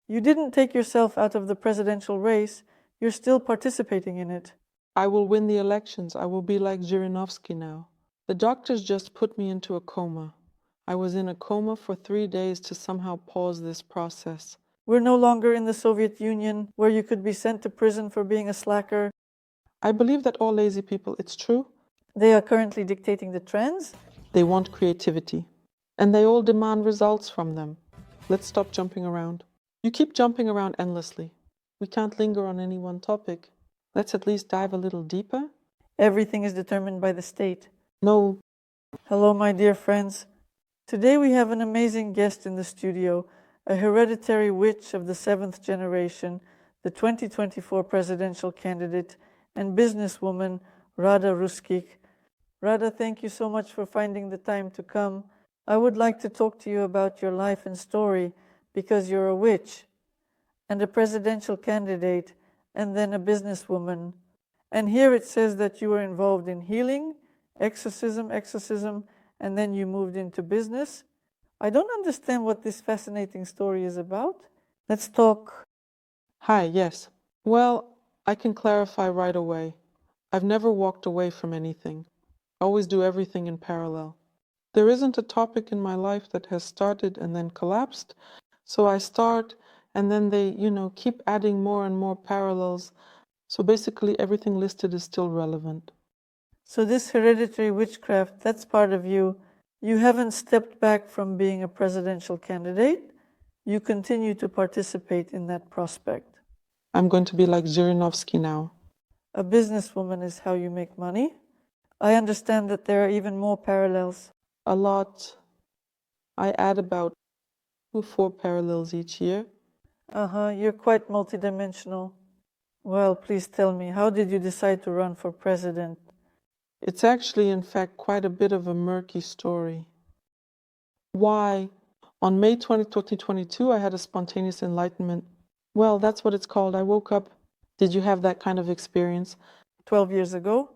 You didn't take yourself out of the presidential race. You're still participating in it. I will win the elections. I will be like Zhirinovsky now. The doctors just put me into a coma. I was in a coma for 3 days to somehow pause this process. We're no longer in the Soviet Union, where you could be sent to prison for being a slacker. I believe that all lazy people, it's true, They are currently dictating the trends. they want creativity. And they all demand results from them. Let's stop jumping around. You keep jumping around endlessly. We can't linger on any one topic. Let's at least dive a little deeper. Everything is determined by the state. No. Hello, my dear friends. Today we have an amazing guest in the studio, a hereditary witch of the 7th generation, the 2024 presidential candidate, and businesswoman Rada Russkikh. Rada, thank you so much for finding the time to come. I would like to talk to you about your life and story because you're a witch and a presidential candidate and then a businesswoman. And here it says that you were involved in healing, exorcism, and then you moved into business. I don't understand what this fascinating story is about. Let's talk. Hi, yes. Well, I can clarify right away. I've never walked away from anything. I always do everything in parallel. There isn't a topic in my life that has started and then collapsed. So I start and then they, keep adding more and more parallels. So basically everything listed is still relevant. So this hereditary witchcraft, that's part of you. You haven't stepped back from being a presidential candidate. You continue to participate in that prospect. I'm going to be like Zhirinovsky now. A businesswoman is how you make money. I understand that there are even more parallels. A lot. I add about 2 or 4 parallels each year. You're quite multidimensional. Well, please tell me, how did you decide to run for president? It's actually, in fact, quite a bit of a murky story. Why? On May 20, 2022, I had a spontaneous enlightenment. Well, that's what it's called. I woke up. Did you have that kind of experience? 12 years ago?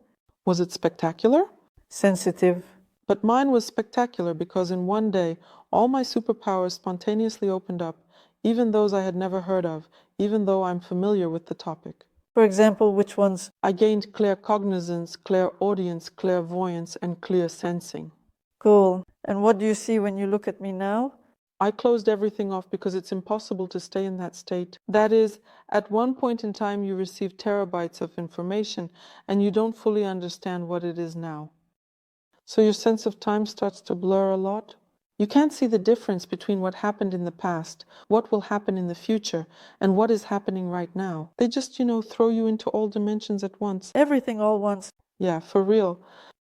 Was it spectacular? Sensitive. But mine was spectacular because in one day, all my superpowers spontaneously opened up, even those I had never heard of, even though I'm familiar with the topic. For example, which ones? I gained claircognizance, clairaudience, clairvoyance, and clear sensing. Cool. And what do you see when you look at me now? I closed everything off because it's impossible to stay in that state. That is, at one point in time you receive terabytes of information and you don't fully understand what it is now. So your sense of time starts to blur a lot. You can't see the difference between what happened in the past, what will happen in the future, and what is happening right now. They just, throw you into all dimensions at once. Everything all once. Yeah, for real.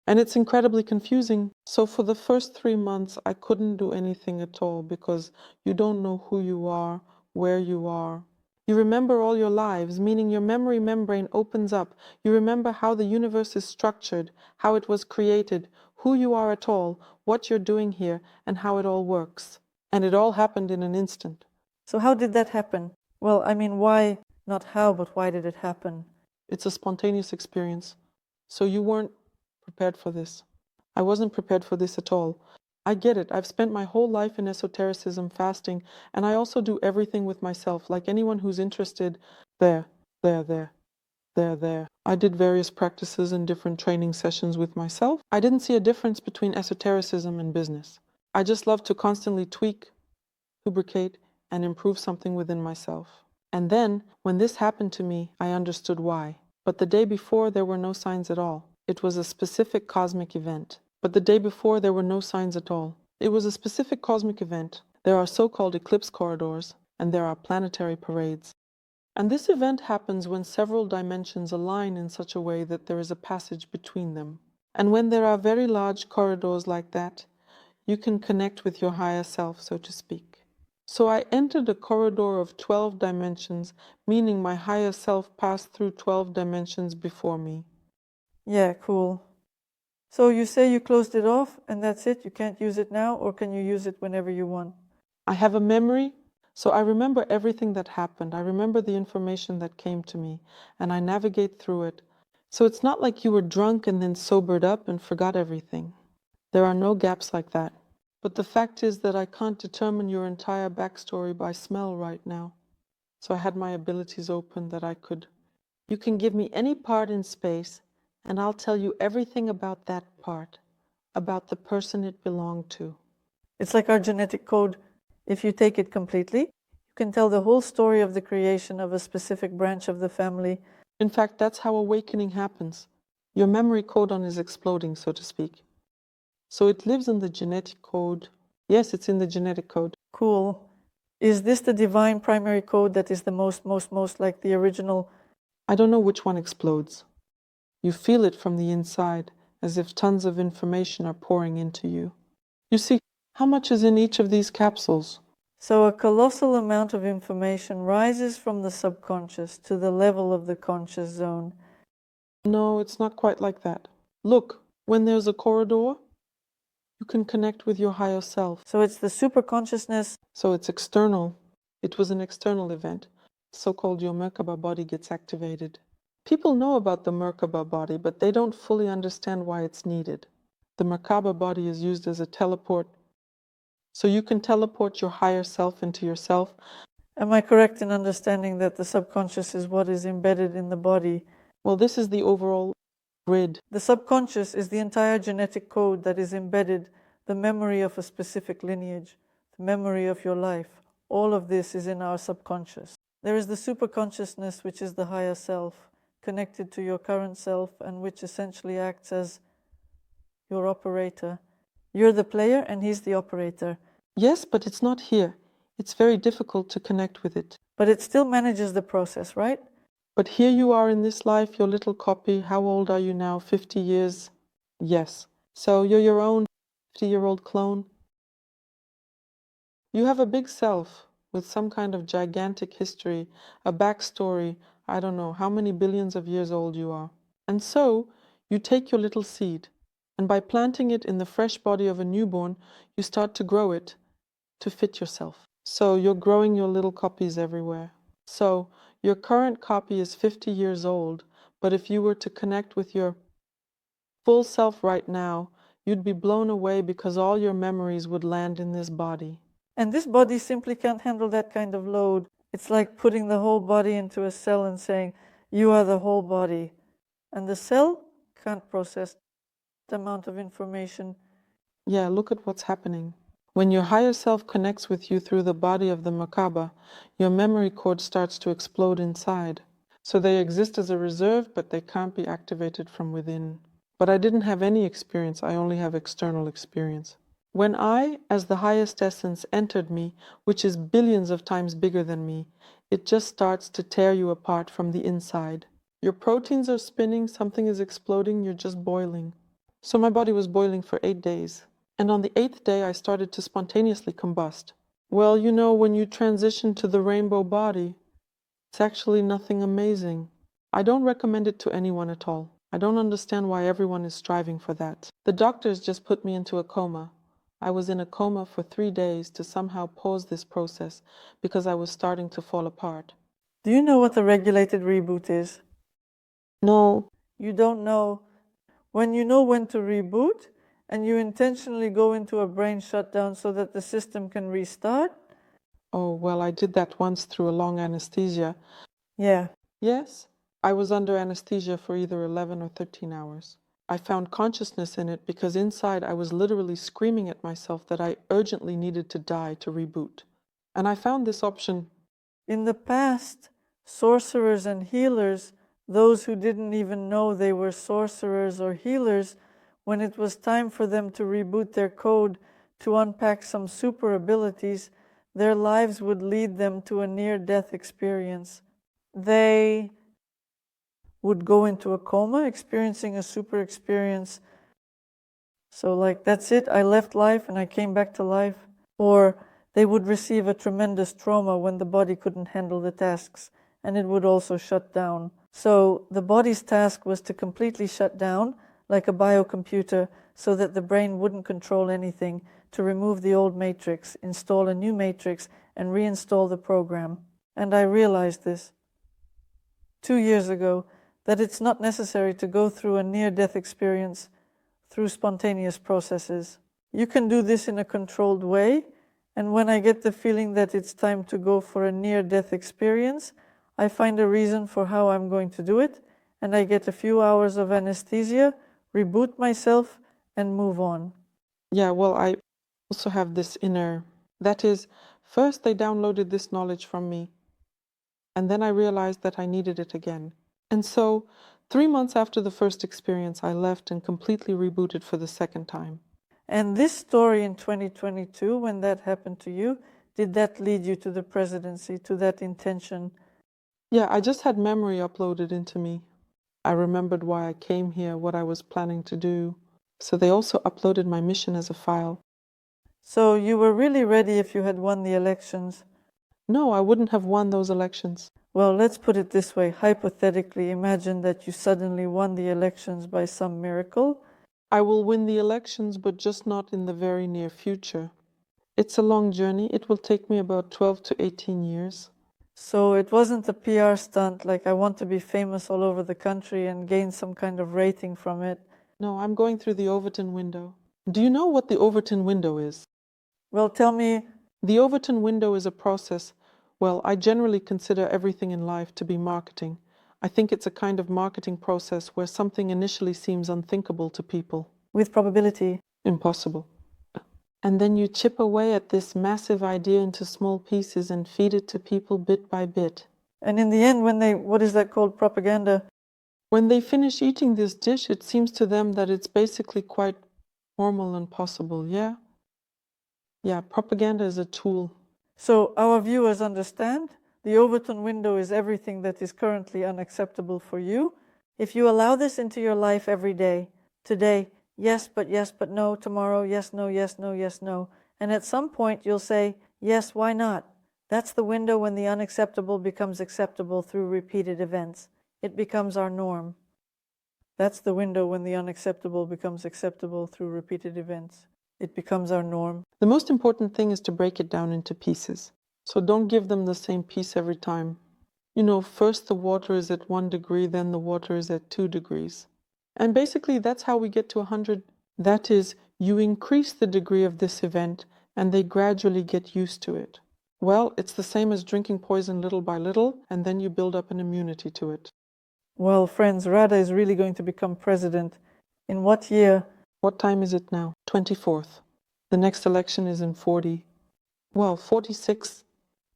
And it's incredibly confusing. So for the first 3 months, I couldn't do anything at all because you don't know who you are, where you are. You remember all your lives, meaning your memory membrane opens up. You remember how the universe is structured, how it was created, who you are at all, what you're doing here, and how it all works. And it all happened in an instant. So how did that happen? Well, I mean, why? Not how, but why did it happen? It's a spontaneous experience. So you weren't prepared for this. I wasn't prepared for this at all. I get it. I've spent my whole life in esotericism, fasting, and I also do everything with myself, like anyone who's interested. There. I did various practices and different training sessions with myself. I didn't see a difference between esotericism and business. I just love to constantly tweak, lubricate, and improve something within myself. And then, when this happened to me, I understood why. But the day before, there were no signs at all. It was a specific cosmic event. But the day before, there were no signs at all. It was a specific cosmic event. There are so-called eclipse corridors, and there are planetary parades. And this event happens when several dimensions align in such a way that there is a passage between them. And when there are very large corridors like that, you can connect with your higher self, so to speak. So I entered a corridor of 12 dimensions, meaning my higher self passed through 12 dimensions before me. Yeah, cool. So you say you closed it off and that's it? You can't use it now, or can you use it whenever you want? I have a memory, so I remember everything that happened. I remember the information that came to me, and I navigate through it. So it's not like you were drunk and then sobered up and forgot everything. There are no gaps like that. But the fact is that I can't determine your entire backstory by smell right now. So I had my abilities open that I could. You can give me any part in space, and I'll tell you everything about that part, about the person it belonged to. It's like our genetic code. If you take it completely, you can tell the whole story of the creation of a specific branch of the family. In fact, that's how awakening happens. Your memory codon is exploding, so to speak. So it lives in the genetic code. Yes, it's in the genetic code. Cool. Is this the divine primary code that is the most like the original? I don't know which one explodes. You feel it from the inside, as if tons of information are pouring into you. You see, how much is in each of these capsules? So a colossal amount of information rises from the subconscious to the level of the conscious zone. No, it's not quite like that. Look, when there's a corridor, you can connect with your higher self. So it's the superconsciousness. So it's external. It was an external event. So-called your Merkaba body gets activated. People know about the Merkaba body, but they don't fully understand why it's needed. The Merkaba body is used as a teleport. So you can teleport your higher self into yourself. Am I correct in understanding that the subconscious is what is embedded in the body? Well, this is the overall grid. The subconscious is the entire genetic code that is embedded, the memory of a specific lineage, the memory of your life. All of this is in our subconscious. There is the superconsciousness, which is the higher self, connected to your current self and which essentially acts as your operator. You're the player and he's the operator. Yes, but it's not here. It's very difficult to connect with it. But it still manages the process, right? But here you are in this life, your little copy. How old are you now? 50 years? Yes. So you're your own 50-year-old clone. You have a big self with some kind of gigantic history, a backstory. I don't know how many billions of years old you are. And so you take your little seed, and by planting it in the fresh body of a newborn, you start to grow it to fit yourself. So you're growing your little copies everywhere. So your current copy is 50 years old, but if you were to connect with your full self right now, you'd be blown away because all your memories would land in this body. And this body simply can't handle that kind of load. It's like putting the whole body into a cell and saying, you are the whole body. And the cell can't process the amount of information. Yeah, look at what's happening. When your higher self connects with you through the body of the Merkaba, your memory cord starts to explode inside. So they exist as a reserve, but they can't be activated from within. But I didn't have any experience, I only have external experience. When I, as the highest essence, entered me, which is billions of times bigger than me, it just starts to tear you apart from the inside. Your proteins are spinning, something is exploding, you're just boiling. So my body was boiling for 8 days. And on the 8th day, I started to spontaneously combust. Well, you know, when you transition to the rainbow body, it's actually nothing amazing. I don't recommend it to anyone at all. I don't understand why everyone is striving for that. The doctors just put me into a coma. I was in a coma for 3 days to somehow pause this process because I was starting to fall apart. Do you know what a regulated reboot is? No. You don't know. When you know when to reboot, and you intentionally go into a brain shutdown so that the system can restart? Oh, well, I did that once through a long anesthesia. Yeah. Yes, I was under anesthesia for either 11 or 13 hours. I found consciousness in it because inside I was literally screaming at myself that I urgently needed to die to reboot. And I found this option. In the past, sorcerers and healers, those who didn't even know they were sorcerers or healers, when it was time for them to reboot their code to unpack some super abilities, their lives would lead them to a near-death experience. They would go into a coma, experiencing a super experience. So like, that's it, I left life and I came back to life. Or they would receive a tremendous trauma when the body couldn't handle the tasks, and it would also shut down. So the body's task was to completely shut down, like a biocomputer, so that the brain wouldn't control anything, to remove the old matrix, install a new matrix, and reinstall the program. And I realized this 2 years ago, that it's not necessary to go through a near-death experience through spontaneous processes. You can do this in a controlled way, And when I get the feeling that it's time to go for a near-death experience, I find a reason for how I'm going to do it, and I get a few hours of anesthesia, reboot myself, and move on. Yeah, well, I also have this inner, that is, first they downloaded this knowledge from me, and then I realized that I needed it again. And so, 3 months after the first experience, I left and completely rebooted for the second time. And this story in 2022, when that happened to you, did that lead you to the presidency, to that intention? Yeah, I just had memory uploaded into me. I remembered why I came here, what I was planning to do. So they also uploaded my mission as a file. So you were really ready if you had won the elections? No, I wouldn't have won those elections. Well, let's put it this way. Hypothetically, imagine that you suddenly won the elections by some miracle. I will win the elections, but just not in the very near future. It's a long journey. It will take me about 12 to 18 years. So it wasn't a PR stunt, like I want to be famous all over the country and gain some kind of rating from it. No, I'm going through the Overton window. Do you know what the Overton window is? Well, tell me. The Overton window is a process. Well, I generally consider everything in life to be marketing. I think it's a kind of marketing process where something initially seems unthinkable to people. With probability. Impossible. And then you chip away at this massive idea into small pieces and feed it to people bit by bit. And in the end, when they, what is that called, propaganda? When they finish eating this dish, it seems to them that it's basically quite normal and possible, yeah? Yeah, propaganda is a tool. So our viewers understand the Overton window is everything that is currently unacceptable for you. If you allow this into your life every day, today, yes, but no, tomorrow, yes, no, yes, no, yes, no. And at some point you'll say, yes, why not? That's the window when the unacceptable becomes acceptable through repeated events. It becomes our norm. That's the window when the unacceptable becomes acceptable through repeated events. It becomes our norm. The most important thing is to break it down into pieces. So don't give them the same piece every time. You know, first the water is at 1 degree, then the water is at 2 degrees. And basically that's how we get to 100. That is, you increase the degree of this event and they gradually get used to it. Well, it's the same as drinking poison little by little, and then you build up an immunity to it. Well, friends, Rada is really going to become president. In what year? What time is it now? 24th. The next election is in 46.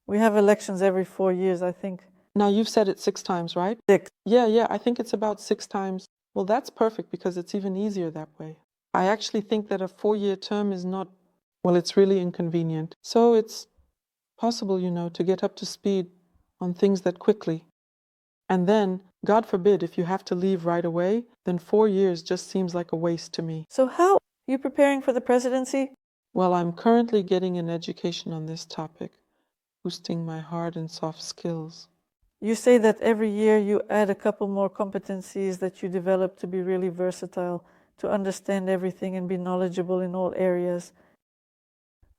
We have elections every 4 years, I think. Now you've said it 6 times, right? 6. Yeah, I think it's about 6 times. Well, that's perfect because it's even easier that way. I actually think that a 4-year term is not, well, it's really inconvenient. So it's possible, you know, to get up to speed on things that quickly. And then, God forbid, if you have to leave right away, then 4 years just seems like a waste to me. So how are you preparing for the presidency? Well, I'm currently getting an education on this topic, boosting my hard and soft skills. You say that every year you add a couple more competencies that you develop to be really versatile, to understand everything and be knowledgeable in all areas.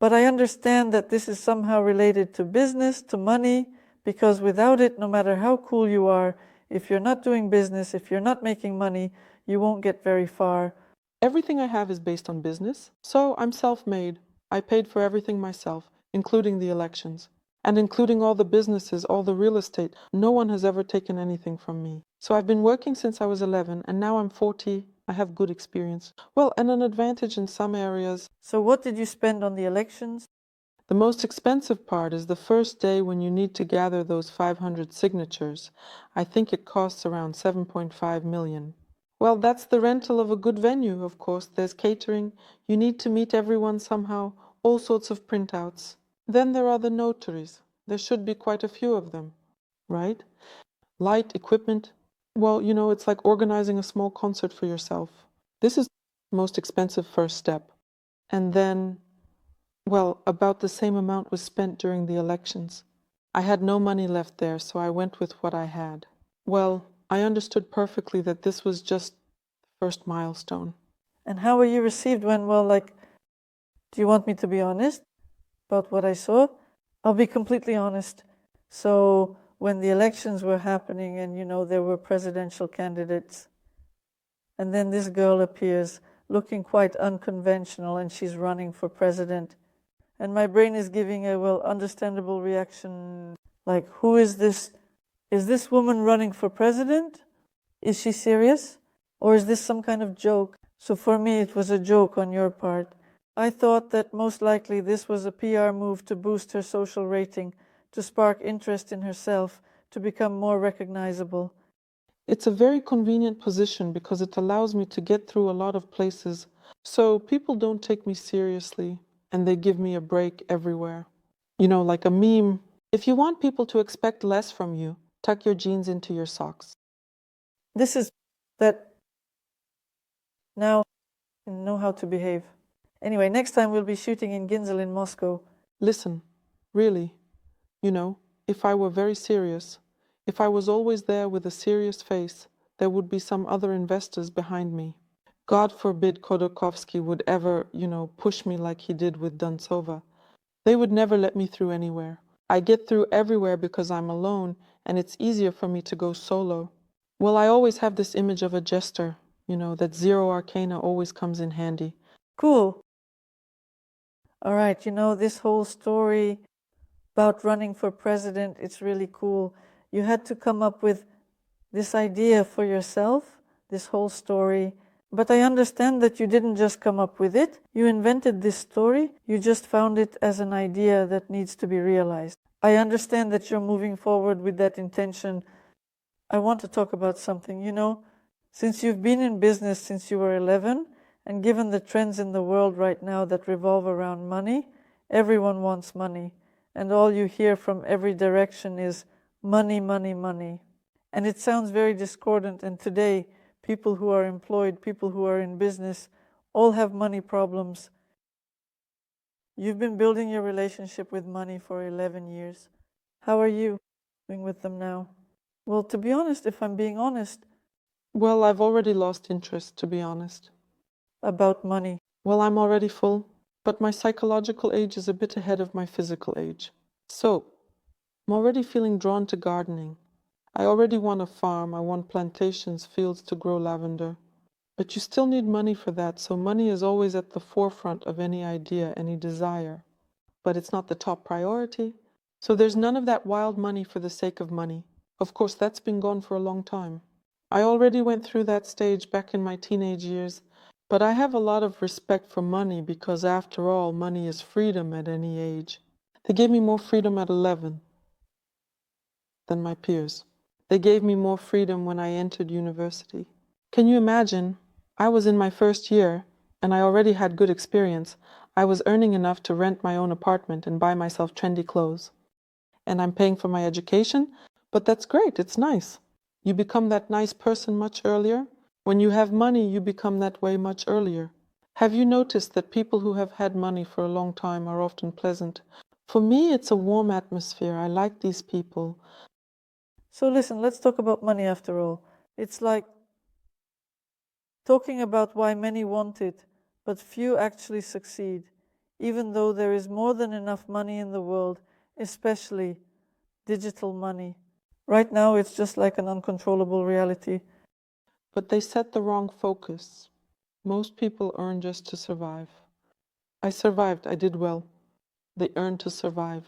But I understand that this is somehow related to business, to money, because without it, no matter how cool you are, if you're not doing business, if you're not making money, you won't get very far. Everything I have is based on business, so I'm self-made. I paid for everything myself, including the elections. And including all the businesses, all the real estate. No one has ever taken anything from me. So I've been working since I was 11, and now I'm 40. I have good experience. Well, and an advantage in some areas. So what did you spend on the elections? The most expensive part is the first day when you need to gather those 500 signatures. I think it costs around 7.5 million. Well, that's the rental of a good venue, of course. There's catering. You need to meet everyone somehow. All sorts of printouts. Then there are the notaries. There should be quite a few of them, right? Light, equipment. Well, you know, it's like organizing a small concert for yourself. This is the most expensive first step. And then, well, about the same amount was spent during the elections. I had no money left there, so I went with what I had. Well, I understood perfectly that this was just the first milestone. And how were you received when, well, like, do you want me to be honest about what I saw? I'll be completely honest. So when the elections were happening and, you know, there were presidential candidates, and then this girl appears looking quite unconventional and she's running for president. And my brain is giving a, well, understandable reaction. Like, who is this? Is this woman running for president? Is she serious? Or is this some kind of joke? So for me, it was a joke on your part. I thought that most likely this was a PR move to boost her social rating, to spark interest in herself, to become more recognizable. It's a very convenient position because it allows me to get through a lot of places, so people don't take me seriously and they give me a break everywhere. You know, like a meme. If you want people to expect less from you, tuck your jeans into your socks. This is that now I know how to behave. Anyway, next time we'll be shooting in Ginzel in Moscow. Listen, really, you know, if I were very serious, if I was always there with a serious face, there would be some other investors behind me. God forbid Khodorkovsky would ever, push me like he did with Dontsova. They would never let me through anywhere. I get through everywhere because I'm alone, and it's easier for me to go solo. Well, I always have this image of a jester, that zero arcana always comes in handy. Cool. All right, this whole story about running for president, it's really cool. You had to come up with this idea for yourself, this whole story. But I understand that you didn't just come up with it. You invented this story. You just found it as an idea that needs to be realized. I understand that you're moving forward with that intention. I want to talk about something. Since you've been in business since you were 11, and given the trends in the world right now that revolve around money, everyone wants money. And all you hear from every direction is money, money, money. And it sounds very discordant. And today, people who are employed, people who are in business, all have money problems. You've been building your relationship with money for 11 years. How are you doing with them now? Well, to be honest, if I'm being honest. Well, I've already lost interest, to be honest. About money? Well, I'm already full, but my psychological age is a bit ahead of my physical age. So, I'm already feeling drawn to gardening. I already want a farm, I want plantations, fields to grow lavender. But you still need money for that, so money is always at the forefront of any idea, any desire. But it's not the top priority. So there's none of that wild money for the sake of money. Of course, that's been gone for a long time. I already went through that stage back in my teenage years, but I have a lot of respect for money because after all, money is freedom at any age. They gave me more freedom at 11 than my peers. They gave me more freedom when I entered university. Can you imagine? I was in my first year, and I already had good experience. I was earning enough to rent my own apartment and buy myself trendy clothes. And I'm paying for my education, but that's great, it's nice. You become that nice person much earlier. When you have money, you become that way much earlier. Have you noticed that people who have had money for a long time are often pleasant? For me, it's a warm atmosphere. I like these people. So listen, let's talk about money after all. It's like talking about why many want it, but few actually succeed, even though there is more than enough money in the world, especially digital money. Right now, it's just like an uncontrollable reality. But they set the wrong focus. Most people earn just to survive. I survived, I did well. They earn to survive.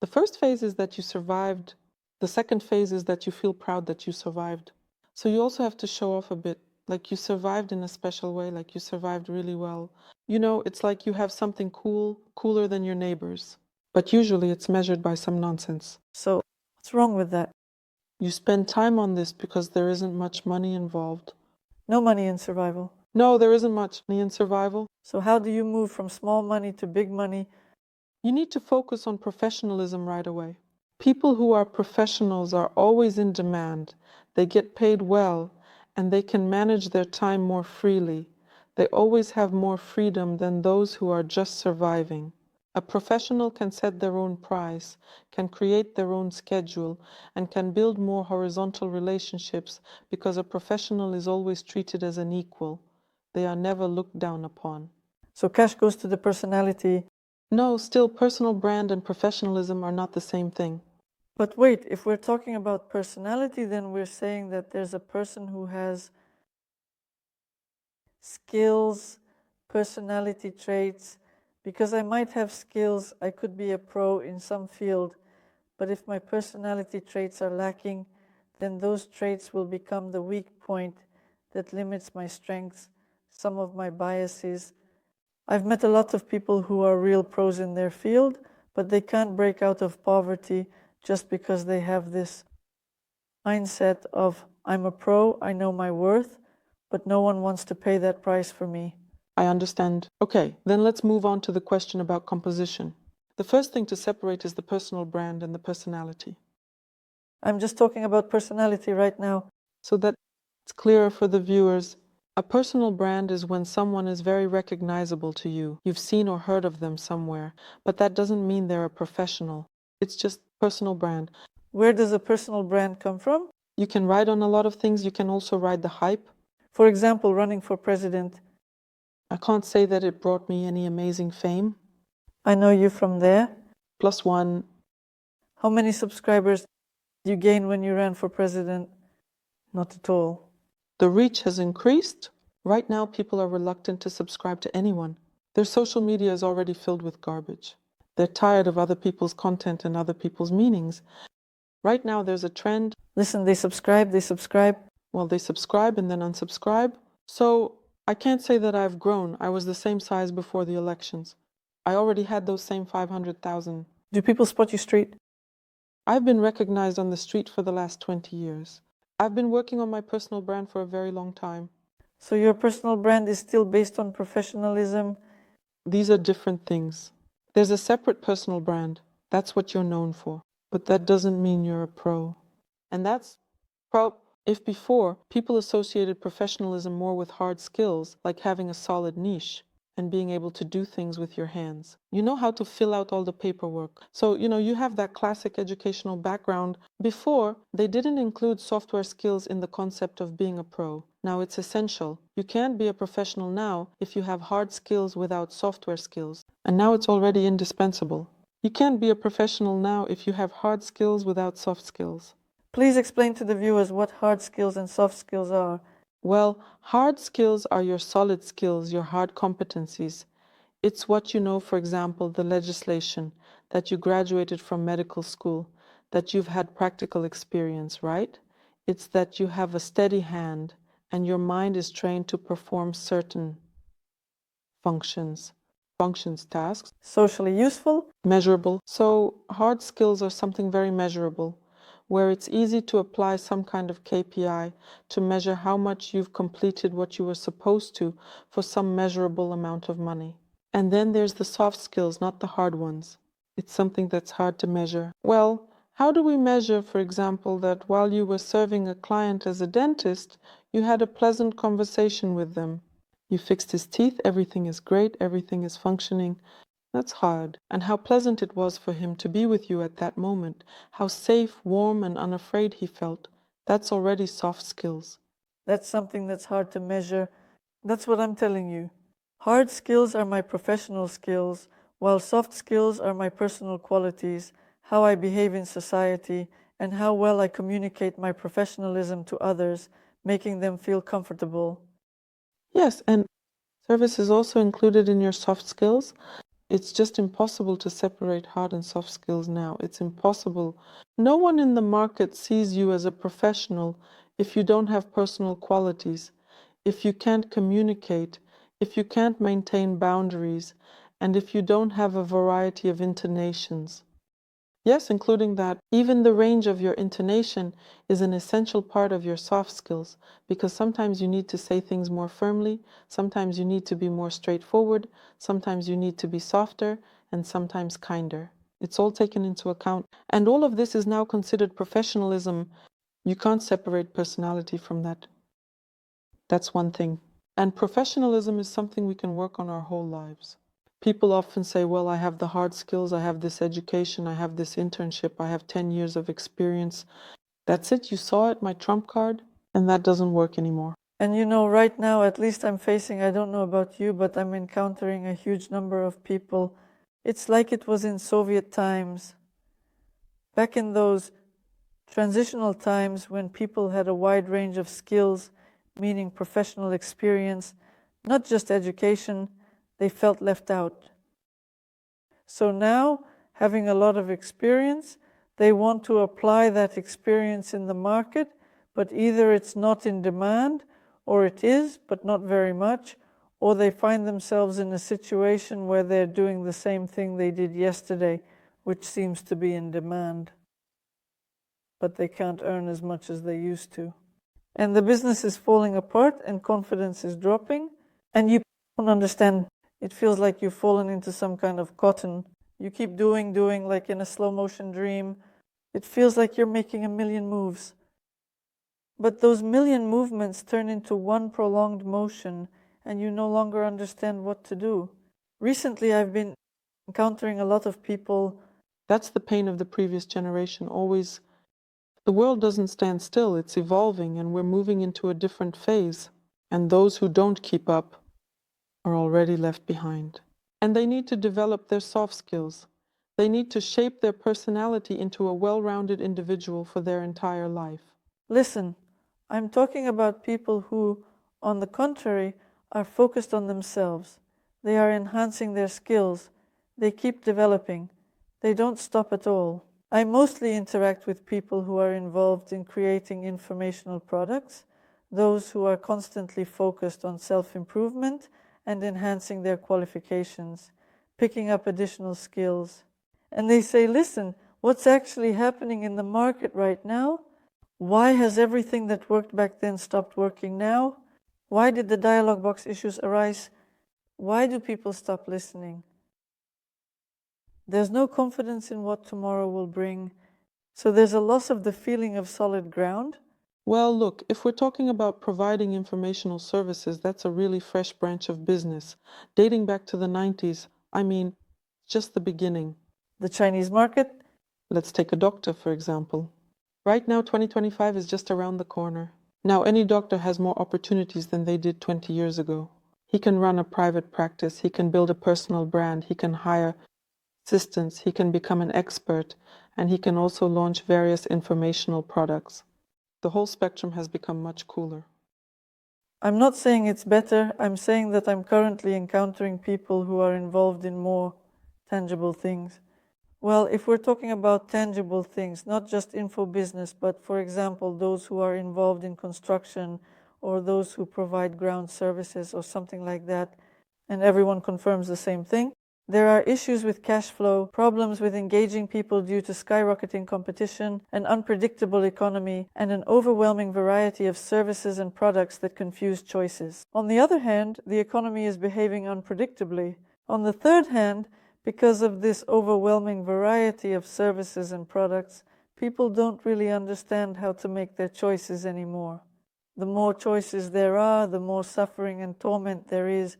The first phase is that you survived. The second phase is that you feel proud that you survived. So you also have to show off a bit, like you survived in a special way, like you survived really well. It's like you have something cool, cooler than your neighbors. But usually it's measured by some nonsense. So what's wrong with that? You spend time on this because there isn't much money involved. No money in survival. No, there isn't much money in survival. So how do you move from small money to big money? You need to focus on professionalism right away. People who are professionals are always in demand. They get paid well, and they can manage their time more freely. They always have more freedom than those who are just surviving. A professional can set their own price, can create their own schedule, and can build more horizontal relationships because a professional is always treated as an equal. They are never looked down upon. So cash goes to the personality. No, still, personal brand and professionalism are not the same thing. But wait, if we're talking about personality, then we're saying that there's a person who has skills, personality traits Because I might have skills, I could be a pro in some field, but if my personality traits are lacking, then those traits will become the weak point that limits my strengths, some of my biases. I've met a lot of people who are real pros in their field, but they can't break out of poverty just because they have this mindset of, I'm a pro, I know my worth, but no one wants to pay that price for me. I understand. Okay, then let's move on to the question about composition. The first thing to separate is the personal brand and the personality. I'm just talking about personality right now. So that it's clearer for the viewers, a personal brand is when someone is very recognizable to you. You've seen or heard of them somewhere, but that doesn't mean they're a professional. It's just personal brand. Where does a personal brand come from? You can ride on a lot of things. You can also ride the hype. For example, running for president. I can't say that it brought me any amazing fame. I know you from there. +1. How many subscribers did you gain when you ran for president? Not at all. The reach has increased. Right now, people are reluctant to subscribe to anyone. Their social media is already filled with garbage. They're tired of other people's content and other people's meanings. Right now, there's a trend. Listen, they subscribe. Well, they subscribe and then unsubscribe. So I can't say that I've grown. I was the same size before the elections. I already had those same 500,000. Do people spot you street? I've been recognized on the street for the last 20 years. I've been working on my personal brand for a very long time. So your personal brand is still based on professionalism? These are different things. There's a separate personal brand. That's what you're known for. But that doesn't mean you're a pro. And that's if before, people associated professionalism more with hard skills, like having a solid niche and being able to do things with your hands. You know how to fill out all the paperwork. So, you have that classic educational background. Before, they didn't include software skills in the concept of being a pro. Now it's essential. You can't be a professional now if you have hard skills without software skills. And now it's already indispensable. You can't be a professional now if you have hard skills without soft skills. Please explain to the viewers what hard skills and soft skills are. Well, hard skills are your solid skills, your hard competencies. It's what you know, for example, the legislation, that you graduated from medical school, that you've had practical experience, right? It's that you have a steady hand and your mind is trained to perform certain functions, tasks. Socially useful? Measurable. So hard skills are something very measurable, where it's easy to apply some kind of KPI to measure how much you've completed what you were supposed to for some measurable amount of money. And then there's the soft skills, not the hard ones. It's something that's hard to measure. Well, how do we measure, for example, that while you were serving a client as a dentist, you had a pleasant conversation with them? You fixed his teeth, everything is great, everything is functioning. That's hard. And how pleasant it was for him to be with you at that moment. How safe, warm, and unafraid he felt. That's already soft skills. That's something that's hard to measure. That's what I'm telling you. Hard skills are my professional skills, while soft skills are my personal qualities, how I behave in society, and how well I communicate my professionalism to others, making them feel comfortable. Yes, and service is also included in your soft skills. It's just impossible to separate hard and soft skills now. It's impossible. No one in the market sees you as a professional if you don't have personal qualities, if you can't communicate, if you can't maintain boundaries, and if you don't have a variety of intonations. Yes, including that, even the range of your intonation is an essential part of your soft skills, because sometimes you need to say things more firmly, sometimes you need to be more straightforward, sometimes you need to be softer, and sometimes kinder. It's all taken into account. And all of this is now considered professionalism. You can't separate personality from that. That's one thing. And professionalism is something we can work on our whole lives. People often say, well, I have the hard skills, I have this education, I have this internship, I have 10 years of experience. That's it, you saw it, my trump card, and that doesn't work anymore. And right now, at least I'm facing, I don't know about you, but I'm encountering a huge number of people. It's like it was in Soviet times. Back in those transitional times when people had a wide range of skills, meaning professional experience, not just education, they felt left out. So now, having a lot of experience, they want to apply that experience in the market, but either it's not in demand, or it is, but not very much, or they find themselves in a situation where they're doing the same thing they did yesterday, which seems to be in demand, but they can't earn as much as they used to. And the business is falling apart and confidence is dropping, and you don't understand. It feels like you've fallen into some kind of cotton. You keep doing, like in a slow motion dream. It feels like you're making a million moves. But those million movements turn into one prolonged motion, and you no longer understand what to do. Recently, I've been encountering a lot of people. That's the pain of the previous generation, always. The world doesn't stand still, it's evolving, and we're moving into a different phase. And those who don't keep up are already left behind. And they need to develop their soft skills. They need to shape their personality into a well-rounded individual for their entire life. Listen, I'm talking about people who, on the contrary, are focused on themselves. They are enhancing their skills. They keep developing. They don't stop at all. I mostly interact with people who are involved in creating informational products, those who are constantly focused on self-improvement and enhancing their qualifications, picking up additional skills. And they say, listen, what's actually happening in the market right now? Why has everything that worked back then stopped working now? Why did the dialogue box issues arise? Why do people stop listening? There's no confidence in what tomorrow will bring. So there's a loss of the feeling of solid ground. Well, look, if we're talking about providing informational services, that's a really fresh branch of business, dating back to the 90s. I mean, just the beginning. The Chinese market? Let's take a doctor, for example. Right now, 2025 is just around the corner. Now, any doctor has more opportunities than they did 20 years ago. He can run a private practice, he can build a personal brand, he can hire assistants, he can become an expert, and he can also launch various informational products. The whole spectrum has become much cooler. I'm not saying it's better. I'm saying that I'm currently encountering people who are involved in more tangible things. Well, if we're talking about tangible things, not just info business, but for example, those who are involved in construction or those who provide ground services or something like that, and everyone confirms the same thing. There are issues with cash flow, problems with engaging people due to skyrocketing competition, an unpredictable economy, and an overwhelming variety of services and products that confuse choices. On the other hand, the economy is behaving unpredictably. On the third hand, because of this overwhelming variety of services and products, people don't really understand how to make their choices anymore. The more choices there are, the more suffering and torment there is.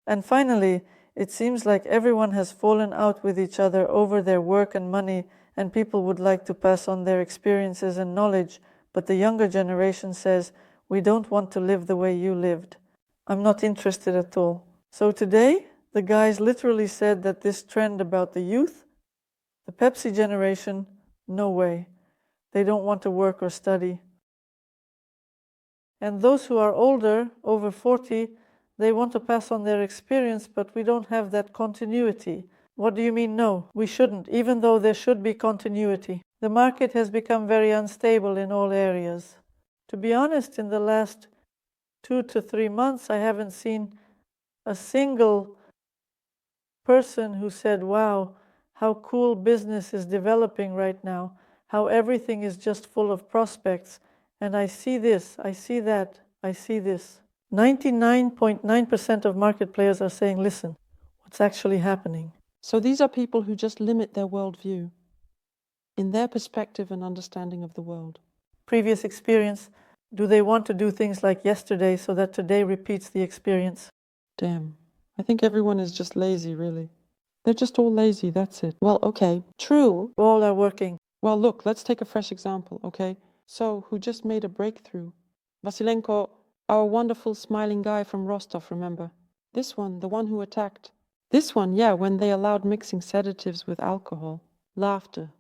And finally, it seems like everyone has fallen out with each other over their work and money, and people would like to pass on their experiences and knowledge, but the younger generation says, we don't want to live the way you lived. I'm not interested at all. So today, the guys literally said that this trend about the youth, the Pepsi generation, no way. They don't want to work or study. And those who are older, over 40, they want to pass on their experience, but we don't have that continuity. What do you mean, no? We shouldn't, even though there should be continuity. The market has become very unstable in all areas. To be honest, in the last 2 to 3 months, I haven't seen a single person who said, wow, how cool business is developing right now, how everything is just full of prospects, and I see this, I see that, I see this. 99.9% of market players are saying, listen, what's actually happening? So these are people who just limit their worldview in their perspective and understanding of the world. Previous experience, do they want to do things like yesterday so that today repeats the experience? Damn. I think everyone is just lazy, really. They're just all lazy, that's it. Well, okay, true. All are working. Well, look, let's take a fresh example, okay? So, who just made a breakthrough? Vasilenko, our wonderful smiling guy from Rostov, remember? This one, the one who attacked. This one, yeah, when they allowed mixing sedatives with alcohol. Laughter.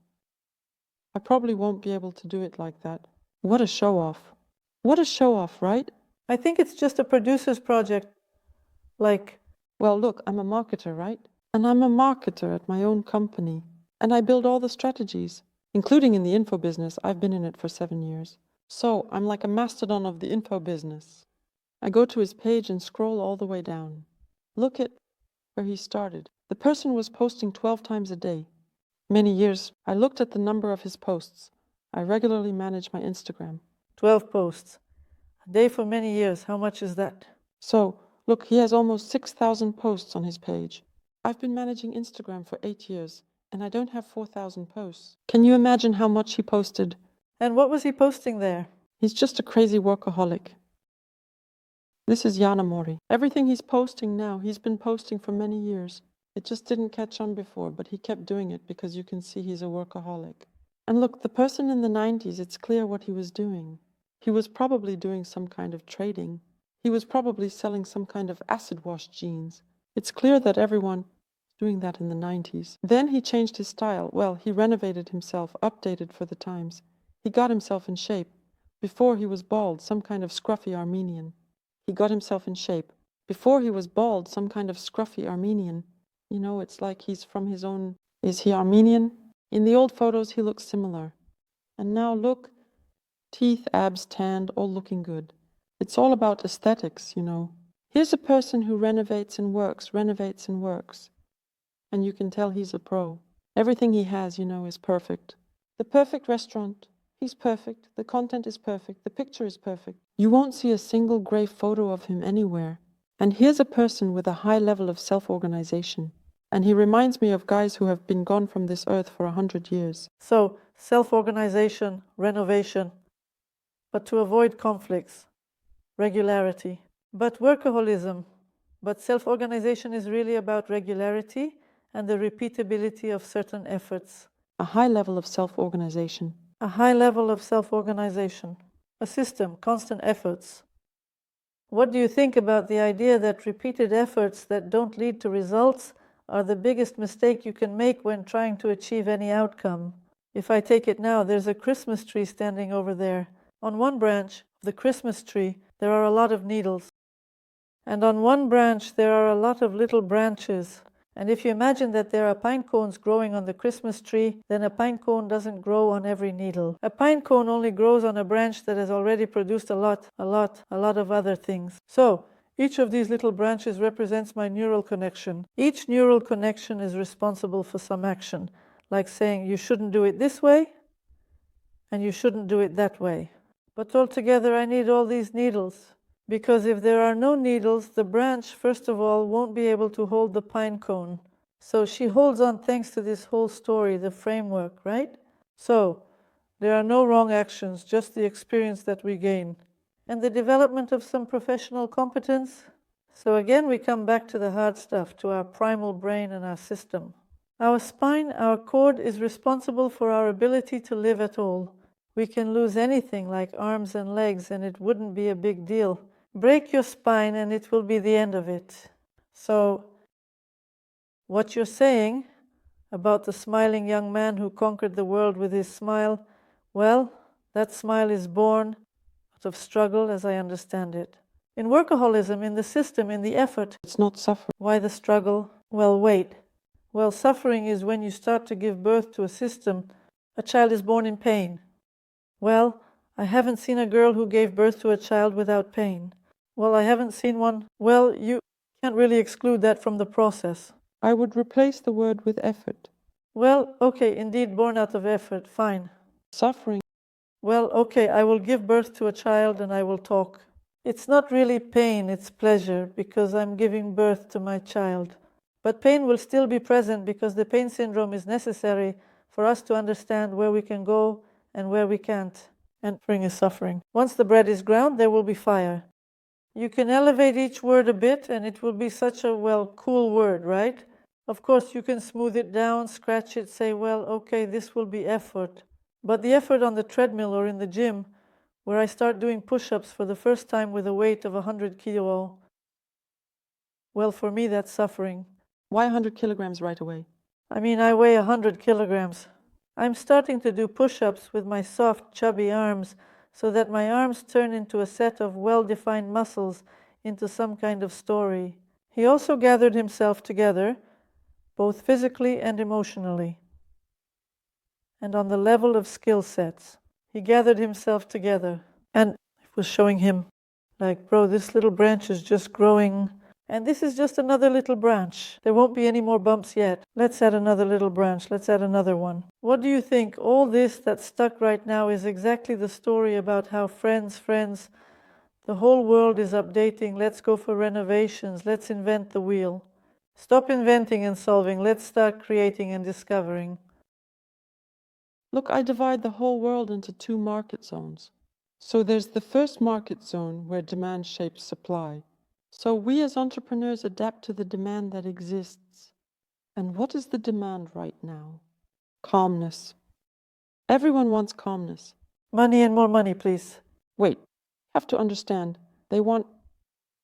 I probably won't be able to do it like that. What a show-off. What a show-off, right? I think it's just a producer's project. Like, well, look, I'm a marketer, right? And I'm a marketer at my own company. And I build all the strategies, including in the info business. I've been in it for 7 years. So I'm like a mastodon of the info business. I go to his page and scroll all the way down. Look at where he started. The person was posting 12 times a day. Many years, I looked at the number of his posts. I regularly manage my Instagram. 12 posts. A day for many years. How much is that? So, look, he has almost 6,000 posts on his page. I've been managing Instagram for 8 years, and I don't have 4,000 posts. Can you imagine how much he posted? And what was he posting there? He's just a crazy workaholic. This is Jana Mori. Everything he's posting now, he's been posting for many years. It just didn't catch on before, but he kept doing it because you can see he's a workaholic. And look, the person in the 90s, it's clear what he was doing. He was probably doing some kind of trading. He was probably selling some kind of acid wash jeans. It's clear that everyone was doing that in the 90s. Then he changed his style. Well, he renovated himself, updated for the times. He got himself in shape. Before he was bald, some kind of scruffy Armenian. He got himself in shape. Before he was bald, some kind of scruffy Armenian. You know, it's like he's from his own... Is he Armenian? In the old photos, he looks similar. And now look, teeth, abs, tanned, all looking good. It's all about aesthetics, you know. Here's a person who renovates and works. And you can tell he's a pro. Everything he has, you know, is perfect. The perfect restaurant. He's perfect. The content is perfect. The picture is perfect. You won't see a single grey photo of him anywhere. And here's a person with a high level of self-organization. And he reminds me of guys who have been gone from this earth for 100 years. So, self-organization, renovation, but to avoid conflicts, regularity. But workaholism, but self-organization is really about regularity and the repeatability of certain efforts. A high level of self-organization. A high level of self-organization. A system, constant efforts. What do you think about the idea that repeated efforts that don't lead to results are the biggest mistake you can make when trying to achieve any outcome? If I take it now, there's a Christmas tree standing over there. On one branch of the Christmas tree, there are a lot of needles. And on one branch, there are a lot of little branches. And if you imagine that there are pine cones growing on the Christmas tree, then a pine cone doesn't grow on every needle. A pine cone only grows on a branch that has already produced a lot of other things. So, each of these little branches represents my neural connection. Each neural connection is responsible for some action, like saying you shouldn't do it this way, and you shouldn't do it that way. But altogether, I need all these needles. Because if there are no needles, the branch, first of all, won't be able to hold the pine cone. So she holds on thanks to this whole story, the framework, right? So, there are no wrong actions, just the experience that we gain. And the development of some professional competence. So again, we come back to the hard stuff, to our primal brain and our system. Our spine, our cord, is responsible for our ability to live at all. We can lose anything like arms and legs, and it wouldn't be a big deal. Break your spine and it will be the end of it. So, what you're saying about the smiling young man who conquered the world with his smile, well, that smile is born out of struggle as I understand it. In workaholism, in the system, in the effort, it's not suffering. Why the struggle? Well, wait. Well, suffering is when you start to give birth to a system. A child is born in pain. Well, I haven't seen a girl who gave birth to a child without pain. Well, I haven't seen one. Well, you can't really exclude that from the process. I would replace the word with effort. Well, okay, indeed, born out of effort, fine. Suffering. Well, okay, I will give birth to a child and I will talk. It's not really pain, it's pleasure, because I'm giving birth to my child. But pain will still be present because the pain syndrome is necessary for us to understand where we can go and where we can't. And suffering is suffering. Once the bread is ground, there will be fire. You can elevate each word a bit and it will be such a, well, cool word, right? Of course, you can smooth it down, scratch it, say, well, okay, this will be effort. But the effort on the treadmill or in the gym, where I start doing push-ups for the first time with a weight of 100 kilo, well, for me, that's suffering. Why 100 kilograms right away? I mean, I weigh 100 kilograms. I'm starting to do push-ups with my soft, chubby arms, so that my arms turn into a set of well-defined muscles, into some kind of story. He also gathered himself together, both physically and emotionally, and on the level of skill sets. He gathered himself together, and it was showing him, like, bro, this little branch is just growing, and this is just another little branch. There won't be any more bumps yet. Let's add another little branch. Let's add another one. What do you think? All this that's stuck right now is exactly the story about how friends, the whole world is updating. Let's go for renovations. Let's invent the wheel. Stop inventing and solving. Let's start creating and discovering. Look, I divide the whole world into 2 market zones. So there's the first market zone where demand shapes supply. So we as entrepreneurs adapt to the demand that exists. And what is the demand right now? Calmness. Everyone wants calmness. Money and more money, please. Wait, you have to understand, they want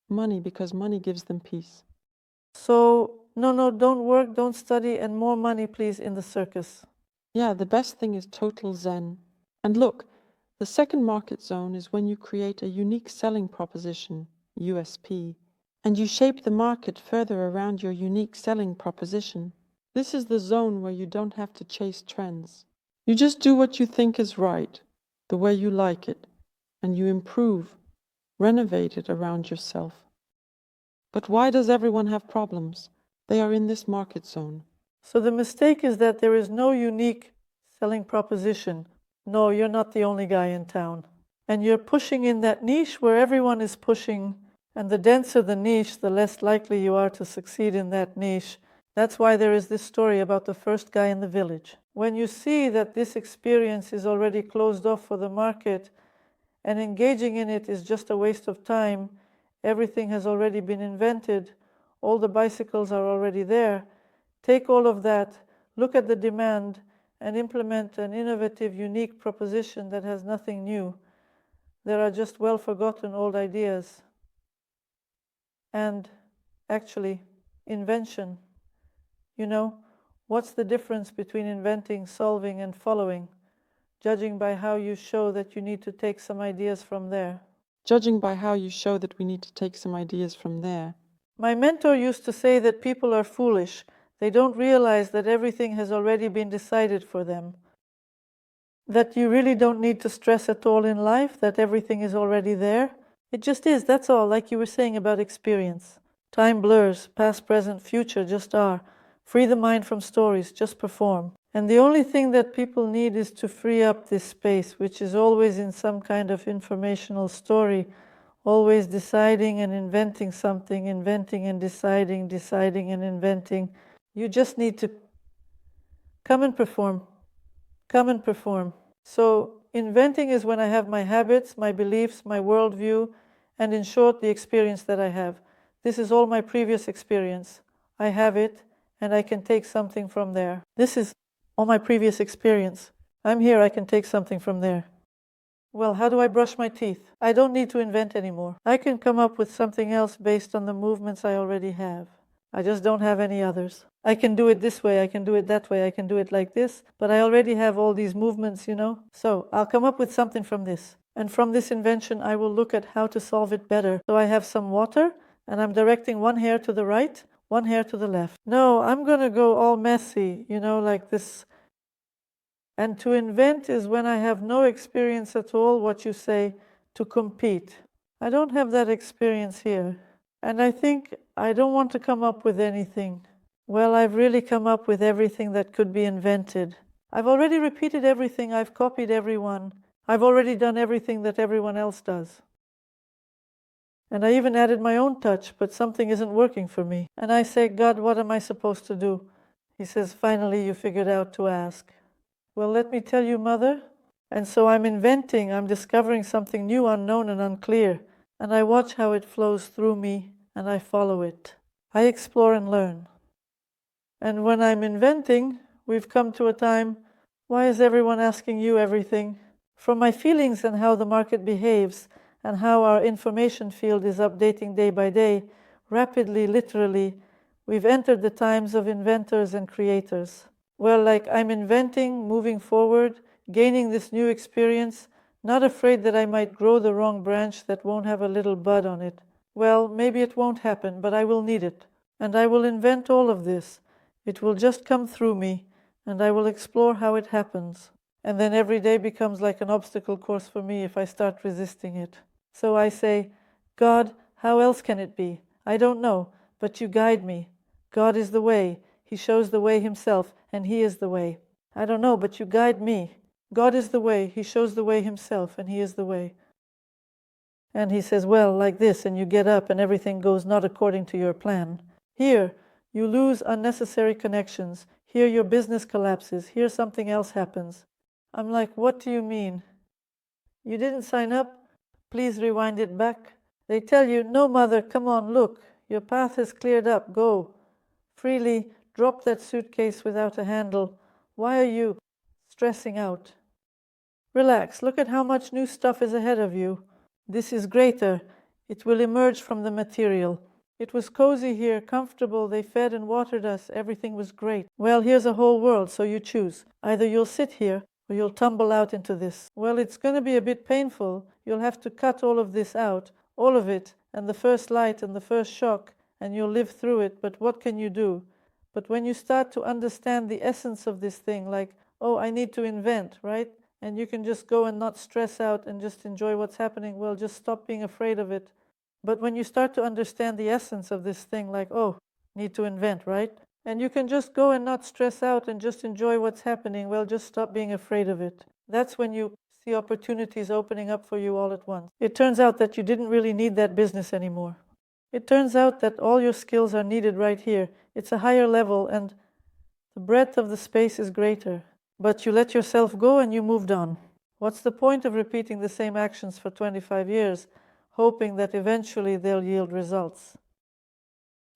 money because money gives them peace. So, no, don't work, don't study, and more money, please, in the circus. Yeah, the best thing is total zen. And look, the second market zone is when you create a unique selling proposition, USP, and you shape the market further around your unique selling proposition. This is the zone where you don't have to chase trends. You just do what you think is right, the way you like it, and you improve, renovate it around yourself. But why does everyone have problems? They are in this market zone. So the mistake is that there is no unique selling proposition. No, you're not the only guy in town. And you're pushing in that niche where everyone is pushing, and the denser the niche, the less likely you are to succeed in that niche. That's why there is this story about the first guy in the village. When you see that this experience is already closed off for the market, and engaging in it is just a waste of time, everything has already been invented, all the bicycles are already there, take all of that, look at the demand, and implement an innovative, unique proposition that has nothing new. There are just well-forgotten old ideas. And actually, invention. You know, what's the difference between inventing, solving, and following? Judging by how you show that you need to take some ideas from there. Judging by how you show that we need to take some ideas from there. My mentor used to say that people are foolish. They don't realize that everything has already been decided for them. That you really don't need to stress at all in life, that everything is already there. It just is, that's all, like you were saying about experience. Time blurs, past, present, future just are. Free the mind from stories, just perform. And the only thing that people need is to free up this space, which is always in some kind of informational story, always deciding and inventing something, inventing and deciding, deciding and inventing. You just need to come and perform. Come and perform. So inventing is when I have my habits, my beliefs, my worldview, and in short, the experience that I have. This is all my previous experience. I have it, and I can take something from there. This is all my previous experience. I'm here, I can take something from there. Well, how do I brush my teeth? I don't need to invent anymore. I can come up with something else based on the movements I already have. I just don't have any others. I can do it this way, I can do it that way, I can do it like this, but I already have all these movements, you know? So I'll come up with something from this. And from this invention, I will look at how to solve it better. So I have some water, and I'm directing one hair to the right, one hair to the left. No, I'm going to go all messy, you know, like this. And to invent is when I have no experience at all, what you say, to compete. I don't have that experience here. And I think I don't want to come up with anything. Well, I've really come up with everything that could be invented. I've already repeated everything, I've copied everyone. I've already done everything that everyone else does. And I even added my own touch, but something isn't working for me. And I say, God, what am I supposed to do? He says, finally you figured out to ask. Well, let me tell you, Mother. And so I'm inventing, I'm discovering something new, unknown, and unclear. And I watch how it flows through me, and I follow it. I explore and learn. And when I'm inventing, we've come to a time, why is everyone asking you everything? From my feelings and how the market behaves, and how our information field is updating day by day, rapidly, literally, we've entered the times of inventors and creators. Well, like I'm inventing, moving forward, gaining this new experience, not afraid that I might grow the wrong branch that won't have a little bud on it. Well, maybe it won't happen, but I will need it. And I will invent all of this. It will just come through me, and I will explore how it happens. And then every day becomes like an obstacle course for me if I start resisting it. So I say, God, how else can it be? I don't know, but you guide me. God is the way. He shows the way himself, and he is the way. I don't know, but you guide me. God is the way. He shows the way himself, and he is the way. And he says, well, like this, and you get up and everything goes not according to your plan. Here, you lose unnecessary connections. Here, your business collapses. Here, something else happens. I'm like, what do you mean? You didn't sign up? Please rewind it back. They tell you, no, mother, come on, look. Your path has cleared up. Go. Freely drop that suitcase without a handle. Why are you stressing out? Relax. Look at how much new stuff is ahead of you. This is greater. It will emerge from the material. It was cozy here, comfortable. They fed and watered us. Everything was great. Well, here's a whole world, so you choose. Either you'll sit here or you'll tumble out into this. Well, it's going to be a bit painful. You'll have to cut all of this out, all of it, and the first light and the first shock, and you'll live through it. But what can you do? But when you start to understand the essence of this thing, like, oh, I need to invent, right? And you can just go and not stress out and just enjoy what's happening. Well, just stop being afraid of it. But when you start to understand the essence of this thing, like, oh, need to invent, right? And you can just go and not stress out and just enjoy what's happening. Well, just stop being afraid of it. That's when you see opportunities opening up for you all at once. It turns out that you didn't really need that business anymore. It turns out that all your skills are needed right here. It's a higher level and the breadth of the space is greater. But you let yourself go and you moved on. What's the point of repeating the same actions for 25 years, hoping that eventually they'll yield results?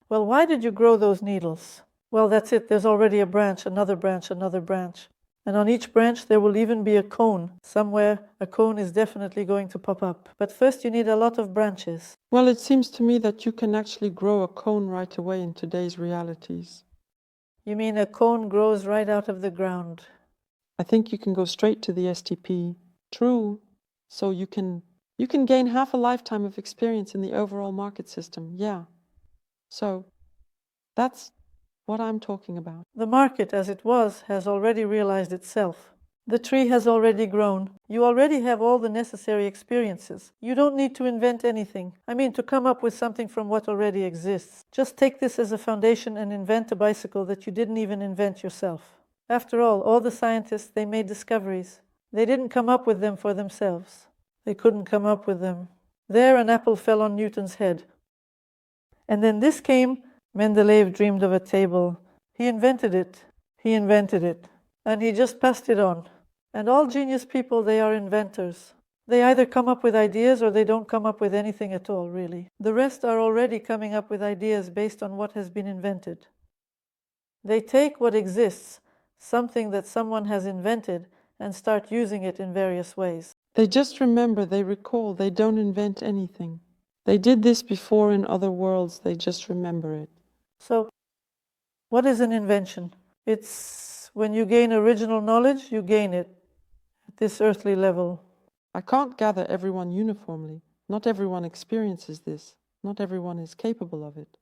Well, why did you grow those needles? Well, that's it. There's already a branch, another branch, another branch. And on each branch, there will even be a cone. Somewhere, a cone is definitely going to pop up. But first, you need a lot of branches. Well, it seems to me that you can actually grow a cone right away in today's realities. You mean a cone grows right out of the ground? I think you can go straight to the STP. True. So you can gain half a lifetime of experience in the overall market system. Yeah. So that's what I'm talking about. The market, as it was, has already realized itself. The tree has already grown. You already have all the necessary experiences. You don't need to invent anything. I mean, to come up with something from what already exists. Just take this as a foundation and invent a bicycle that you didn't even invent yourself. After all the scientists, they made discoveries. They didn't come up with them for themselves. They couldn't come up with them. There an apple fell on Newton's head. And then this came. Mendeleev dreamed of a table. He invented it. He invented it. And he just passed it on. And all genius people, they are inventors. They either come up with ideas or they don't come up with anything at all, really. The rest are already coming up with ideas based on what has been invented. They take what exists, something that someone has invented, and start using it in various ways. They just remember, they recall, they don't invent anything. They did this before in other worlds, they just remember it. So, what is an invention? It's when you gain original knowledge, you gain it at this earthly level. I can't gather everyone uniformly. Not everyone experiences this. Not everyone is capable of it.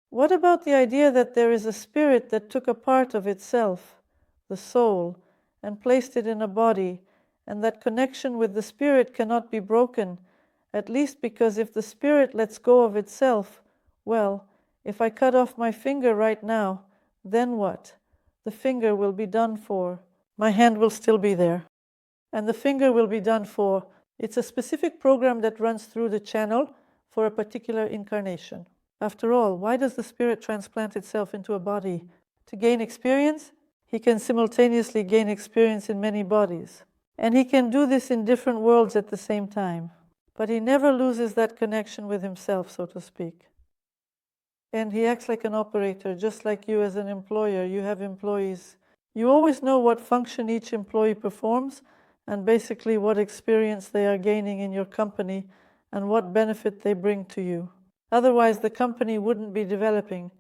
What about the idea that there is a spirit that took a part of itself, the soul, and placed it in a body, and that connection with the spirit cannot be broken, at least because if the spirit lets go of itself, well, if I cut off my finger right now, then what? The finger will be done for. My hand will still be there. And the finger will be done for. It's a specific program that runs through the channel for a particular incarnation. After all, why does the spirit transplant itself into a body? To gain experience? He can simultaneously gain experience in many bodies. And he can do this in different worlds at the same time. But he never loses that connection with himself, so to speak. And he acts like an operator, just like you as an employer. You have employees. You always know what function each employee performs and basically what experience they are gaining in your company and what benefit they bring to you. Otherwise, the company wouldn't be developing.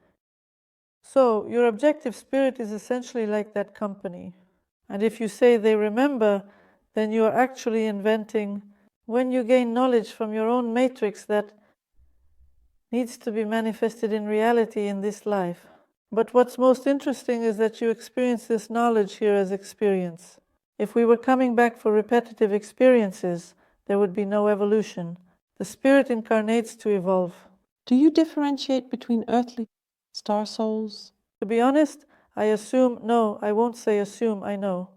So, your objective spirit is essentially like that company. And if you say they remember, then you are actually inventing. When you gain knowledge from your own matrix that needs to be manifested in reality in this life, But what's most interesting is that you experience this knowledge here as experience. If we were coming back for repetitive experiences, there would be no evolution. The spirit incarnates to evolve. Do you differentiate between earthly star souls? To be honest, I won't say assume, I know.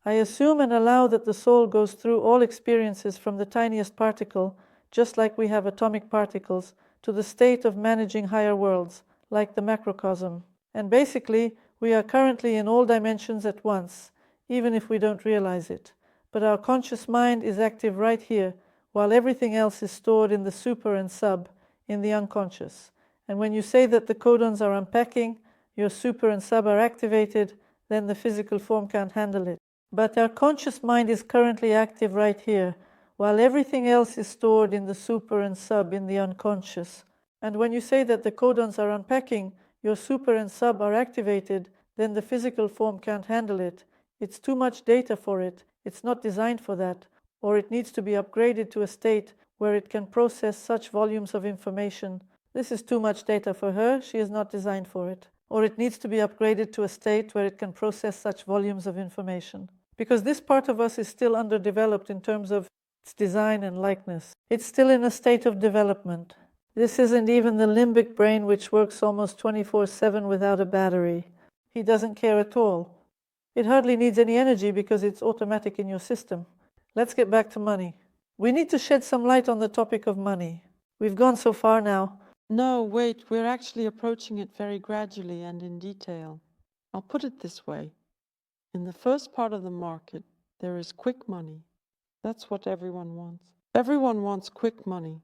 I assume and allow that the soul goes through all experiences from the tiniest particle, just like we have atomic particles, to the state of managing higher worlds, like the macrocosm. And basically, we are currently in all dimensions at once, even if we don't realize it. But our conscious mind is active right here, while everything else is stored in the super and sub, in the unconscious. And when you say that the codons are unpacking, your super and sub are activated, then the physical form can't handle it. But our conscious mind is currently active right here, while everything else is stored in the super and sub in the unconscious. And when you say that the codons are unpacking, your super and sub are activated, then the physical form can't handle it. It's too much data for it. It's not designed for that. Or it needs to be upgraded to a state where it can process such volumes of information. This is too much data for her. She is not designed for it. Or it needs to be upgraded to a state where it can process such volumes of information. Because this part of us is still underdeveloped in terms of its design and likeness. It's still in a state of development. This isn't even the limbic brain, which works almost 24/7 without a battery. He doesn't care at all. It hardly needs any energy because it's automatic in your system. Let's get back to money. We need to shed some light on the topic of money. We've gone so far now. No, wait, we're actually approaching it very gradually and in detail. I'll put it this way. In the first part of the market, there is quick money. That's what everyone wants. Everyone wants quick money.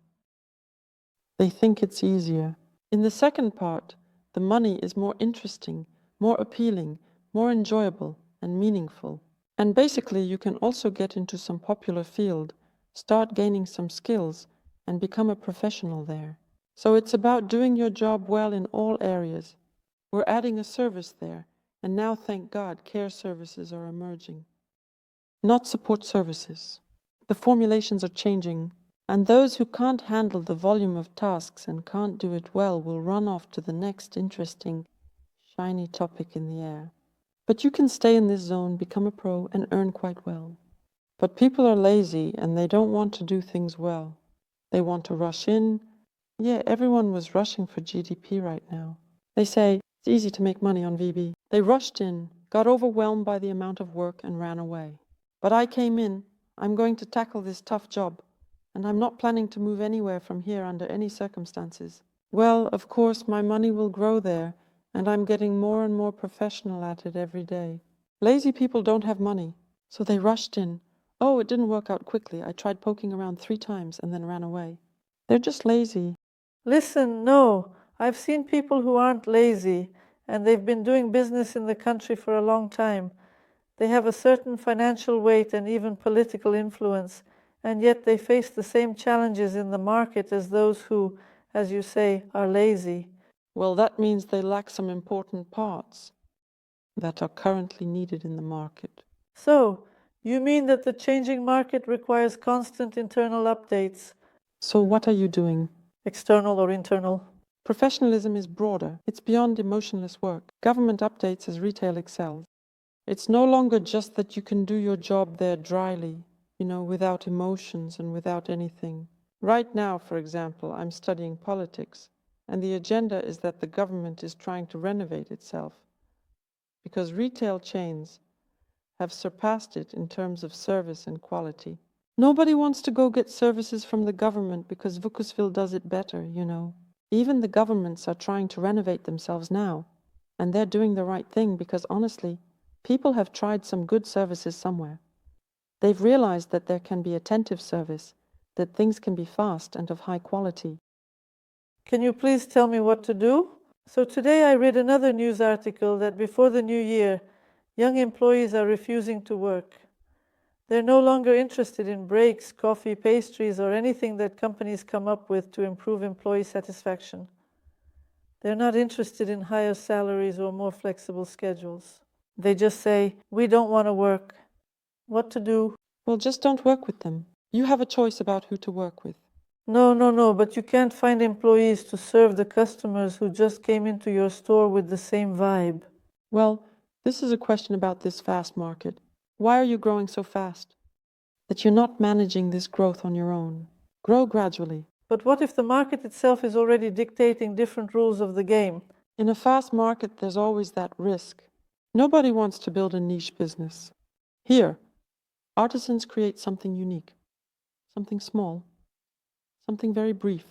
They think it's easier. In the second part, the money is more interesting, more appealing, more enjoyable and meaningful. And basically, you can also get into some popular field, start gaining some skills, and become a professional there. So it's about doing your job well in all areas. We're adding a service there. And now, thank God, care services are emerging. Not support services. The formulations are changing, and those who can't handle the volume of tasks and can't do it well will run off to the next interesting, shiny topic in the air. But you can stay in this zone, become a pro, and earn quite well. But people are lazy, and they don't want to do things well. They want to rush in. Yeah, everyone was rushing for GDP right now. They say, it's easy to make money on VB. They rushed in, got overwhelmed by the amount of work, and ran away. But I came in. I'm going to tackle this tough job, and I'm not planning to move anywhere from here under any circumstances. Well, of course, my money will grow there, and I'm getting more and more professional at it every day. Lazy people don't have money, so they rushed in. Oh, it didn't work out quickly. I tried poking around 3 times and then ran away. They're just lazy. Listen, no. I've seen people who aren't lazy, and they've been doing business in the country for a long time. They have a certain financial weight and even political influence, and yet they face the same challenges in the market as those who, as you say, are lazy. Well, that means they lack some important parts that are currently needed in the market. So, you mean that the changing market requires constant internal updates? So what are you doing? External or internal? Professionalism is broader. It's beyond emotionless work. Government updates as retail excels. It's no longer just that you can do your job there dryly, without emotions and without anything. Right now, for example, I'm studying politics, and the agenda is that the government is trying to renovate itself, because retail chains have surpassed it in terms of service and quality. Nobody wants to go get services from the government because Vukusville does it better, Even the governments are trying to renovate themselves now, and they're doing the right thing because, honestly, people have tried some good services somewhere. They've realized that there can be attentive service, that things can be fast and of high quality. Can you please tell me what to do? So today I read another news article that before the new year, young employees are refusing to work. They're no longer interested in breaks, coffee, pastries, or anything that companies come up with to improve employee satisfaction. They're not interested in higher salaries or more flexible schedules. They just say, we don't want to work. What to do? Well, just don't work with them. You have a choice about who to work with. No, but you can't find employees to serve the customers who just came into your store with the same vibe. Well, this is a question about this fast market. Why are you growing so fast? That you're not managing this growth on your own. Grow gradually. But what if the market itself is already dictating different rules of the game? In a fast market, there's always that risk. Nobody wants to build a niche business. Here, artisans create something unique, something small, something very brief,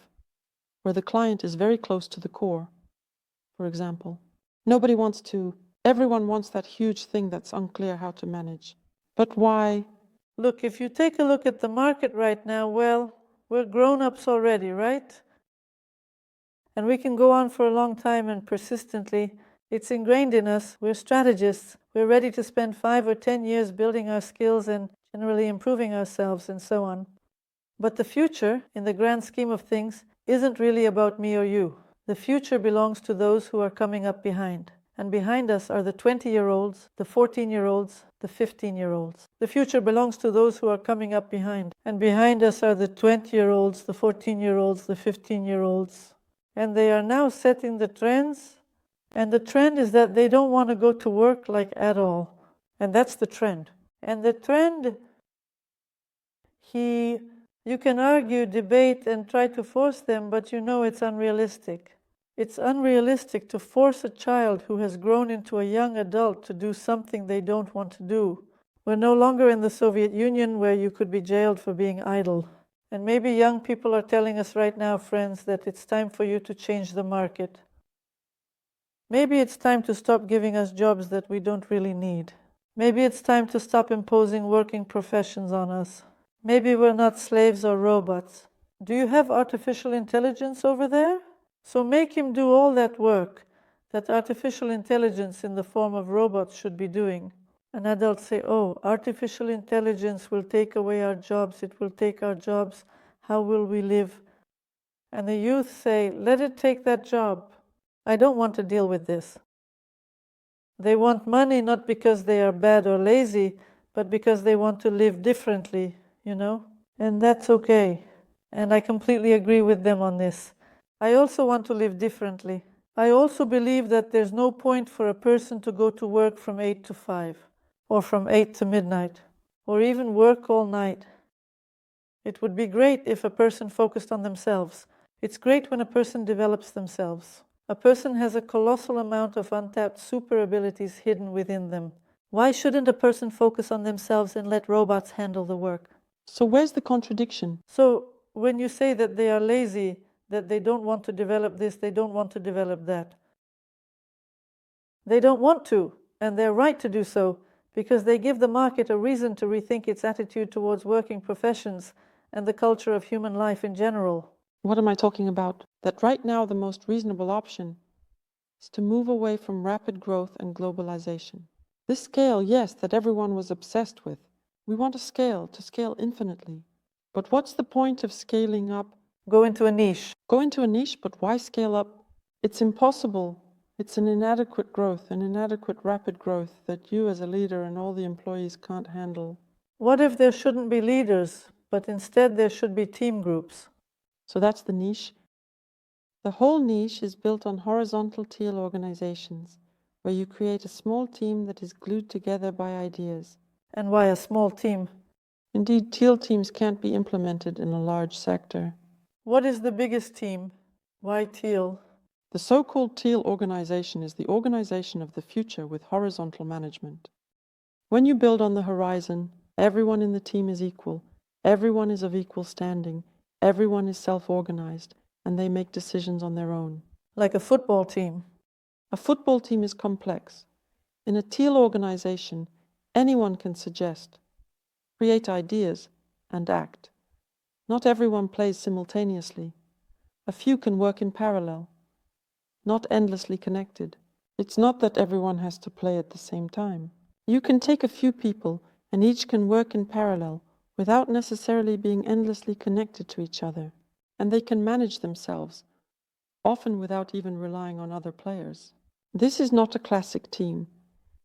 where the client is very close to the core, for example. Everyone wants that huge thing that's unclear how to manage. But why? Look, if you take a look at the market right now, well, we're grown-ups already, right? And we can go on for a long time and persistently. It's ingrained in us. We're strategists. We're ready to spend 5 or 10 years building our skills and generally improving ourselves and so on. But the future, in the grand scheme of things, isn't really about me or you. The future belongs to those who are coming up behind. And behind us are the 20-year-olds, the 14-year-olds, the 15-year-olds. The future belongs to those who are coming up behind. And behind us are the 20-year-olds, the 14-year-olds, the 15-year-olds. And they are now setting the trends. And the trend is that they don't want to go to work like at all. And that's the trend. And the trend, you can argue, debate, and try to force them, but you know it's unrealistic. It's unrealistic to force a child who has grown into a young adult to do something they don't want to do. We're no longer in the Soviet Union where you could be jailed for being idle. And maybe young people are telling us right now, friends, that it's time for you to change the market. Maybe it's time to stop giving us jobs that we don't really need. Maybe it's time to stop imposing working professions on us. Maybe we're not slaves or robots. Do you have artificial intelligence over there? So make him do all that work that artificial intelligence in the form of robots should be doing. And adults say, oh, artificial intelligence will take away our jobs, it will take our jobs, how will we live? And the youth say, let it take that job. I don't want to deal with this. They want money not because they are bad or lazy, but because they want to live differently, you know? And that's okay. And I completely agree with them on this. I also want to live differently. I also believe that there's no point for a person to go to work from 8 to 5, or from 8 to midnight, or even work all night. It would be great if a person focused on themselves. It's great when a person develops themselves. A person has a colossal amount of untapped super abilities hidden within them. Why shouldn't a person focus on themselves and let robots handle the work? So where's the contradiction? So when you say that they are lazy, that they don't want to develop this, they don't want to develop that. They don't want to, and they're right to do so, because they give the market a reason to rethink its attitude towards working professions and the culture of human life in general. What am I talking about? That right now the most reasonable option is to move away from rapid growth and globalization. This scale, yes, that everyone was obsessed with. We want to scale infinitely. But what's the point of scaling up? Go into a niche. Go into a niche, but why scale up? It's impossible. It's an inadequate growth, an inadequate rapid growth that you as a leader and all the employees can't handle. What if there shouldn't be leaders, but instead there should be team groups? So that's the niche. The whole niche is built on horizontal teal organizations, where you create a small team that is glued together by ideas. And why a small team? Indeed, teal teams can't be implemented in a large sector. What is the biggest team? Why teal? The so-called teal organization is the organization of the future with horizontal management. When you build on the horizon, everyone in the team is equal, everyone is of equal standing, everyone is self-organized, and they make decisions on their own. Like a football team. A football team is complex. In a teal organization, anyone can suggest, create ideas, and act. Not everyone plays simultaneously. A few can work in parallel, not endlessly connected. It's not that everyone has to play at the same time. You can take a few people, and each can work in parallel, without necessarily being endlessly connected to each other. And they can manage themselves, often without even relying on other players. This is not a classic team.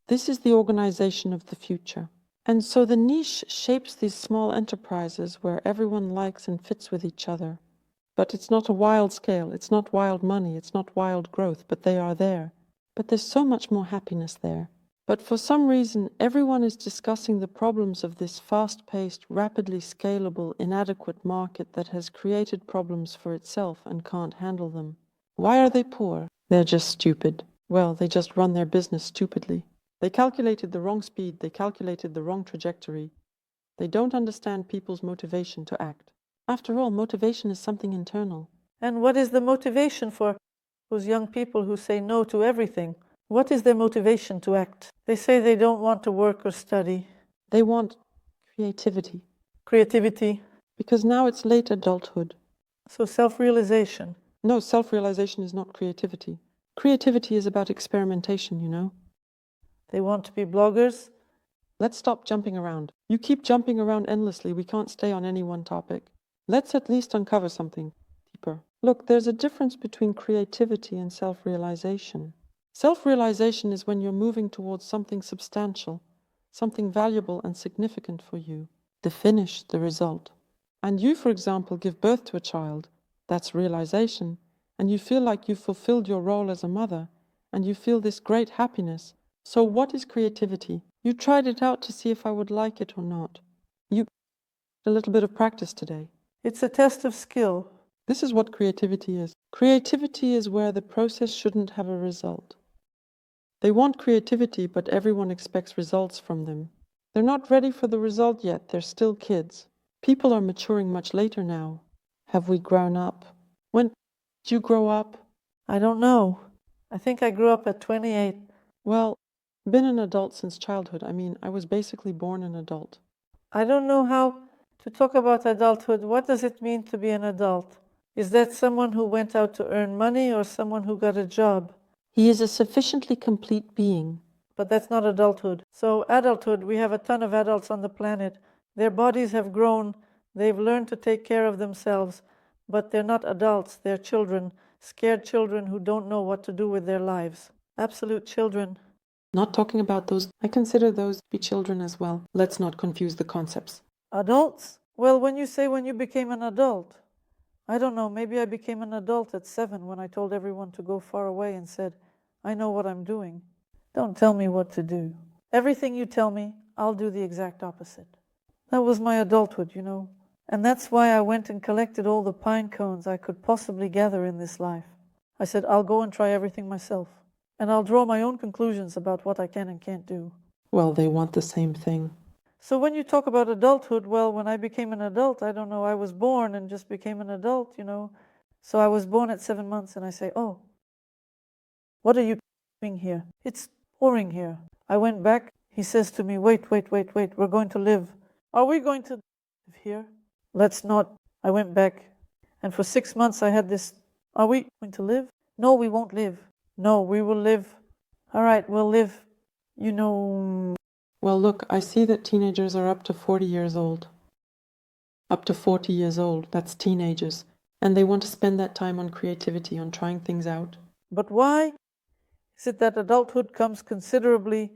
This is the organization of the future. And so the niche shapes these small enterprises where everyone likes and fits with each other. But it's not a wild scale, it's not wild money, it's not wild growth, but they are there. But there's so much more happiness there. But for some reason, everyone is discussing the problems of this fast-paced, rapidly scalable, inadequate market that has created problems for itself and can't handle them. Why are they poor? They're just stupid. Well, they just run their business stupidly. They calculated the wrong speed, they calculated the wrong trajectory. They don't understand people's motivation to act. After all, motivation is something internal. And what is the motivation for those young people who say no to everything? What is their motivation to act? They say they don't want to work or study. They want creativity. Creativity. Because now it's late adulthood. So self-realization. No, self-realization is not creativity. Creativity is about experimentation, you know. They want to be bloggers. Let's stop jumping around. You keep jumping around endlessly. We can't stay on any one topic. Let's at least uncover something deeper. Look, there's a difference between creativity and self-realization. Self-realization is when you're moving towards something substantial, something valuable and significant for you. The finish, the result. And you, for example, give birth to a child. That's realization. And you feel like you've fulfilled your role as a mother. And you feel this great happiness. So what is creativity? You tried it out to see if I would like it or not. You did a little bit of practice today. It's a test of skill. This is what creativity is. Creativity is where the process shouldn't have a result. They want creativity, but everyone expects results from them. They're not ready for the result yet. They're still kids. People are maturing much later now. Have we grown up? When did you grow up? I don't know. I think I grew up at 28. Well, been an adult since childhood. I mean, I was basically born an adult. I don't know how to talk about adulthood. What does it mean to be an adult? Is that someone who went out to earn money or someone who got a job? He is a sufficiently complete being. But that's not adulthood. So adulthood, we have a ton of adults on the planet. Their bodies have grown. They've learned to take care of themselves. But they're not adults. They're children. Scared children who don't know what to do with their lives. Absolute children. Not talking about those. I consider those to be children as well. Let's not confuse the concepts. Adults? Well, when you say when you became an adult, I don't know, maybe I became an adult at 7 when I told everyone to go far away and said, I know what I'm doing. Don't tell me what to do. Everything you tell me, I'll do the exact opposite. That was my adulthood, you know. And that's why I went and collected all the pine cones I could possibly gather in this life. I said, I'll go and try everything myself. And I'll draw my own conclusions about what I can and can't do. Well, they want the same thing. So when you talk about adulthood, well, when I became an adult, I don't know, I was born and just became an adult, you know. So I was born at 7 months and I say, oh, what are you doing here? It's boring here. I went back. He says to me, wait, we're going to live. Are we going to live here? Let's not. I went back. And for 6 months I had this, are we going to live? No, we won't live. No, we will live. All right, we'll live, you know. Well, look, I see that teenagers are up to 40 years old. Up to 40 years old, that's teenagers. And they want to spend that time on creativity, on trying things out. But why is it that adulthood comes considerably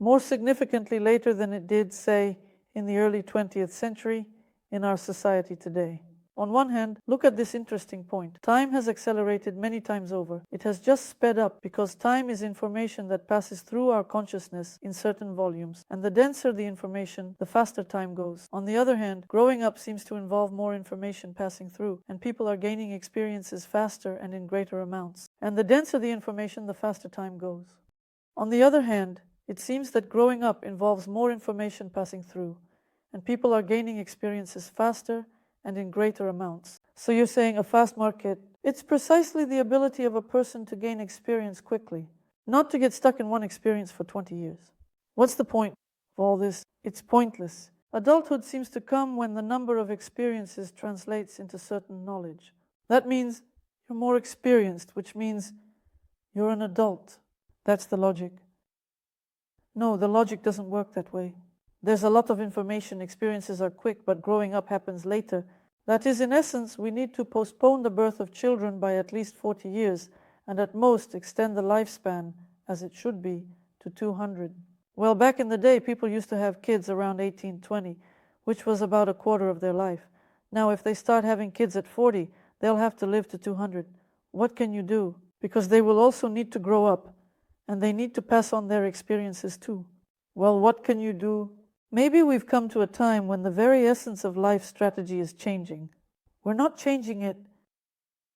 more significantly later than it did, say, in the early 20th century in our society today? On one hand, look at this interesting point. Time has accelerated many times over. It has just sped up because time is information that passes through our consciousness in certain volumes. And the denser the information, the faster time goes. On the other hand, growing up seems to involve more information passing through, and people are gaining experiences faster and in greater amounts. And the denser the information, the faster time goes. On the other hand, it seems that growing up involves more information passing through, and people are gaining experiences faster and in greater amounts. So you're saying a fast market, it's precisely the ability of a person to gain experience quickly, not to get stuck in one experience for 20 years. What's the point of all this? It's pointless. Adulthood seems to come when the number of experiences translates into certain knowledge. That means you're more experienced, which means you're an adult. That's the logic. No, the logic doesn't work that way. There's a lot of information, experiences are quick, but growing up happens later. That is, in essence, we need to postpone the birth of children by at least 40 years, and at most extend the lifespan, as it should be, to 200. Well, back in the day, people used to have kids around 18, 20, which was about a quarter of their life. Now, if they start having kids at 40, they'll have to live to 200. What can you do? Because they will also need to grow up, and they need to pass on their experiences too. Well, what can you do? Maybe we've come to a time when the very essence of life strategy is changing. We're not changing it.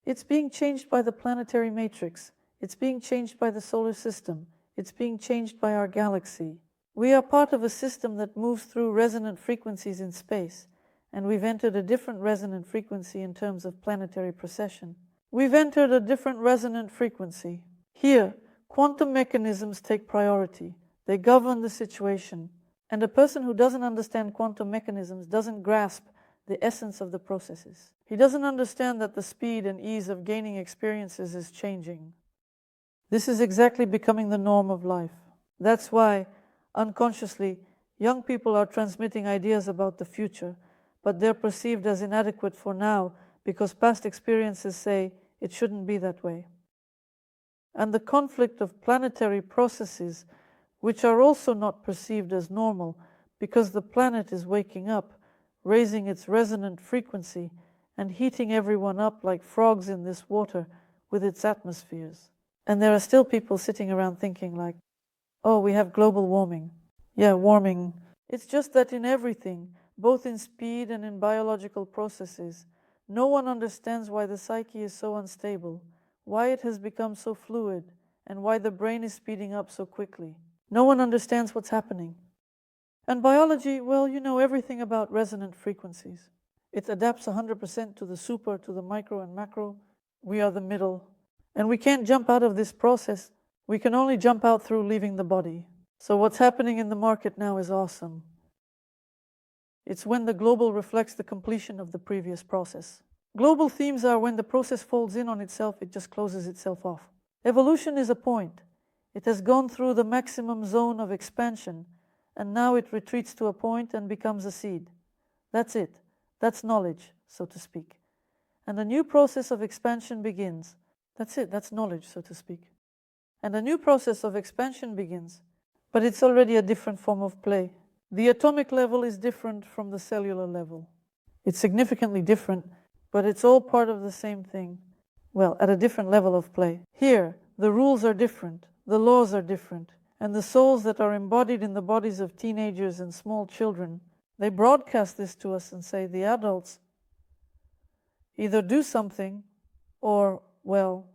It's being changed by the planetary matrix. It's being changed by the solar system. It's being changed by our galaxy. We are part of a system that moves through resonant frequencies in space, and we've entered a different resonant frequency in terms of planetary precession. We've entered a different resonant frequency. Here, quantum mechanisms take priority. They govern the situation. And a person who doesn't understand quantum mechanisms doesn't grasp the essence of the processes. He doesn't understand that the speed and ease of gaining experiences is changing. This is exactly becoming the norm of life. That's why, unconsciously, young people are transmitting ideas about the future, but they're perceived as inadequate for now because past experiences say it shouldn't be that way. And the conflict of planetary processes, which are also not perceived as normal because the planet is waking up, raising its resonant frequency and heating everyone up like frogs in this water with its atmospheres. And there are still people sitting around thinking like, oh, we have global warming. Yeah, warming. It's just that in everything, both in speed and in biological processes, no one understands why the psyche is so unstable, why it has become so fluid, and why the brain is speeding up so quickly. No one understands what's happening. And biology, well, you know everything about resonant frequencies. It adapts 100% to the super, to the micro and macro. We are the middle. And we can't jump out of this process. We can only jump out through leaving the body. So what's happening in the market now is awesome. It's when the global reflects the completion of the previous process. Global themes are when the process folds in on itself, it just closes itself off. Evolution is a point. It has gone through the maximum zone of expansion, and now it retreats to a point and becomes a seed. That's it. That's knowledge, so to speak. And a new process of expansion begins. That's it. That's knowledge, so to speak. And a new process of expansion begins, but it's already a different form of play. The atomic level is different from the cellular level. It's significantly different, but it's all part of the same thing. Well, at a different level of play. Here, the rules are different, the laws are different, and the souls that are embodied in the bodies of teenagers and small children, they broadcast this to us and say, the adults, either do something or, well,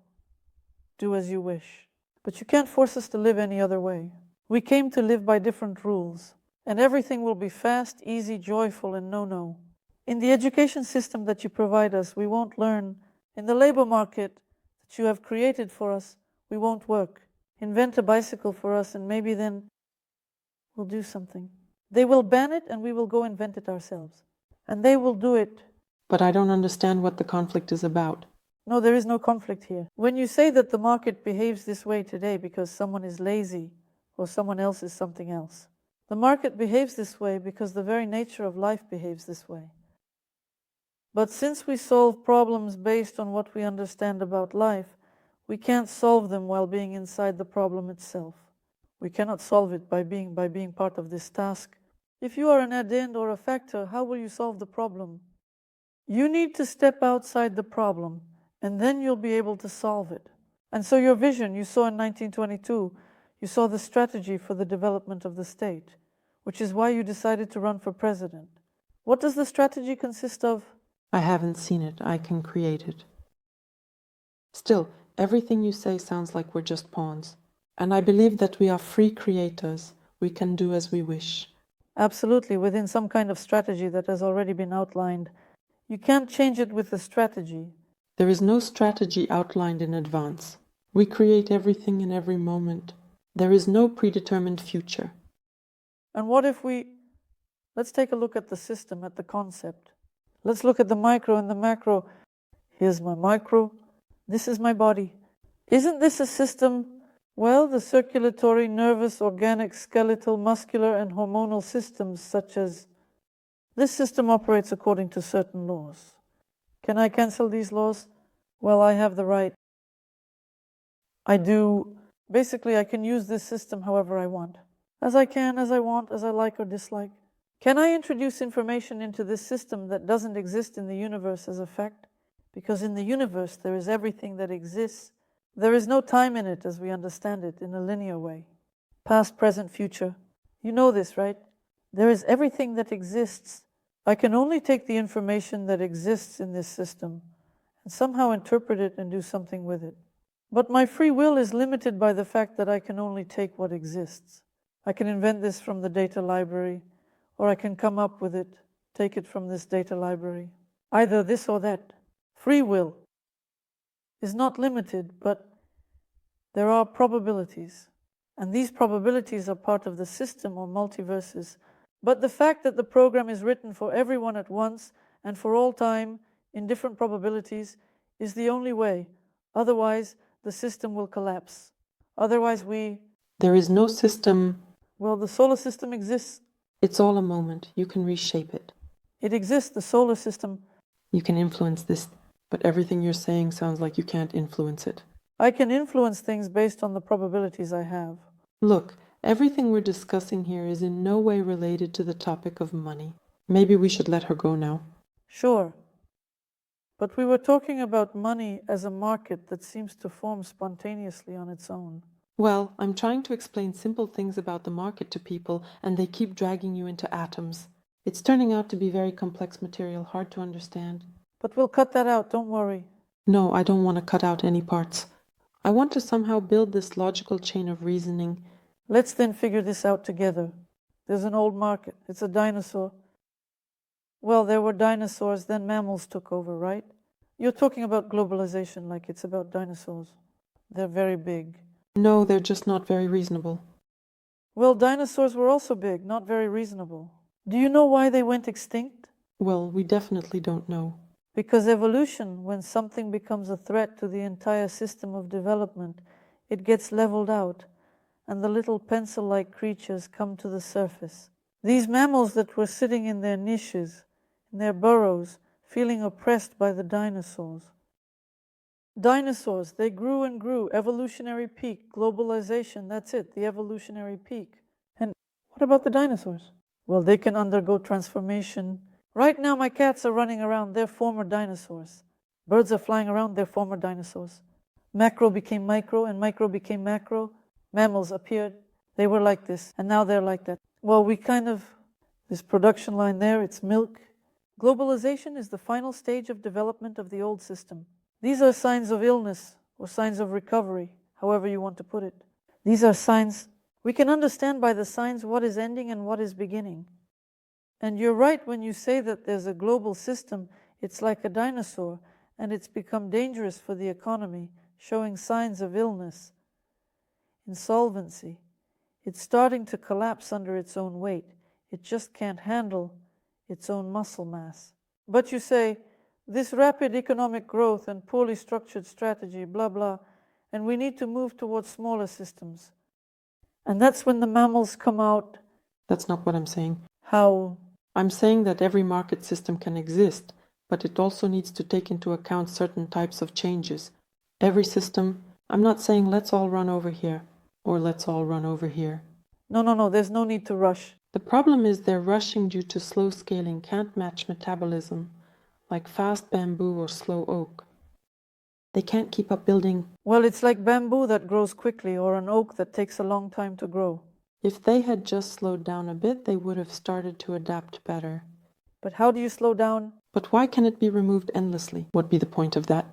do as you wish. But you can't force us to live any other way. We came to live by different rules, and everything will be fast, easy, joyful, and no-no. In the education system that you provide us, we won't learn. In the labor market that you have created for us, we won't work. Invent a bicycle for us, and maybe then we'll do something. They will ban it, and we will go invent it ourselves. And they will do it. But I don't understand what the conflict is about. No, there is no conflict here. When you say that the market behaves this way today because someone is lazy or someone else is something else, the market behaves this way because the very nature of life behaves this way. But since we solve problems based on what we understand about life, we can't solve them while being inside the problem itself. We cannot solve it by being part of this task. If you are an addend or a factor, how will you solve the problem? You need to step outside the problem, and then you'll be able to solve it. And so your vision, you saw in 1922, you saw the strategy for the development of the state, which is why you decided to run for president. What does the strategy consist of? I haven't seen it. I can create it. Still, everything you say sounds like we're just pawns. And I believe that we are free creators. We can do as we wish. Absolutely, within some kind of strategy that has already been outlined. You can't change it with the strategy. There is no strategy outlined in advance. We create everything in every moment. There is no predetermined future. And what if let's take a look at the system, at the concept. Let's look at the micro and the macro. Here's my micro. This is my body. Isn't this a system? Well, the circulatory, nervous, organic, skeletal, muscular, and hormonal systems such as this system operates according to certain laws. Can I cancel these laws? Well, I have the right. I do. Basically, I can use this system however I want. As I can, as I want, as I like or dislike. Can I introduce information into this system that doesn't exist in the universe as a fact? Because in the universe there is everything that exists. There is no time in it as we understand it in a linear way. Past, present, future. You know this, right? There is everything that exists. I can only take the information that exists in this system and somehow interpret it and do something with it. But my free will is limited by the fact that I can only take what exists. I can invent this from the data library, or I can come up with it, take it from this data library. Either this or that. Free will is not limited, but there are probabilities. And these probabilities are part of the system or multiverses. But the fact that the program is written for everyone at once and for all time in different probabilities is the only way. Otherwise, the system will collapse. Otherwise, There is no system. Well, the solar system exists. It's all a moment. You can reshape it. It exists, the solar system. You can influence this, but everything you're saying sounds like you can't influence it. I can influence things based on the probabilities I have. Look, everything we're discussing here is in no way related to the topic of money. Maybe we should let her go now. Sure. But we were talking about money as a market that seems to form spontaneously on its own. Well, I'm trying to explain simple things about the market to people, and they keep dragging you into atoms. It's turning out to be very complex material, hard to understand. But we'll cut that out, don't worry. No, I don't want to cut out any parts. I want to somehow build this logical chain of reasoning. Let's then figure this out together. There's an old market. It's a dinosaur. Well, there were dinosaurs, then mammals took over, right? You're talking about globalization like it's about dinosaurs. They're very big. No, they're just not very reasonable. Well, dinosaurs were also big, not very reasonable. Do you know why they went extinct? Well, we definitely don't know. Because evolution, when something becomes a threat to the entire system of development, it gets leveled out, and the little pencil-like creatures come to the surface. These mammals that were sitting in their niches, in their burrows, feeling oppressed by the dinosaurs. Dinosaurs, they grew and grew, evolutionary peak, globalization, that's it, the evolutionary peak. And what about the dinosaurs? Well, they can undergo transformation. Right now my cats are running around, they're former dinosaurs. Birds are flying around, they're former dinosaurs. Macro became micro and micro became macro. Mammals appeared, they were like this, and now they're like that. Well, this production line there, it's milk. Globalization is the final stage of development of the old system. These are signs of illness or signs of recovery, however you want to put it. These are signs. We can understand by the signs what is ending and what is beginning. And you're right when you say that there's a global system, it's like a dinosaur, and it's become dangerous for the economy, showing signs of illness, insolvency. It's starting to collapse under its own weight. It just can't handle its own muscle mass. But you say, this rapid economic growth and poorly structured strategy, blah, blah, and we need to move towards smaller systems. And that's when the mammals come out. That's not what I'm saying. How? I'm saying that every market system can exist, but it also needs to take into account certain types of changes. Every system, I'm not saying let's all run over here, or let's all run over here. No, there's no need to rush. The problem is they're rushing due to slow scaling can't match metabolism, like fast bamboo or slow oak. They can't keep up building. Well, it's like bamboo that grows quickly or an oak that takes a long time to grow. If they had just slowed down a bit, they would have started to adapt better. But how do you slow down? But why can it be removed endlessly? What'd be the point of that?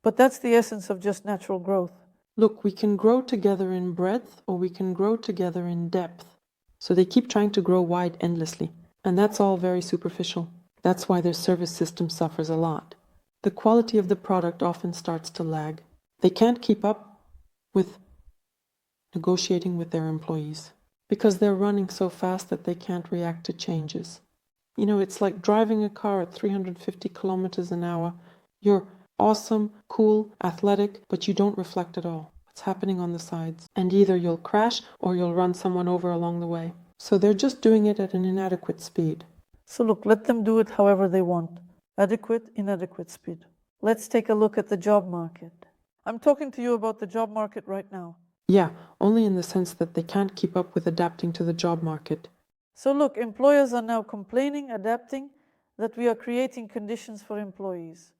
But that's the essence of just natural growth. Look, we can grow together in breadth or we can grow together in depth. So they keep trying to grow wide endlessly. And that's all very superficial. That's why their service system suffers a lot. The quality of the product often starts to lag. They can't keep up with negotiating with their employees because they're running so fast that they can't react to changes. You know, it's like driving a car at 350 kilometers an hour. You're awesome, cool, athletic, but you don't reflect at all what's happening on the sides. And either you'll crash or you'll run someone over along the way. So they're just doing it at an inadequate speed. So look, let them do it however they want. Adequate, inadequate speed. Let's take a look at the job market. I'm talking to you about the job market right now. Yeah, only in the sense that they can't keep up with adapting to the job market. So look, employers are now complaining, adapting, that we are creating conditions for employees.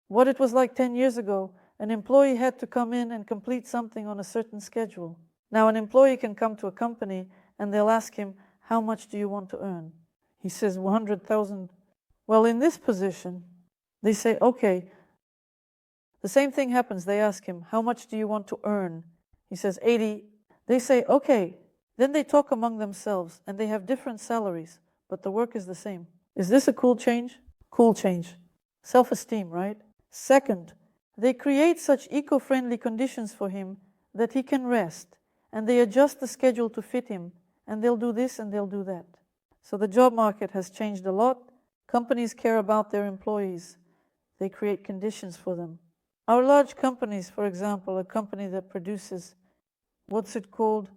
What it was like 10 years ago, an employee had to come in and complete something on a certain schedule. Now an employee can come to a company and they'll ask him, how much do you want to earn? He says 100,000. Well, in this position, they say, okay. The same thing happens. They ask him, how much do you want to earn? He says 80. They say, okay. Then they talk among themselves and they have different salaries, but the work is the same. Is this a cool change? Cool change. Self-esteem, right? Second, they create such eco-friendly conditions for him that he can rest, and they adjust the schedule to fit him, and they'll do this and they'll do that. So the job market has changed a lot. Companies care about their employees. They create conditions for them. Our large companies, for example, a company that produces, what's it called?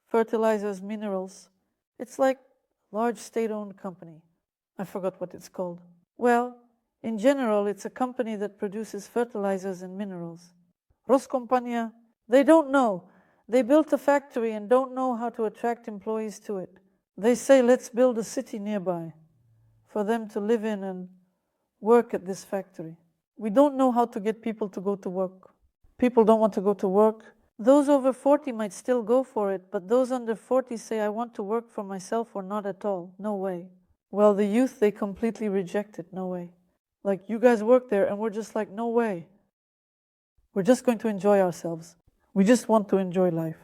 Fertilizers, minerals. It's like a large state-owned company. I forgot what it's called. Well, in general, it's a company that produces fertilizers and minerals. Roskompania, they don't know. They built a factory and don't know how to attract employees to it. They say, let's build a city nearby for them to live in and work at this factory. We don't know how to get people to go to work. People don't want to go to work. Those over 40 might still go for it, but those under 40 say, I want to work for myself or not at all. No way. Well, the youth, they completely reject it. No way. Like, you guys work there, and we're just like, no way. We're just going to enjoy ourselves. We just want to enjoy life.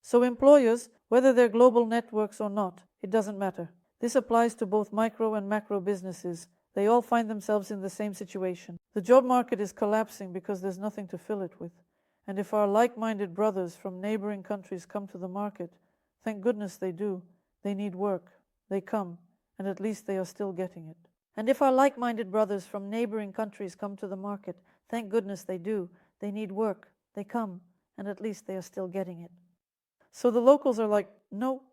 So employers, whether they're global networks or not, it doesn't matter. This applies to both micro and macro businesses. They all find themselves in the same situation. The job market is collapsing because there's nothing to fill it with. And if our like-minded brothers from neighboring countries come to the market, thank goodness they do. They need work. They come, and at least they are still getting it. And if our like-minded brothers from neighboring countries come to the market, thank goodness they do. They need work. They come, and at least they are still getting it. So the locals are like, no,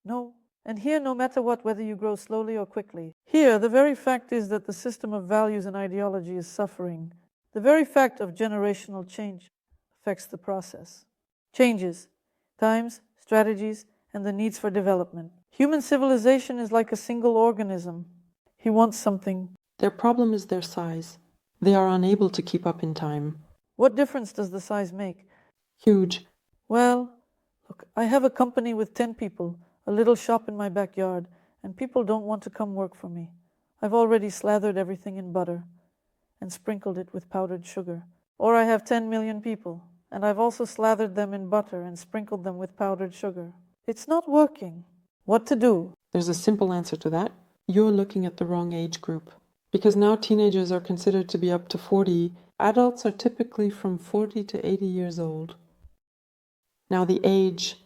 no. And here, no matter what, whether you grow slowly or quickly, here, the very fact is that the system of values and ideology is suffering. The very fact of generational change affects the process. Changes, times, strategies, and the needs for development. Human civilization is like a single organism. He wants something. Their problem is their size. They are unable to keep up in time. What difference does the size make? Huge. Well, look, I have a company with 10 people, a little shop in my backyard, and people don't want to come work for me. I've already slathered everything in butter and sprinkled it with powdered sugar. Or I have 10 million people, and I've also slathered them in butter and sprinkled them with powdered sugar. It's not working. What to do? There's a simple answer to that. You're looking at the wrong age group. Because now teenagers are considered to be up to 40, adults are typically from 40 to 80 years old. Now the age.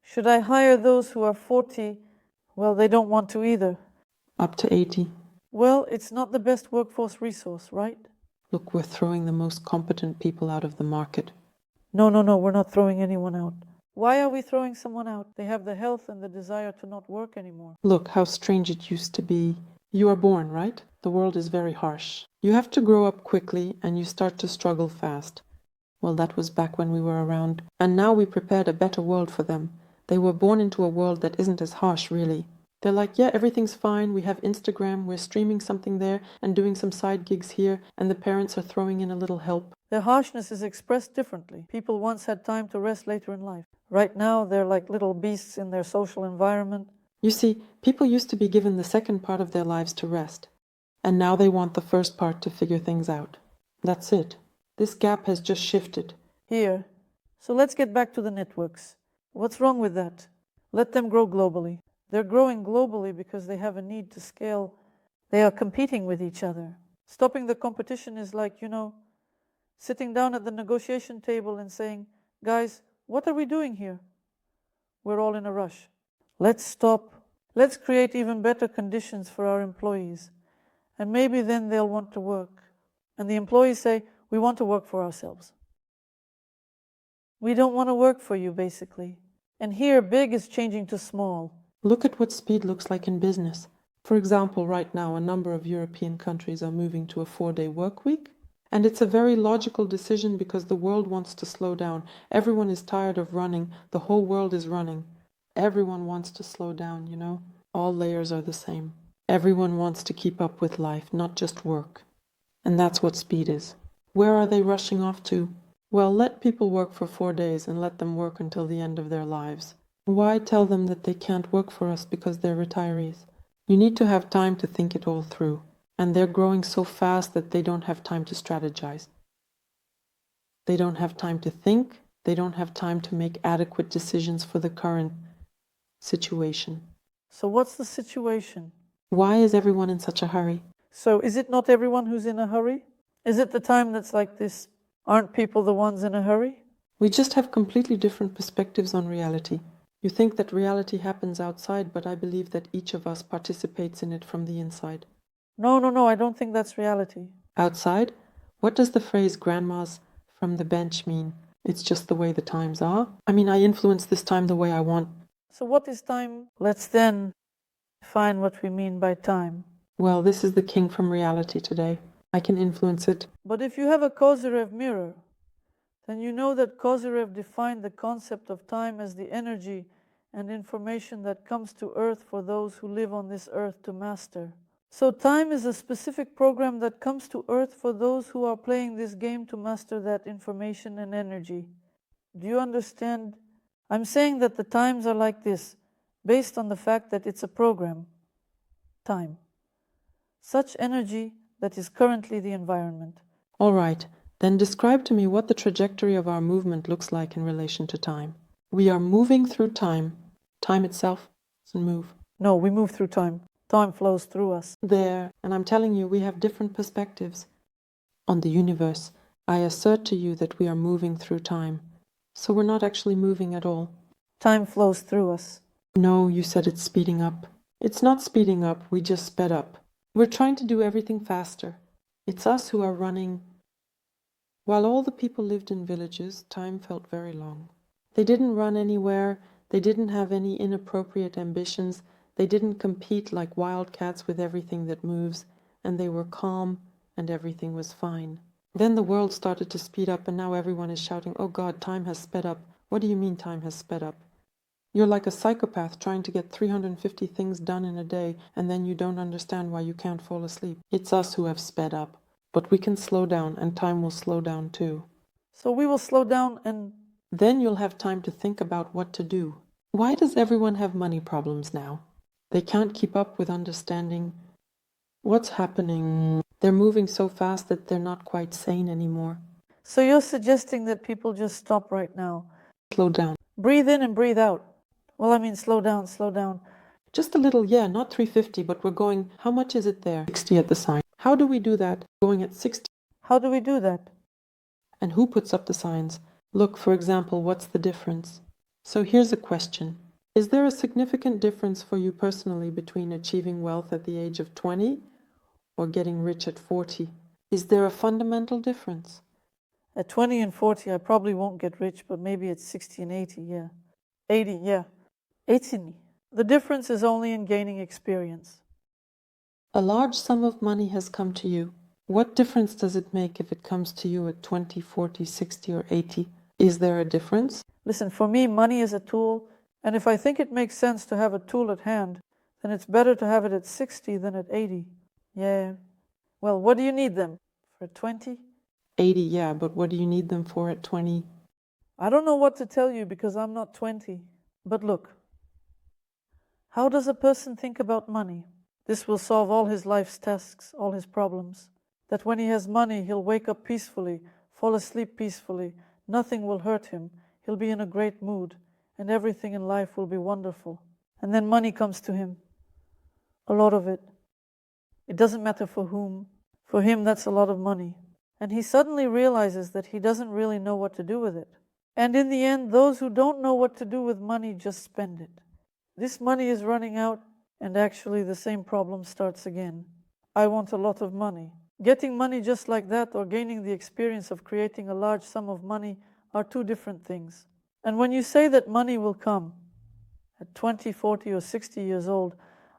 Should I hire those who are 40? Well, they don't want to either. Up to 80. Well, it's not the best workforce resource, right? Look, we're throwing the most competent people out of the market. No, we're not throwing anyone out. Why are we throwing someone out? They have the health and the desire to not work anymore. Look how strange it used to be. You are born, right? The world is very harsh. You have to grow up quickly and you start to struggle fast. Well, that was back when we were around. And now we prepared a better world for them. They were born into a world that isn't as harsh, really. They're like, yeah, everything's fine. We have Instagram. We're streaming something there and doing some side gigs here. And the parents are throwing in a little help. Their harshness is expressed differently. People once had time to rest later in life. Right now, they're like little beasts in their social environment. You see, people used to be given the second part of their lives to rest. And now they want the first part to figure things out. That's it. This gap has just shifted. Here. So let's get back to the networks. What's wrong with that? Let them grow globally. They're growing globally because they have a need to scale. They are competing with each other. Stopping the competition is like, sitting down at the negotiation table and saying, guys, what are we doing here? We're all in a rush. Let's stop. Let's create even better conditions for our employees. And maybe then they'll want to work. And the employees say, we want to work for ourselves. We don't want to work for you, basically. And here, big is changing to small. Look at what speed looks like in business. For example, right now, a number of European countries are moving to a 4-day work week. And it's a very logical decision because the world wants to slow down. Everyone is tired of running. The whole world is running. Everyone wants to slow down, you know? All layers are the same. Everyone wants to keep up with life, not just work. And that's what speed is. Where are they rushing off to? Well, let people work for 4 days and let them work until the end of their lives. Why tell them that they can't work for us because they're retirees? You need to have time to think it all through. And they're growing so fast that they don't have time to strategize. They don't have time to think. They don't have time to make adequate decisions for the current situation. So what's the situation? Why is everyone in such a hurry? So is it not everyone who's in a hurry? Is it the time that's like this? Aren't people the ones in a hurry? We just have completely different perspectives on reality. You think that reality happens outside, but I believe that each of us participates in it from the inside. No, I don't think that's reality. Outside? What does the phrase grandma's from the bench mean? It's just the way the times are? I mean, I influence this time the way I want. So what is time? Let's then define what we mean by time. Well, this is the king from reality today. I can influence it. But if you have a Kozyrev mirror, then you know that Kozyrev defined the concept of time as the energy and information that comes to Earth for those who live on this Earth to master. So time is a specific program that comes to Earth for those who are playing this game to master that information and energy. Do you understand? I'm saying that the times are like this, based on the fact that it's a program. Time. Such energy that is currently the environment. All right, then describe to me what the trajectory of our movement looks like in relation to time. We are moving through time. Time itself doesn't move. No, we move through time. Time flows through us. There, and I'm telling you, we have different perspectives on the universe. I assert to you that we are moving through time. So we're not actually moving at all. Time flows through us. No, you said it's speeding up. It's not speeding up, we just sped up. We're trying to do everything faster. It's us who are running. While all the people lived in villages, time felt very long. They didn't run anywhere, they didn't have any inappropriate ambitions, they didn't compete like wildcats with everything that moves, and they were calm, and everything was fine. Then the world started to speed up, and now everyone is shouting, "Oh God, time has sped up." What do you mean time has sped up? You're like a psychopath trying to get 350 things done in a day, and then you don't understand why you can't fall asleep. It's us who have sped up. But we can slow down, and time will slow down too. So we will slow down and... Then you'll have time to think about what to do. Why does everyone have money problems now? They can't keep up with understanding what's happening. They're moving so fast that they're not quite sane anymore. So you're suggesting that people just stop right now. Slow down. Breathe in and breathe out. Well, I mean, slow down, slow down. Just a little, yeah, not 350, but we're going, how much is it there? 60 at the sign. How do we do that? Going at 60. How do we do that? And who puts up the signs? Look, for example, what's the difference? So here's a question. Is there a significant difference for you personally between achieving wealth at the age of 20 or getting rich at 40? Is there a fundamental difference? At 20 and 40, I probably won't get rich, but maybe at 60 and 80, yeah. 80, yeah. 80. The difference is only in gaining experience. A large sum of money has come to you. What difference does it make if it comes to you at 20, 40, 60, or 80? Is there a difference? Listen, for me, money is a tool, and if I think it makes sense to have a tool at hand, then it's better to have it at 60 than at 80. Yeah. Well, what do you need them? For 20? 80, yeah, but what do you need them for at 20? I don't know what to tell you because I'm not 20. But look, how does a person think about money? This will solve all his life's tasks, all his problems. That when he has money, he'll wake up peacefully, fall asleep peacefully, nothing will hurt him, he'll be in a great mood, and everything in life will be wonderful. And then money comes to him. A lot of it. It doesn't matter for whom. For him, that's a lot of money. And he suddenly realizes that he doesn't really know what to do with it. And in the end, those who don't know what to do with money just spend it. This money is running out, and actually the same problem starts again. I want a lot of money. Getting money just like that or gaining the experience of creating a large sum of money are two different things. And when you say that money will come at 20, 40, or 60 years old,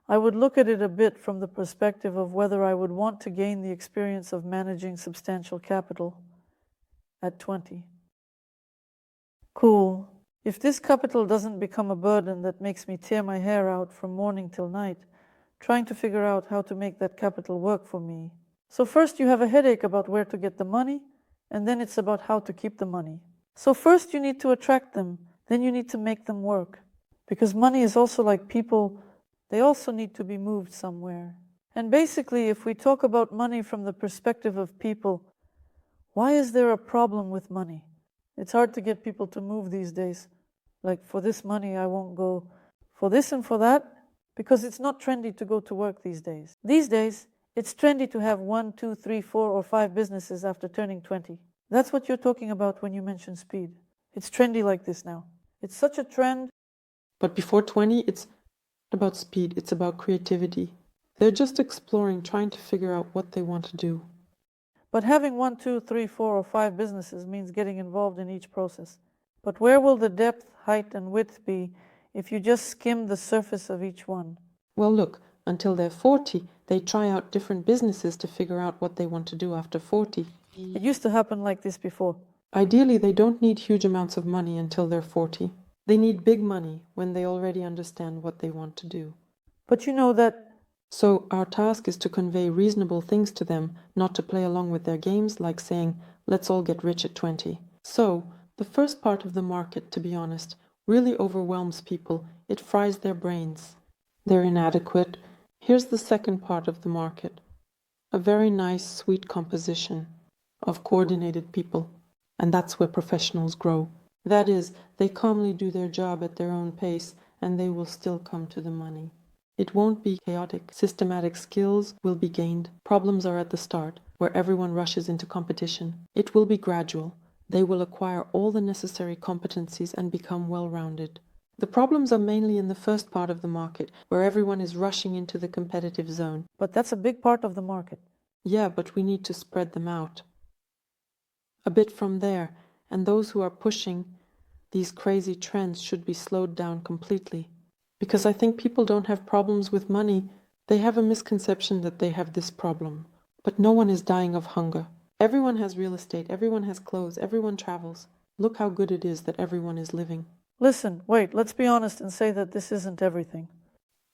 I would look at it a bit from the perspective of whether I would want to gain the experience of managing substantial capital at 20. Cool. If this capital doesn't become a burden that makes me tear my hair out from morning till night, trying to figure out how to make that capital work for me. So first you have a headache about where to get the money, and then it's about how to keep the money. So first you need to attract them, then you need to make them work. Because money is also like people, they also need to be moved somewhere. And basically, if we talk about money from the perspective of people, why is there a problem with money? It's hard to get people to move these days. Like, for this money, I won't go. For this and for that, because it's not trendy to go to work these days. These days, it's trendy to have 1, 2, 3, 4, or 5 businesses after turning 20. That's what you're talking about when you mention speed. It's trendy like this now. It's such a trend. But before 20, it's not about speed, it's about creativity. They're just exploring, trying to figure out what they want to do. But having 1, 2, 3, 4, or 5 businesses means getting involved in each process. But where will the depth, height, and width be if you just skim the surface of each one? Well, look, until they're 40, they try out different businesses to figure out what they want to do after 40. It used to happen like this before. Ideally, they don't need huge amounts of money until they're 40. They need big money when they already understand what they want to do. But you know that. So our task is to convey reasonable things to them, not to play along with their games like saying, let's all get rich at 20. So, the first part of the market, to be honest, really overwhelms people. It fries their brains. They're inadequate. Here's the second part of the market. A very nice, sweet composition of coordinated people. And that's where professionals grow. That is, they calmly do their job at their own pace, and they will still come to the money. It won't be chaotic. Systematic skills will be gained. Problems are at the start, where everyone rushes into competition. It will be gradual. They will acquire all the necessary competencies and become well-rounded. The problems are mainly in the first part of the market, where everyone is rushing into the competitive zone. But that's a big part of the market. Yeah, but we need to spread them out. A bit from there, and those who are pushing these crazy trends should be slowed down completely. Because I think people don't have problems with money. They have a misconception that they have this problem. But no one is dying of hunger. Everyone has real estate, everyone has clothes, everyone travels. Look how good it is that everyone is living. Listen, wait, let's be honest and say that this isn't everything.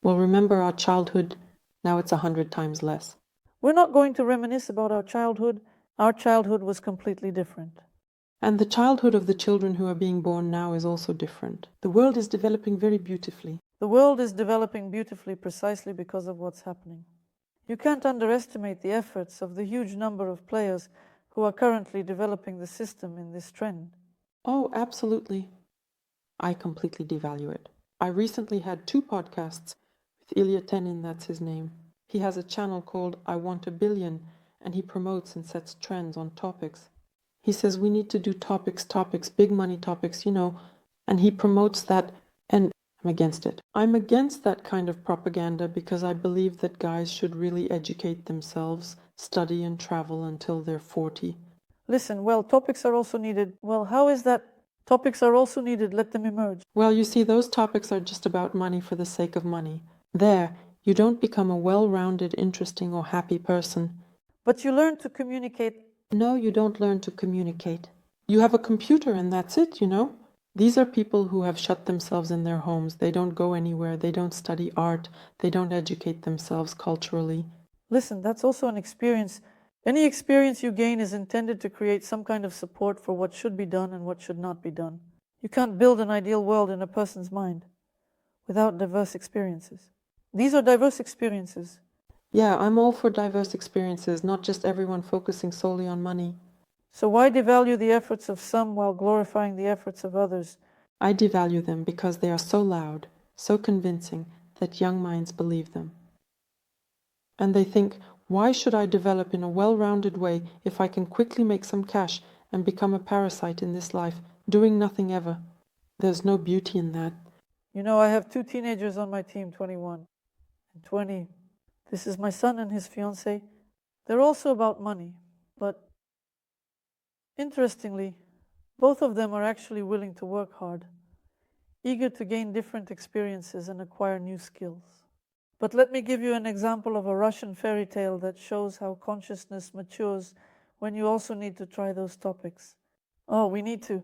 Well, remember our childhood? Now it's 100 times less. We're not going to reminisce about our childhood. Our childhood was completely different. And the childhood of the children who are being born now is also different. The world is developing very beautifully. The world is developing beautifully precisely because of what's happening. You can't underestimate the efforts of the huge number of players who are currently developing the system in this trend. Oh, absolutely. I completely devalue it. I recently had 2 podcasts with Ilya Tenin, that's his name. He has a channel called I Want a Billion, and he promotes and sets trends on topics. He says we need to do topics, big money topics, and he promotes that, and I'm against it. I'm against that kind of propaganda because I believe that guys should really educate themselves, study and travel until they're 40. Listen, well, topics are also needed. Well, how is that? Topics are also needed, let them emerge. Well, you see, those topics are just about money for the sake of money. There, you don't become a well-rounded, interesting or happy person. But you learn to communicate. No, you don't learn to communicate. You have a computer and that's it, These are people who have shut themselves in their homes. They don't go anywhere. They don't study art. They don't educate themselves culturally. Listen, that's also an experience. Any experience you gain is intended to create some kind of support for what should be done and what should not be done. You can't build an ideal world in a person's mind without diverse experiences. These are diverse experiences. Yeah, I'm all for diverse experiences, not just everyone focusing solely on money. So why devalue the efforts of some while glorifying the efforts of others? I devalue them because they are so loud, so convincing, that young minds believe them. And they think, why should I develop in a well-rounded way if I can quickly make some cash and become a parasite in this life, doing nothing ever? There's no beauty in that. I have 2 teenagers on my team, 21 and 20. This is my son and his fiancée. They're also about money, but interestingly, both of them are actually willing to work hard, eager to gain different experiences and acquire new skills. But let me give you an example of a Russian fairy tale that shows how consciousness matures when you also need to try those topics. Oh, we need to.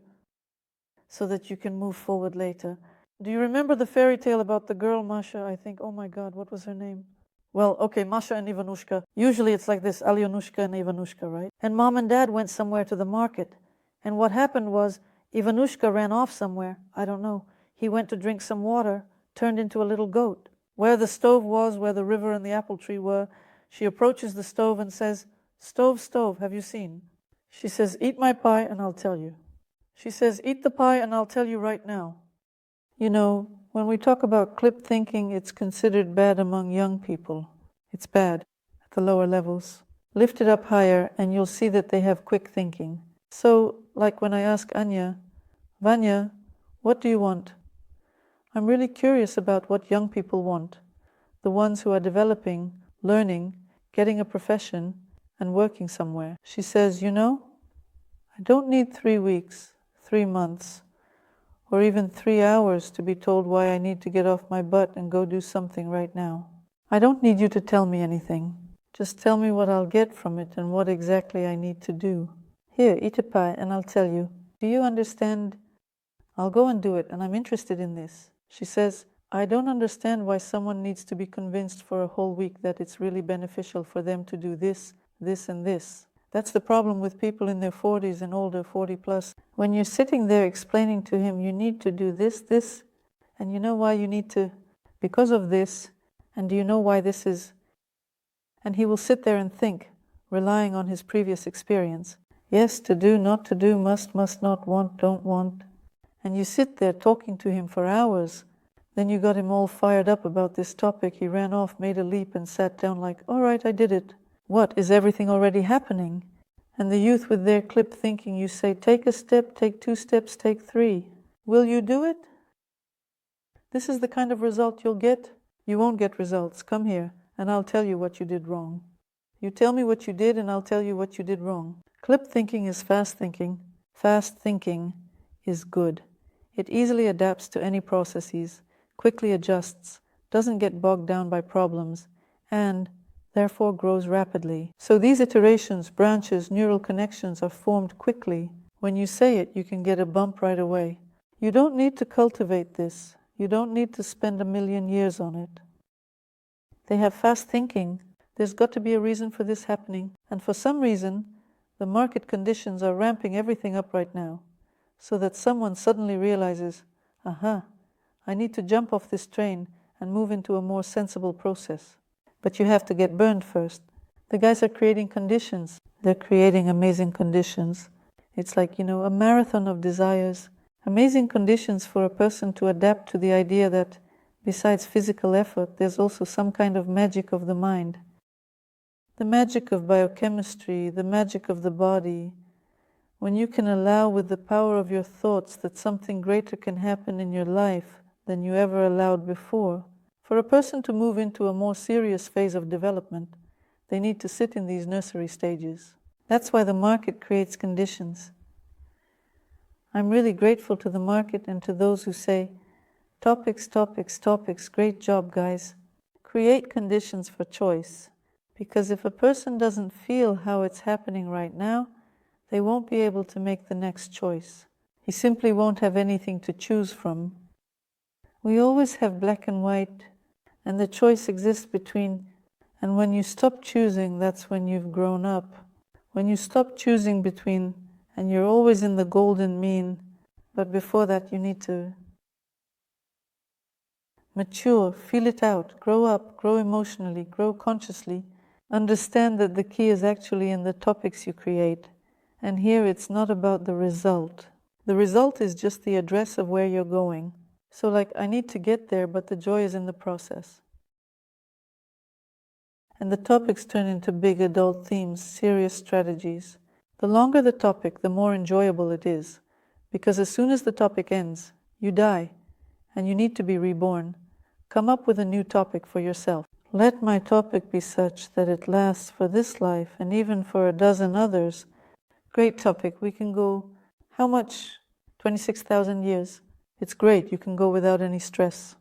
so that you can move forward later. Do you remember the fairy tale about the girl Masha? I think, oh my God, what was her name? Well, okay, Masha and Ivanushka. Usually it's like this, Alyonushka and Ivanushka, right? And mom and dad went somewhere to the market. And what happened was Ivanushka ran off somewhere. I don't know. He went to drink some water, turned into a little goat. Where the stove was, where the river and the apple tree were, she approaches the stove and says, "Stove, stove, have you seen?" She says, "Eat my pie and I'll tell you." She says, "Eat the pie and I'll tell you right now." You know, when we talk about clip thinking, it's considered bad among young people. It's bad at the lower levels. Lift it up higher and you'll see that they have quick thinking. So, like when I ask Anya, "Vanya, what do you want?" I'm really curious about what young people want, the ones who are developing, learning, getting a profession, and working somewhere. She says, "You know, I don't need 3 weeks, 3 months, or even 3 hours to be told why I need to get off my butt and go do something right now. I don't need you to tell me anything. Just tell me what I'll get from it and what exactly I need to do. Here, eat a pie and I'll tell you. Do you understand? I'll go and do it, and I'm interested in this." She says, "I don't understand why someone needs to be convinced for a whole week that it's really beneficial for them to do this, this, and this." That's the problem with people in their 40s and older, 40 plus. When you're sitting there explaining to him, you need to do this, this, and you know why you need to, because of this, and do you know why this is? And he will sit there and think, relying on his previous experience. Yes, to do, not to do, must not, want, don't want. And you sit there talking to him for hours. Then you got him all fired up about this topic. He ran off, made a leap, and sat down like, "All right, I did it." What, is everything already happening? And the youth with their clip thinking, you say, "Take a step, take 2 steps, take 3. Will you do it?" This is the kind of result you'll get. You won't get results. Come here, and I'll tell you what you did wrong. You tell me what you did, and I'll tell you what you did wrong. Clip thinking is fast thinking. Fast thinking is good. It easily adapts to any processes, quickly adjusts, doesn't get bogged down by problems, and therefore grows rapidly. So these iterations, branches, neural connections are formed quickly. When you say it, you can get a bump right away. You don't need to cultivate this. You don't need to spend 1,000,000 years on it. They have fast thinking. There's got to be a reason for this happening. And for some reason, the market conditions are ramping everything up right now, so that someone suddenly realizes, aha, I need to jump off this train and move into a more sensible process. But you have to get burned first. The guys are creating conditions. They're creating amazing conditions. It's like, a marathon of desires. Amazing conditions for a person to adapt to the idea that besides physical effort, there's also some kind of magic of the mind. The magic of biochemistry, the magic of the body. When you can allow with the power of your thoughts that something greater can happen in your life than you ever allowed before. For a person to move into a more serious phase of development, they need to sit in these nursery stages. That's why the market creates conditions. I'm really grateful to the market and to those who say, topics, topics, topics, great job, guys. Create conditions for choice. Because if a person doesn't feel how it's happening right now, they won't be able to make the next choice. He simply won't have anything to choose from. We always have black and white, and the choice exists between, and when you stop choosing, that's when you've grown up. When you stop choosing between, and you're always in the golden mean, but before that you need to mature, feel it out, grow up, grow emotionally, grow consciously, understand that the key is actually in the topics you create. And here it's not about the result. The result is just the address of where you're going. So I need to get there, but the joy is in the process. And the topics turn into big adult themes, serious strategies. The longer the topic, the more enjoyable it is. Because as soon as the topic ends, you die, and you need to be reborn. Come up with a new topic for yourself. Let my topic be such that it lasts for this life and even for a dozen others. Great topic. We can go, how much? 26,000 years. It's great. You can go without any stress.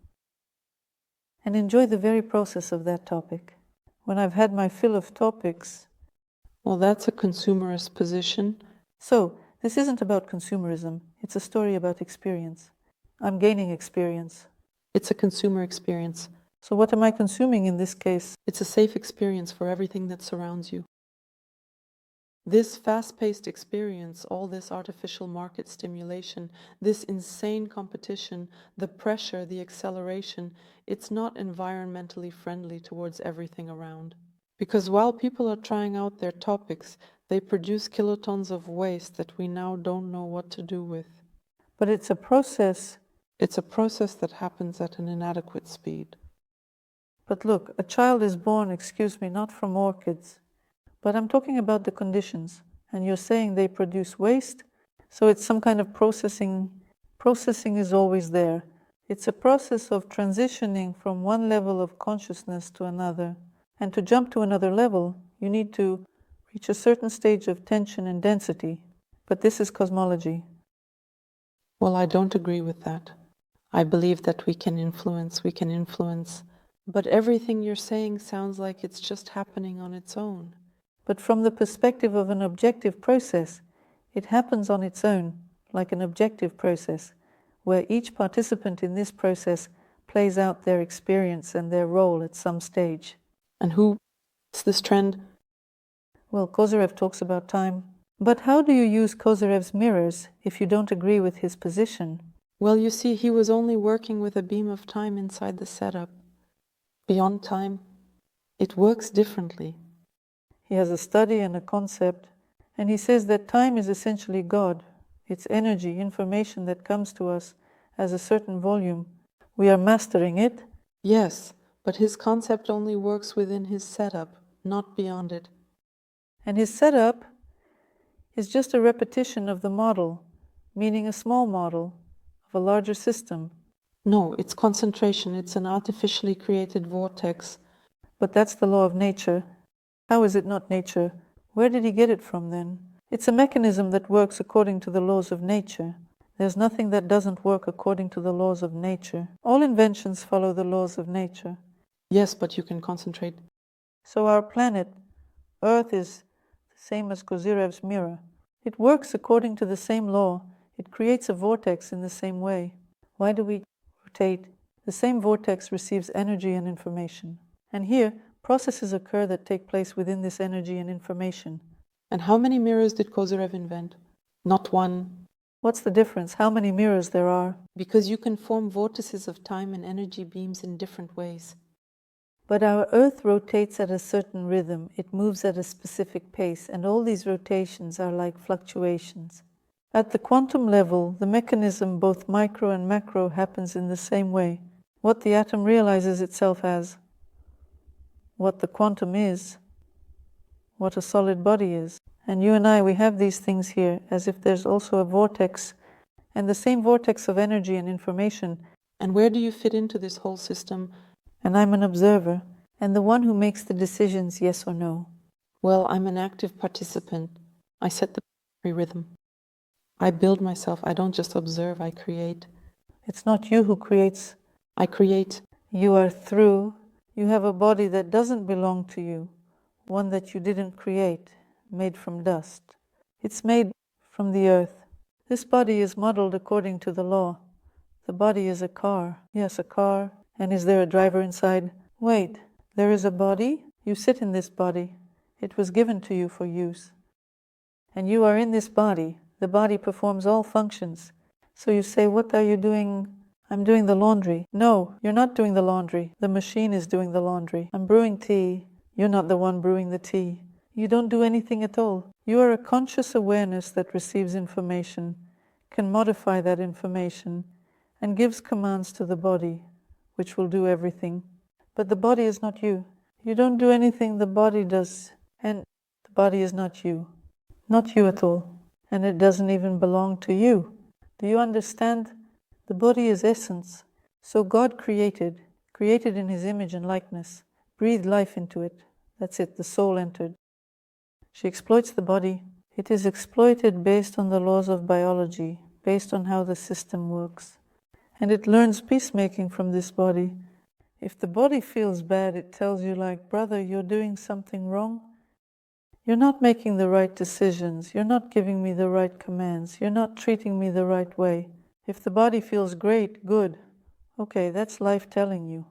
And enjoy the very process of that topic. When I've had my fill of topics, Well, that's a consumerist position. So, This isn't about consumerism. It's a story about experience. I'm gaining experience. It's a consumer experience. So what am I consuming in this case? It's a safe experience for everything that surrounds you. This fast-paced experience, all this artificial market stimulation, this insane competition, the pressure, the acceleration, it's not environmentally friendly towards everything around. Because while people are trying out their topics, they produce kilotons of waste that we now don't know what to do with. But it's a process. It's a process that happens at an inadequate speed. But look, a child is born, not from orchids. But I'm talking about the conditions, and you're saying they produce waste, so it's some kind of processing. Processing is always there. It's a process of transitioning from one level of consciousness to another. And to jump to another level, you need to reach a certain stage of tension and density. But this is cosmology. Well, I don't agree with that. I believe that we can influence, but everything you're saying sounds like it's just happening on its own. But from the perspective of an objective process, it happens on its own, like an objective process, where each participant in this process plays out their experience and their role at some stage. And who is this trend? Well, Kozyrev talks about time. But how do you use Kozyrev's mirrors if you don't agree with his position? Well, you see, he was only working with a beam of time inside the setup. Beyond time, it works differently. He has a study and a concept, and he says that time is essentially God. It's energy, information that comes to us as a certain volume. We are mastering it. Yes, but his concept only works within his setup, not beyond it. And his setup is just a repetition of the model, meaning a small model of a larger system. No, it's concentration. It's an artificially created vortex. But that's the law of nature. How is it not nature? Where did he get it from then? It's a mechanism that works according to the laws of nature. There's nothing that doesn't work according to the laws of nature. All inventions follow the laws of nature. Yes, but you can concentrate. So our planet, Earth, is the same as Kozyrev's mirror. It works according to the same law. It creates a vortex in the same way. Why do we rotate? The same vortex receives energy and information. And here, processes occur that take place within this energy and information. And how many mirrors did Kozyrev invent? Not one. What's the difference? How many mirrors there are? Because you can form vortices of time and energy beams in different ways. But our Earth rotates at a certain rhythm. It moves at a specific pace, and all these rotations are like fluctuations. At the quantum level, the mechanism, both micro and macro, happens in the same way. What the atom realizes itself as, what the quantum is, what a solid body is. And you and I, we have these things here, as if there's also a vortex, and the same vortex of energy and information. And where do you fit into this whole system? And I'm an observer, and the one who makes the decisions, yes or no. Well, I'm an active participant. I set the rhythm. I build myself. I don't just observe, I create. It's not you who creates. I create. You are through. You have a body that doesn't belong to you, one that you didn't create, made from dust. It's made from the earth. This body is modeled according to the law. The body is a car. Yes, a car. And is there a driver inside? Wait, there is a body? You sit in this body. It was given to you for use. And you are in this body. The body performs all functions. So you say, what are you doing? I'm doing the laundry. No, you're not doing the laundry. The machine is doing the laundry. I'm brewing tea. You're not the one brewing the tea. You don't do anything at all. You are a conscious awareness that receives information, can modify that information, and gives commands to the body, which will do everything. But the body is not you. You don't do anything, the body does. And the body is not you. Not you at all. And it doesn't even belong to you. Do you understand? The body is essence. So God created in His image and likeness, breathed life into it. That's it, the soul entered. She exploits the body. It is exploited based on the laws of biology, based on how the system works. And it learns peacemaking from this body. If the body feels bad, it tells you like, brother, you're doing something wrong. You're not making the right decisions. You're not giving me the right commands. You're not treating me the right way. If the body feels great, good. Okay, that's life telling you.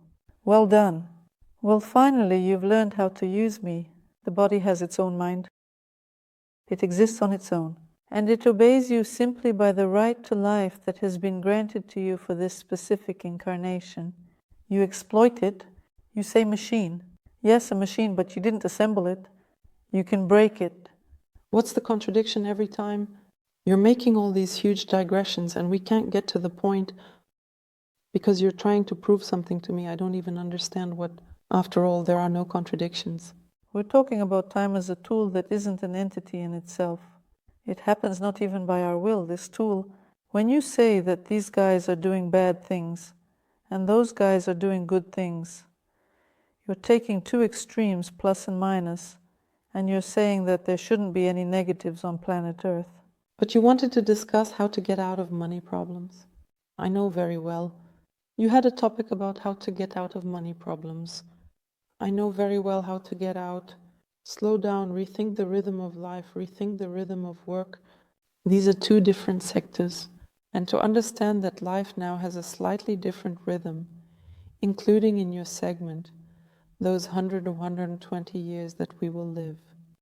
Well done. Well, finally, you've learned how to use me. The body has its own mind. It exists on its own. And it obeys you simply by the right to life that has been granted to you for this specific incarnation. You exploit it. You say machine. Yes, a machine, but you didn't assemble it. You can break it. What's the contradiction every time? You're making all these huge digressions and we can't get to the point because you're trying to prove something to me. I don't even understand what. After all, there are no contradictions. We're talking about time as a tool that isn't an entity in itself. It happens not even by our will, this tool. When you say that these guys are doing bad things and those guys are doing good things, you're taking two extremes, plus and minus, and you're saying that there shouldn't be any negatives on planet Earth. But you wanted to discuss how to get out of money problems. I know very well. You had a topic about how to get out of money problems. I know very well how to get out. Slow down, rethink the rhythm of life, rethink the rhythm of work. These are two different sectors. And to understand that life now has a slightly different rhythm, including in your segment, those 100 or 120 years that we will live.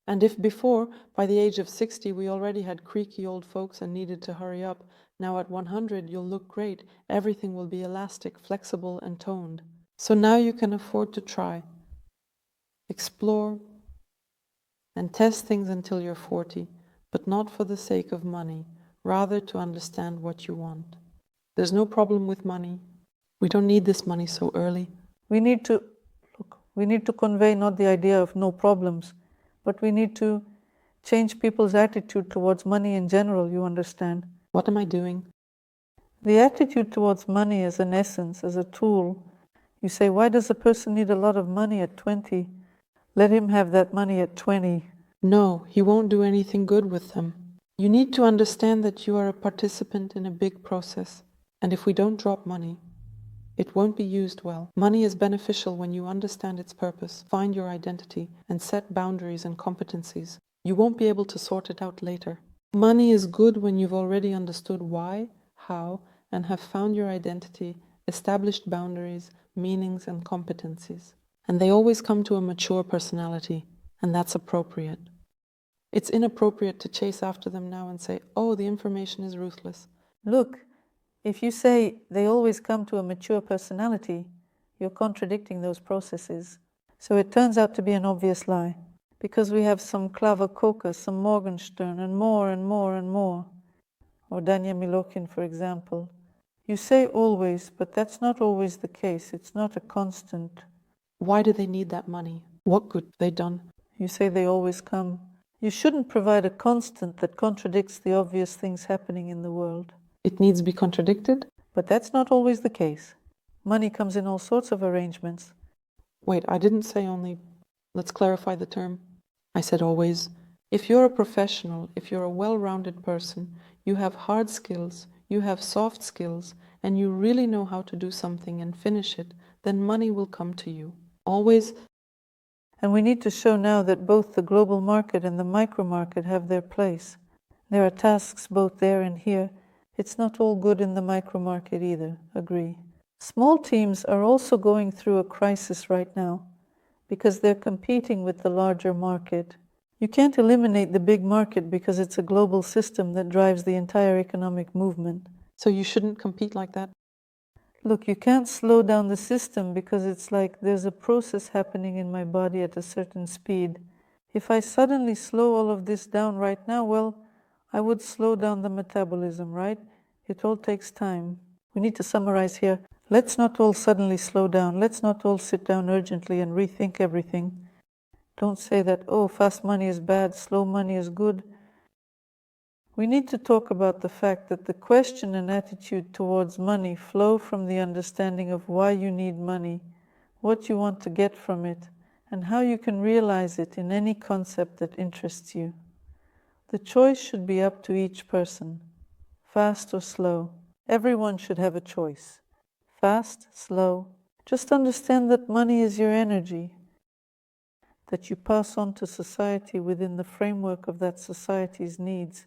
And if before, by the age of 60, we already had creaky old folks and needed to hurry up, now at 100 you'll look great, everything will be elastic, flexible and toned. So now you can afford to try. Explore and test things until you're 40, but not for the sake of money, rather to understand what you want. There's no problem with money. We don't need this money so early. We need to convey not the idea of no problems, but we need to change people's attitude towards money in general, you understand. What am I doing? The attitude towards money as an essence, as a tool. You say, why does a person need a lot of money at 20? Let him have that money at 20. No, he won't do anything good with them. You need to understand that you are a participant in a big process. And if we don't drop money, it won't be used well. Money is beneficial when you understand its purpose, find your identity, and set boundaries and competencies. You won't be able to sort it out later. Money is good when you've already understood why, how, and have found your identity, established boundaries, meanings, and competencies. And they always come to a mature personality, and that's appropriate. It's inappropriate to chase after them now and say, oh, the information is ruthless. Look, if you say they always come to a mature personality, you're contradicting those processes. So it turns out to be an obvious lie, because we have some Klava Coca, some Morgenstern, and more and more and more. Or Danya Milokin, for example. You say always, but that's not always the case. It's not a constant. Why do they need that money? What good have they done? You say they always come. You shouldn't provide a constant that contradicts the obvious things happening in the world. It needs to be contradicted? But that's not always the case. Money comes in all sorts of arrangements. Wait, I didn't say only. Let's clarify the term. I said always. If you're a professional, if you're a well-rounded person, you have hard skills, you have soft skills, and you really know how to do something and finish it, then money will come to you. Always. And we need to show now that both the global market and the micro market have their place. There are tasks both there and here. It's not all good in the micro market either, agree. Small teams are also going through a crisis right now because they're competing with the larger market. You can't eliminate the big market because it's a global system that drives the entire economic movement. So you shouldn't compete like that? Look, you can't slow down the system because it's like there's a process happening in my body at a certain speed. If I suddenly slow all of this down right now, well, I would slow down the metabolism, right? It all takes time. We need to summarize here. Let's not all suddenly slow down. Let's not all sit down urgently and rethink everything. Don't say that, oh, fast money is bad, slow money is good. We need to talk about the fact that the question and attitude towards money flow from the understanding of why you need money, what you want to get from it, and how you can realize it in any concept that interests you. The choice should be up to each person, fast or slow. Everyone should have a choice. Fast, slow. Just understand that money is your energy. that you pass on to society within the framework of that society's needs.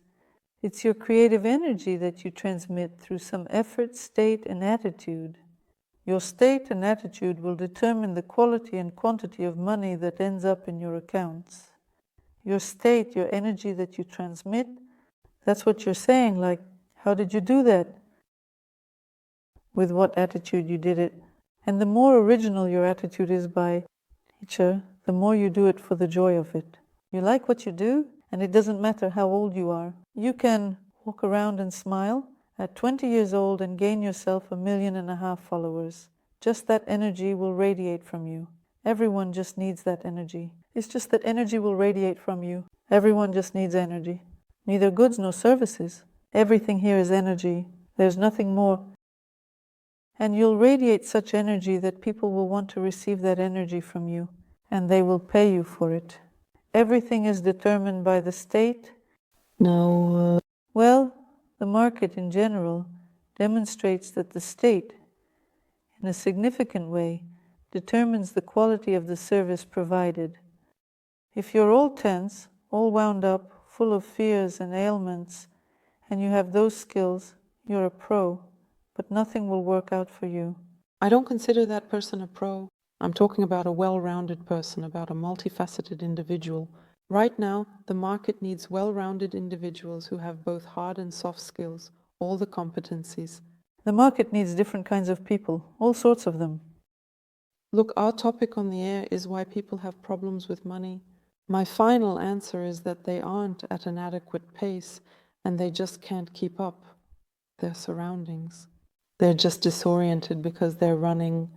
It's your creative energy that you transmit through some effort, state, and attitude. Your state and attitude will determine the quality and quantity of money that ends up in your accounts. Your state, your energy that you transmit, that's what you're saying, like, how did you do that? With what attitude you did it. And the more original your attitude is by nature, the more you do it for the joy of it. You like what you do, and it doesn't matter how old you are. You can walk around and smile at 20 years old and gain yourself 1.5 million followers. Just that energy will radiate from you. Everyone just needs that energy. It's just that energy will radiate from you. Everyone just needs energy. Neither goods nor services. Everything here is energy. There's nothing more. And you'll radiate such energy that people will want to receive that energy from you, and they will pay you for it. Everything is determined by the state. No. Well, the market in general demonstrates that the state, in a significant way, determines the quality of the service provided. If you're all tense, all wound up, full of fears and ailments, and you have those skills, you're a pro, but nothing will work out for you. I don't consider that person a pro. I'm talking about a well-rounded person, about a multifaceted individual. Right now, the market needs well-rounded individuals who have both hard and soft skills, all the competencies. The market needs different kinds of people, all sorts of them. Look, our topic on the air is why people have problems with money. My final answer is that they aren't at an adequate pace and they just can't keep up their surroundings. They're just disoriented because they're running.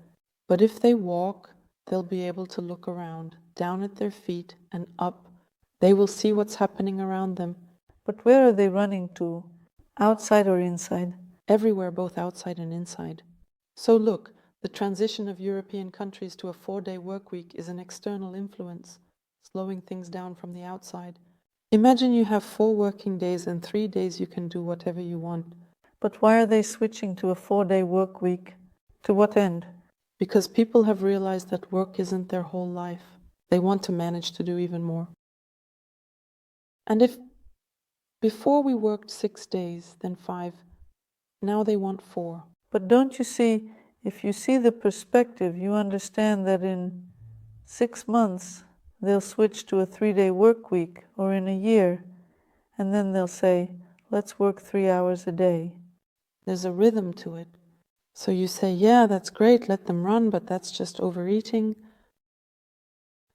But if they walk, they'll be able to look around, down at their feet and up. They will see what's happening around them. But where are they running to? Outside or inside? Everywhere, both outside and inside. So look, the transition of European countries to a 4-day work week is an external influence, slowing things down from the outside. Imagine you have 4 working days and 3 days you can do whatever you want. But why are they switching to a 4-day work week? To what end? Because people have realized that work isn't their whole life. They want to manage to do even more. And if before we worked 6 days, then 5, now they want 4. But don't you see, if you see the perspective, you understand that in 6 months they'll switch to a 3-day work week, or in a year, and then they'll say, let's work 3 hours a day. There's a rhythm to it. So you say, yeah, that's great, let them run, but that's just overeating.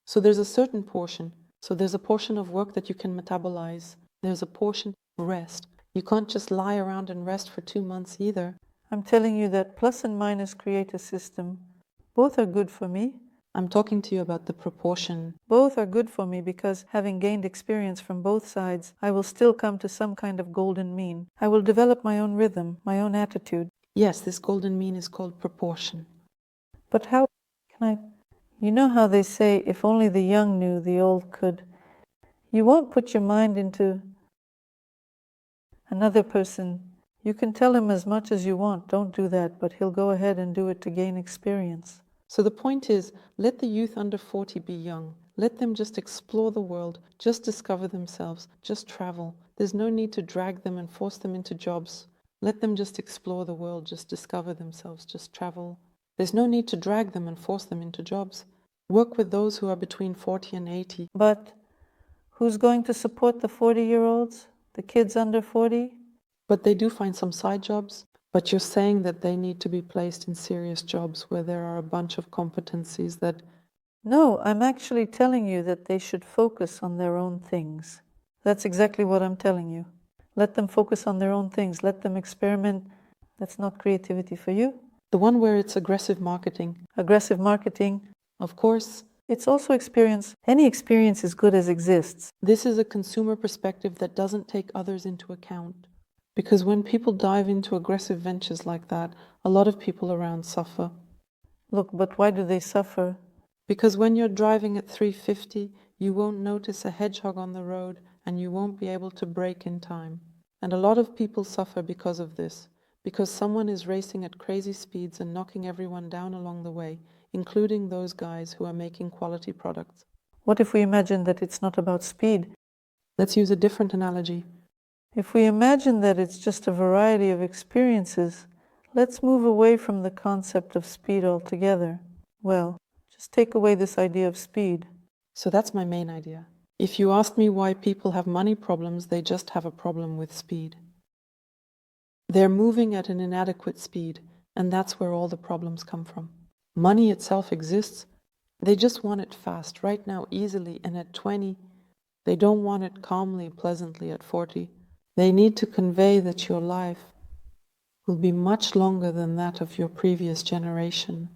So there's a certain portion. So there's a portion of work that you can metabolize. There's a portion of rest. You can't just lie around and rest for 2 months either. I'm telling you that plus and minus create a system. Both are good for me. I'm talking to you about the proportion. Both are good for me because, having gained experience from both sides, I will still come to some kind of golden mean. I will develop my own rhythm, my own attitude. Yes, this golden mean is called proportion. But how can I... You know how they say, if only the young knew, the old could. You won't put your mind into another person. You can tell him as much as you want, don't do that, but he'll go ahead and do it to gain experience. So the point is, let the youth under 40 be young. Let them just explore the world, just discover themselves, just travel. There's no need to drag them and force them into jobs. Let them just explore the world, just discover themselves, just travel. There's no need to drag them and force them into jobs. Work with those who are between 40 and 80. But who's going to support the 40-year-olds? The kids under 40? But they do find some side jobs. But you're saying that they need to be placed in serious jobs where there are a bunch of competencies that... No, I'm actually telling you that they should focus on their own things. That's exactly what I'm telling you. Let them focus on their own things. Let them experiment. That's not creativity for you. The one where it's aggressive marketing. Aggressive marketing. Of course. It's also experience. Any experience is good as exists. This is a consumer perspective that doesn't take others into account. Because when people dive into aggressive ventures like that, a lot of people around suffer. Look, but why do they suffer? Because when you're driving at 350, you won't notice a hedgehog on the road and you won't be able to brake in time. And a lot of people suffer because of this. Because someone is racing at crazy speeds and knocking everyone down along the way, including those guys who are making quality products. What if we imagine that it's not about speed? Let's use a different analogy. If we imagine that it's just a variety of experiences, let's move away from the concept of speed altogether. Well, just take away this idea of speed. So that's my main idea. If you ask me why people have money problems, they just have a problem with speed. They're moving at an inadequate speed, and that's where all the problems come from. Money itself exists. They just want it fast, right now, easily, and at 20. They don't want it calmly, pleasantly at 40. They need to convey that your life will be much longer than that of your previous generation,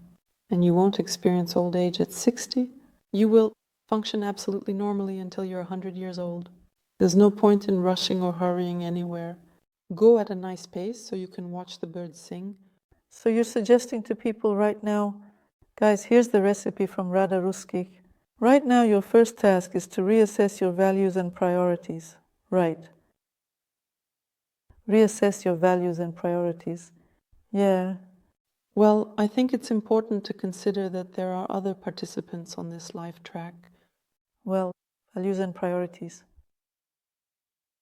and you won't experience old age at 60. You will function absolutely normally until you're 100 years old. There's no point in rushing or hurrying anywhere. Go at a nice pace so you can watch the birds sing. So you're suggesting to people right now, guys, here's the recipe from Rada Russkikh. Right now, your first task is to reassess your values and priorities. Right. Reassess your values and priorities. Yeah. Well, I think it's important to consider that there are other participants on this life track. Well, values and priorities.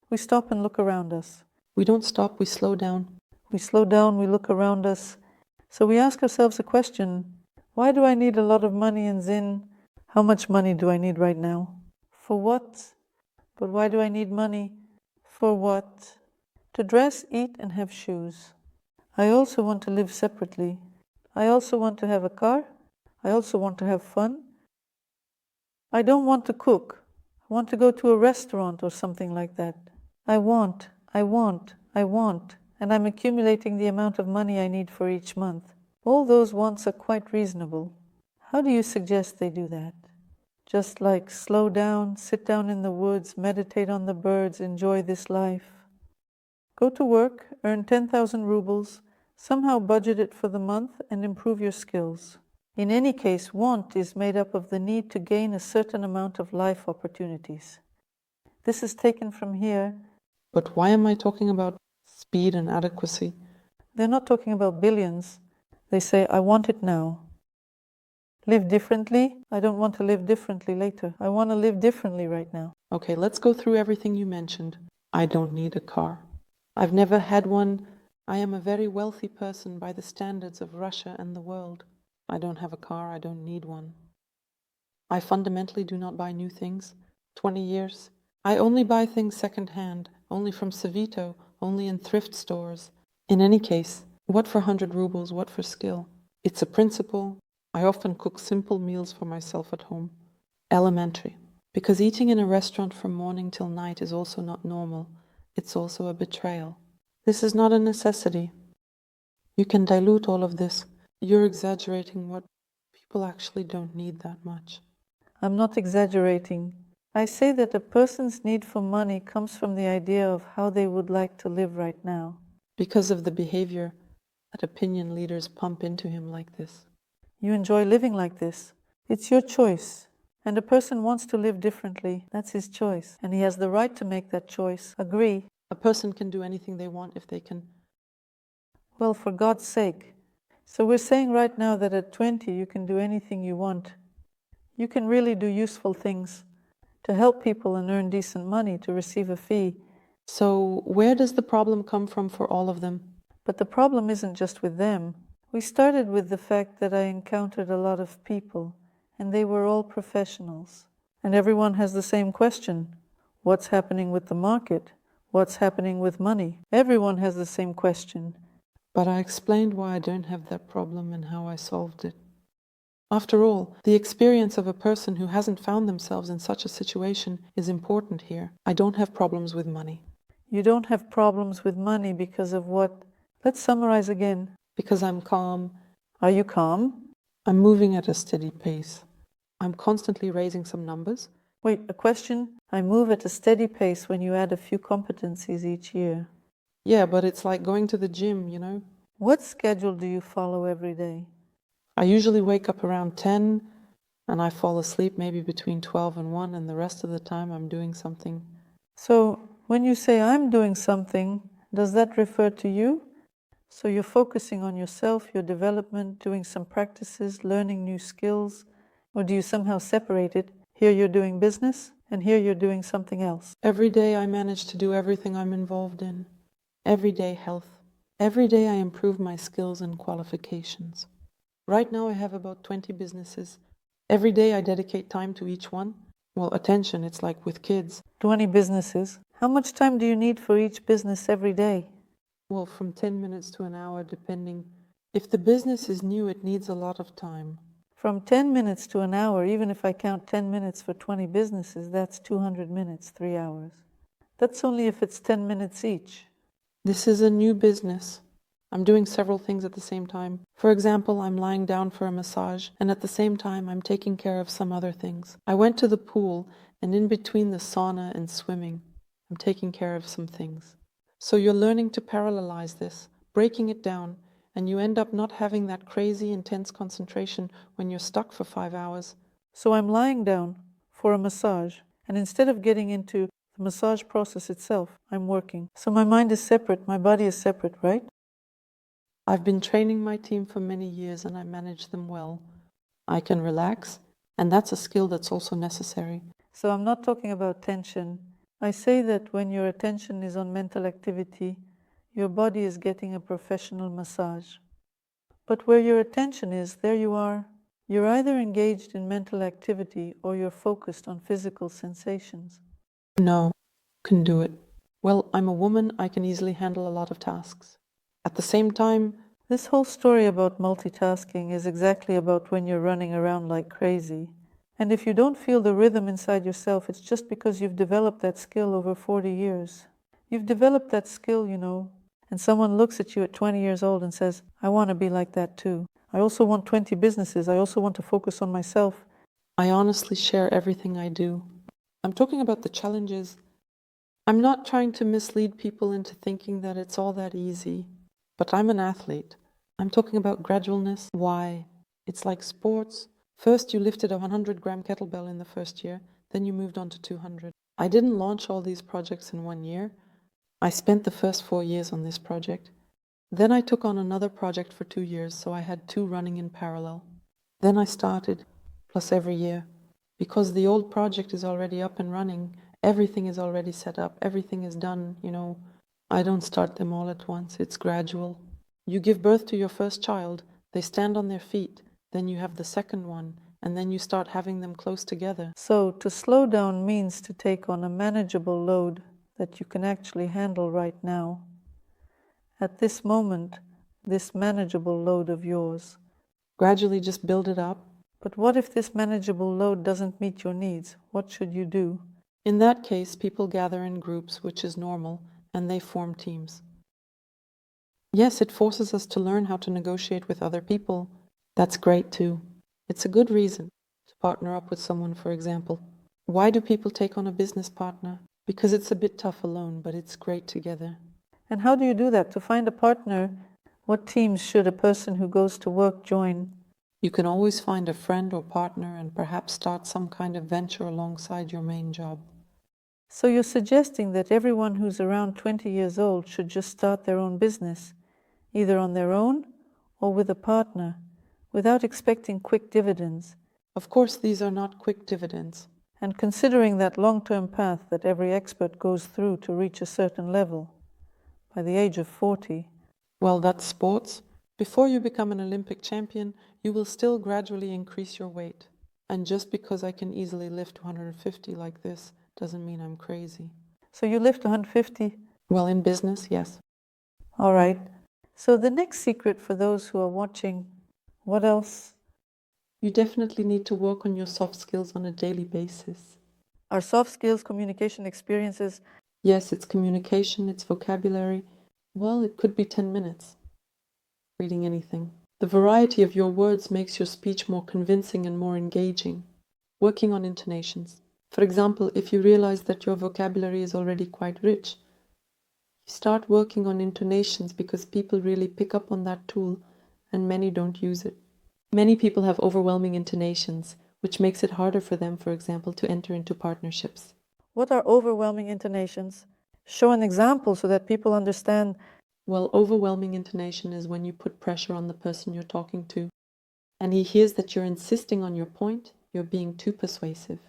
We stop and look around us. We don't stop, we slow down. We slow down, we look around us. So we ask ourselves a question: why do I need a lot of money in Zen? How much money do I need right now? For what? But why do I need money? For what? To dress, eat, and have shoes. I also want to live separately. I also want to have a car. I also want to have fun. I don't want to cook. I want to go to a restaurant or something like that. I want, and I'm accumulating the amount of money I need for each month. All those wants are quite reasonable. How do you suggest they do that? Just like slow down, sit down in the woods, meditate on the birds, enjoy this life. Go to work, earn 10,000 rubles, somehow budget it for the month and improve your skills. In any case, want is made up of the need to gain a certain amount of life opportunities. This is taken from here. But why am I talking about speed and adequacy? They're not talking about billions. They say, I want it now. Live differently? I don't want to live differently later. I want to live differently right now. Okay, let's go through everything you mentioned. I don't need a car. I've never had one. I am a very wealthy person by the standards of Russia and the world. I don't have a car. I don't need one. I fundamentally do not buy new things. 20 years. I only buy things second-hand, only from Savito, only in thrift stores. In any case, what for 100 rubles, what for skill? It's a principle. I often cook simple meals for myself at home. Elementary. Because eating in a restaurant from morning till night is also not normal. It's also a betrayal. This is not a necessity. You can dilute all of this. You're exaggerating what people actually don't need that much. I'm not exaggerating. I say that a person's need for money comes from the idea of how they would like to live right now. Because of the behavior that opinion leaders pump into him like this. You enjoy living like this. It's your choice. And a person wants to live differently. That's his choice. And he has the right to make that choice. Agree. A person can do anything they want if they can. Well, for God's sake. So we're saying right now that at 20 you can do anything you want. You can really do useful things to help people and earn decent money, to receive a fee. So where does the problem come from for all of them? But the problem isn't just with them. We started with the fact that I encountered a lot of people, and they were all professionals. And everyone has the same question. What's happening with the market? What's happening with money? Everyone has the same question. But I explained why I don't have that problem and how I solved it. After all, the experience of a person who hasn't found themselves in such a situation is important here. I don't have problems with money. You don't have problems with money because of what? Let's summarize again. Because I'm calm. Are you calm? I'm moving at a steady pace. I'm constantly raising some numbers. Wait, a question? I move at a steady pace when you add a few competencies each year. Yeah, but it's like going to the gym, you know? What schedule do you follow every day? I usually wake up around 10 and I fall asleep maybe between 12 and 1, and the rest of the time I'm doing something. So when you say I'm doing something, does that refer to you? So you're focusing on yourself, your development, doing some practices, learning new skills, or do you somehow separate it? Here you're doing business, and here you're doing something else. Every day I manage to do everything I'm involved in. Every day health. Every day I improve my skills and qualifications. Right now I have about 20 businesses. Every day I dedicate time to each one. Well, attention, it's like with kids. 20 businesses. How much time do you need for each business every day? Well, from 10 minutes to an hour, depending. If the business is new, it needs a lot of time. From 10 minutes to an hour, even if I count 10 minutes for 20 businesses, that's 200 minutes, 3 hours. That's only if it's 10 minutes each. This is a new business. I'm doing several things at the same time. For example, I'm lying down for a massage, and at the same time, I'm taking care of some other things. I went to the pool, and in between the sauna and swimming, I'm taking care of some things. So you're learning to parallelize this, breaking it down, and you end up not having that crazy, intense concentration when you're stuck for 5 hours. So I'm lying down for a massage, and instead of getting into the massage process itself, I'm working. So my mind is separate, my body is separate, right? I've been training my team for many years and I manage them well. I can relax, and that's a skill that's also necessary. So I'm not talking about tension. I say that when your attention is on mental activity, your body is getting a professional massage. But where your attention is, there you are. You're either engaged in mental activity or you're focused on physical sensations. No, can do it. Well, I'm a woman, I can easily handle a lot of tasks. At the same time, this whole story about multitasking is exactly about when you're running around like crazy. And if you don't feel the rhythm inside yourself, it's just because you've developed that skill over 40 years. You've developed that skill, you know, and someone looks at you at 20 years old and says, I want to be like that too. I also want 20 businesses. I also want to focus on myself. I honestly share everything I do. I'm talking about the challenges. I'm not trying to mislead people into thinking that it's all that easy, but I'm an athlete. I'm talking about gradualness. Why? It's like sports. First you lifted a 100-gram kettlebell in the first year, then you moved on to 200. I didn't launch all these projects in 1 year. I spent the first 4 years on this project. Then I took on another project for 2 years, so I had 2 running in parallel. Then I started, plus every year. Because the old project is already up and running, everything is already set up, everything is done, you know. I don't start them all at once, it's gradual. You give birth to your first child, they stand on their feet, then you have the second one, and then you start having them close together. So to slow down means to take on a manageable load that you can actually handle right now. At this moment, this manageable load of yours. Gradually just build it up. But what if this manageable load doesn't meet your needs? What should you do? In that case, people gather in groups, which is normal, and they form teams. Yes, it forces us to learn how to negotiate with other people. That's great too. It's a good reason to partner up with someone, for example. Why do people take on a business partner? Because it's a bit tough alone, but it's great together. And how do you do that? To find a partner, what teams should a person who goes to work join? You can always find a friend or partner and perhaps start some kind of venture alongside your main job. So you're suggesting that everyone who's around 20 years old should just start their own business, either on their own or with a partner, without expecting quick dividends. Of course, these are not quick dividends. And considering that long-term path that every expert goes through to reach a certain level, by the age of 40. Well, that's sports. Before you become an Olympic champion, you will still gradually increase your weight. And just because I can easily lift 250 like this doesn't mean I'm crazy. So you lift 150? Well, in business, yes. All right. So the next secret for those who are watching, what else? You definitely need to work on your soft skills on a daily basis. Are soft skills communication experiences? Yes, it's communication, it's vocabulary. Well, it could be 10 minutes. Reading anything. The variety of your words makes your speech more convincing and more engaging. Working on intonations. For example, if you realize that your vocabulary is already quite rich, you start working on intonations because people really pick up on that tool and many don't use it. Many people have overwhelming intonations, which makes it harder for them, for example, to enter into partnerships. What are overwhelming intonations? Show an example so that people understand. Well, overwhelming intonation is when you put pressure on the person you're talking to, and he hears that you're insisting on your point, you're being too persuasive.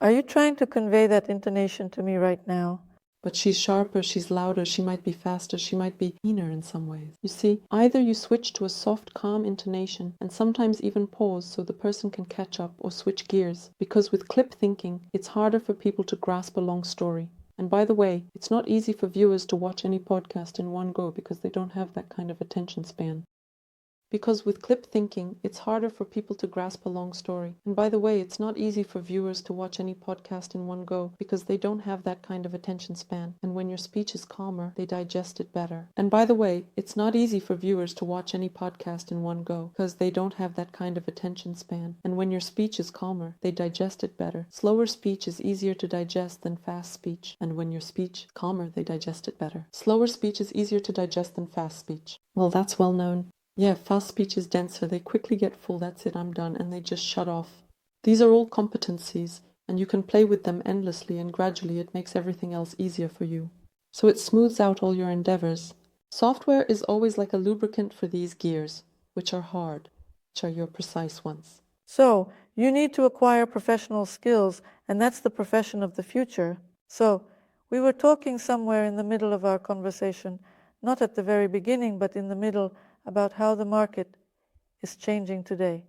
Are you trying to convey that intonation to me right now? But she's sharper, she's louder, she might be faster, she might be keener in some ways. You see, either you switch to a soft, calm intonation and sometimes even pause so the person can catch up or switch gears. Because with clip thinking, it's harder for people to grasp a long story. And by the way, it's not easy for viewers to watch any podcast in one go because they don't have that kind of attention span. Because with clip thinking, it's harder for people to grasp a long story. And by the way, it's not easy for viewers to watch any podcast in one go because they don't have that kind of attention span. And when your speech is calmer, they digest it better. And by the way, it's not easy for viewers to watch any podcast in one go because they don't have that kind of attention span. And when your speech is calmer, they digest it better. Slower speech is easier to digest than fast speech. And when your speech is calmer, they digest it better. Slower speech is easier to digest than fast speech. Well, that's well known. Yeah, fast speech is denser. They quickly get full, that's it, I'm done, and they just shut off. These are all competencies, and you can play with them endlessly, and gradually it makes everything else easier for you. So it smooths out all your endeavors. Software is always like a lubricant for these gears, which are hard, which are your precise ones. So, you need to acquire professional skills, and that's the profession of the future. So, we were talking somewhere in the middle of our conversation, not at the very beginning, but in the middle, about how the market is changing today.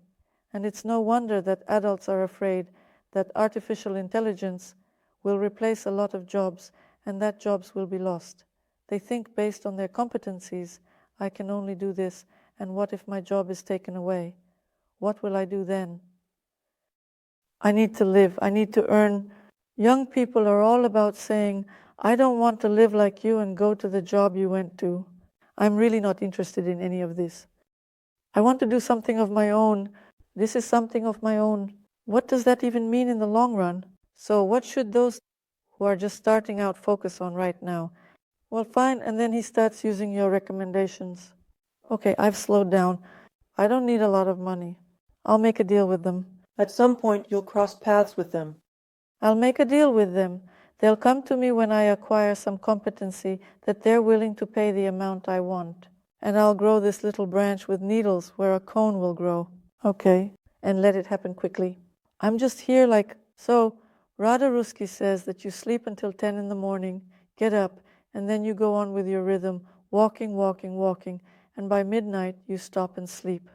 And it's no wonder that adults are afraid that artificial intelligence will replace a lot of jobs and that jobs will be lost. They think based on their competencies, I can only do this, and what if my job is taken away? What will I do then? I need to live, I need to earn. Young people are all about saying, I don't want to live like you and go to the job you went to. I'm really not interested in any of this. I want to do something of my own. This is something of my own. What does that even mean in the long run? So what should those who are just starting out focus on right now? Well, fine, and then he starts using your recommendations. Okay, I've slowed down. I don't need a lot of money. I'll make a deal with them. At some point, you'll cross paths with them. I'll make a deal with them. They'll come to me when I acquire some competency that they're willing to pay the amount I want. And I'll grow this little branch with needles where a cone will grow. Okay, and let it happen quickly. I'm just here like, so Rada Russkikh says that you sleep until 10 in the morning, get up, and then you go on with your rhythm, walking, and by midnight you stop and sleep.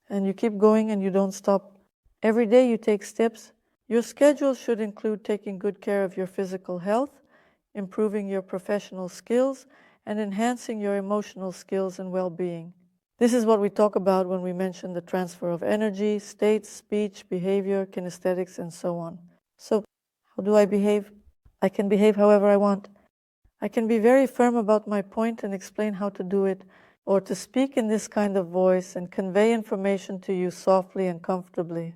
And you keep going and you don't stop. Every day you take steps. Your schedule should include taking good care of your physical health, improving your professional skills, and enhancing your emotional skills and well-being. This is what we talk about when we mention the transfer of energy, states, speech, behavior, kinesthetics, and so on. So, how do I behave? I can behave however I want. I can be very firm about my point and explain how to do it, or to speak in this kind of voice and convey information to you softly and comfortably.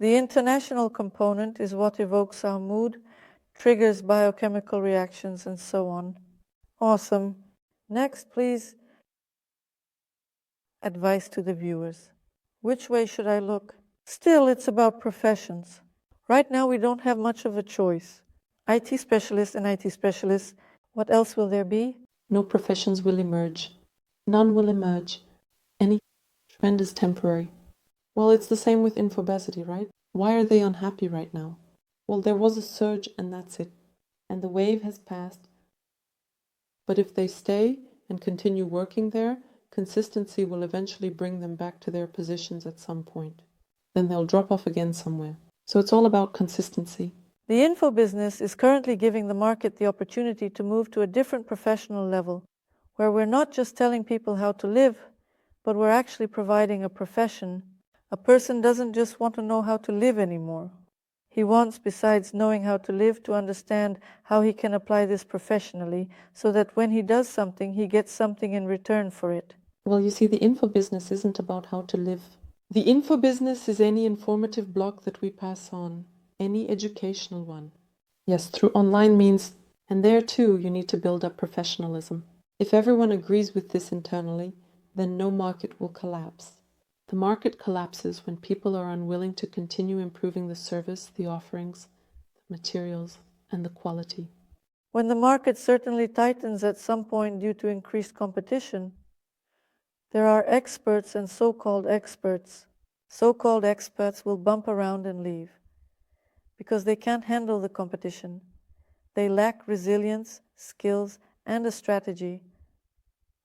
The international component is what evokes our mood, triggers biochemical reactions, and so on. Awesome. Next, please. Advice to the viewers. Which way should I look? Still, it's about professions. Right now, we don't have much of a choice. IT specialists and IT specialists. What else will there be? No professions will emerge. None will emerge. Any trend is temporary. Well, it's the same with infobesity, right? Why are they unhappy right now? Well, there was a surge and that's it. And the wave has passed. But if they stay and continue working there, consistency will eventually bring them back to their positions at some point. Then they'll drop off again somewhere. So it's all about consistency. The info business is currently giving the market the opportunity to move to a different professional level, where we're not just telling people how to live, but we're actually providing a profession. A person doesn't just want to know how to live anymore. He wants, besides knowing how to live, to understand how he can apply this professionally, so that when he does something, he gets something in return for it. Well, you see, the info business isn't about how to live. The info business is any informative block that we pass on, any educational one. Yes, through online means, and there too you need to build up professionalism. If everyone agrees with this internally, then no market will collapse. The market collapses when people are unwilling to continue improving the service, the offerings, the materials, and the quality. When the market certainly tightens at some point due to increased competition, there are experts and so-called experts. So-called experts will bump around and leave, because they can't handle the competition. They lack resilience, skills, and a strategy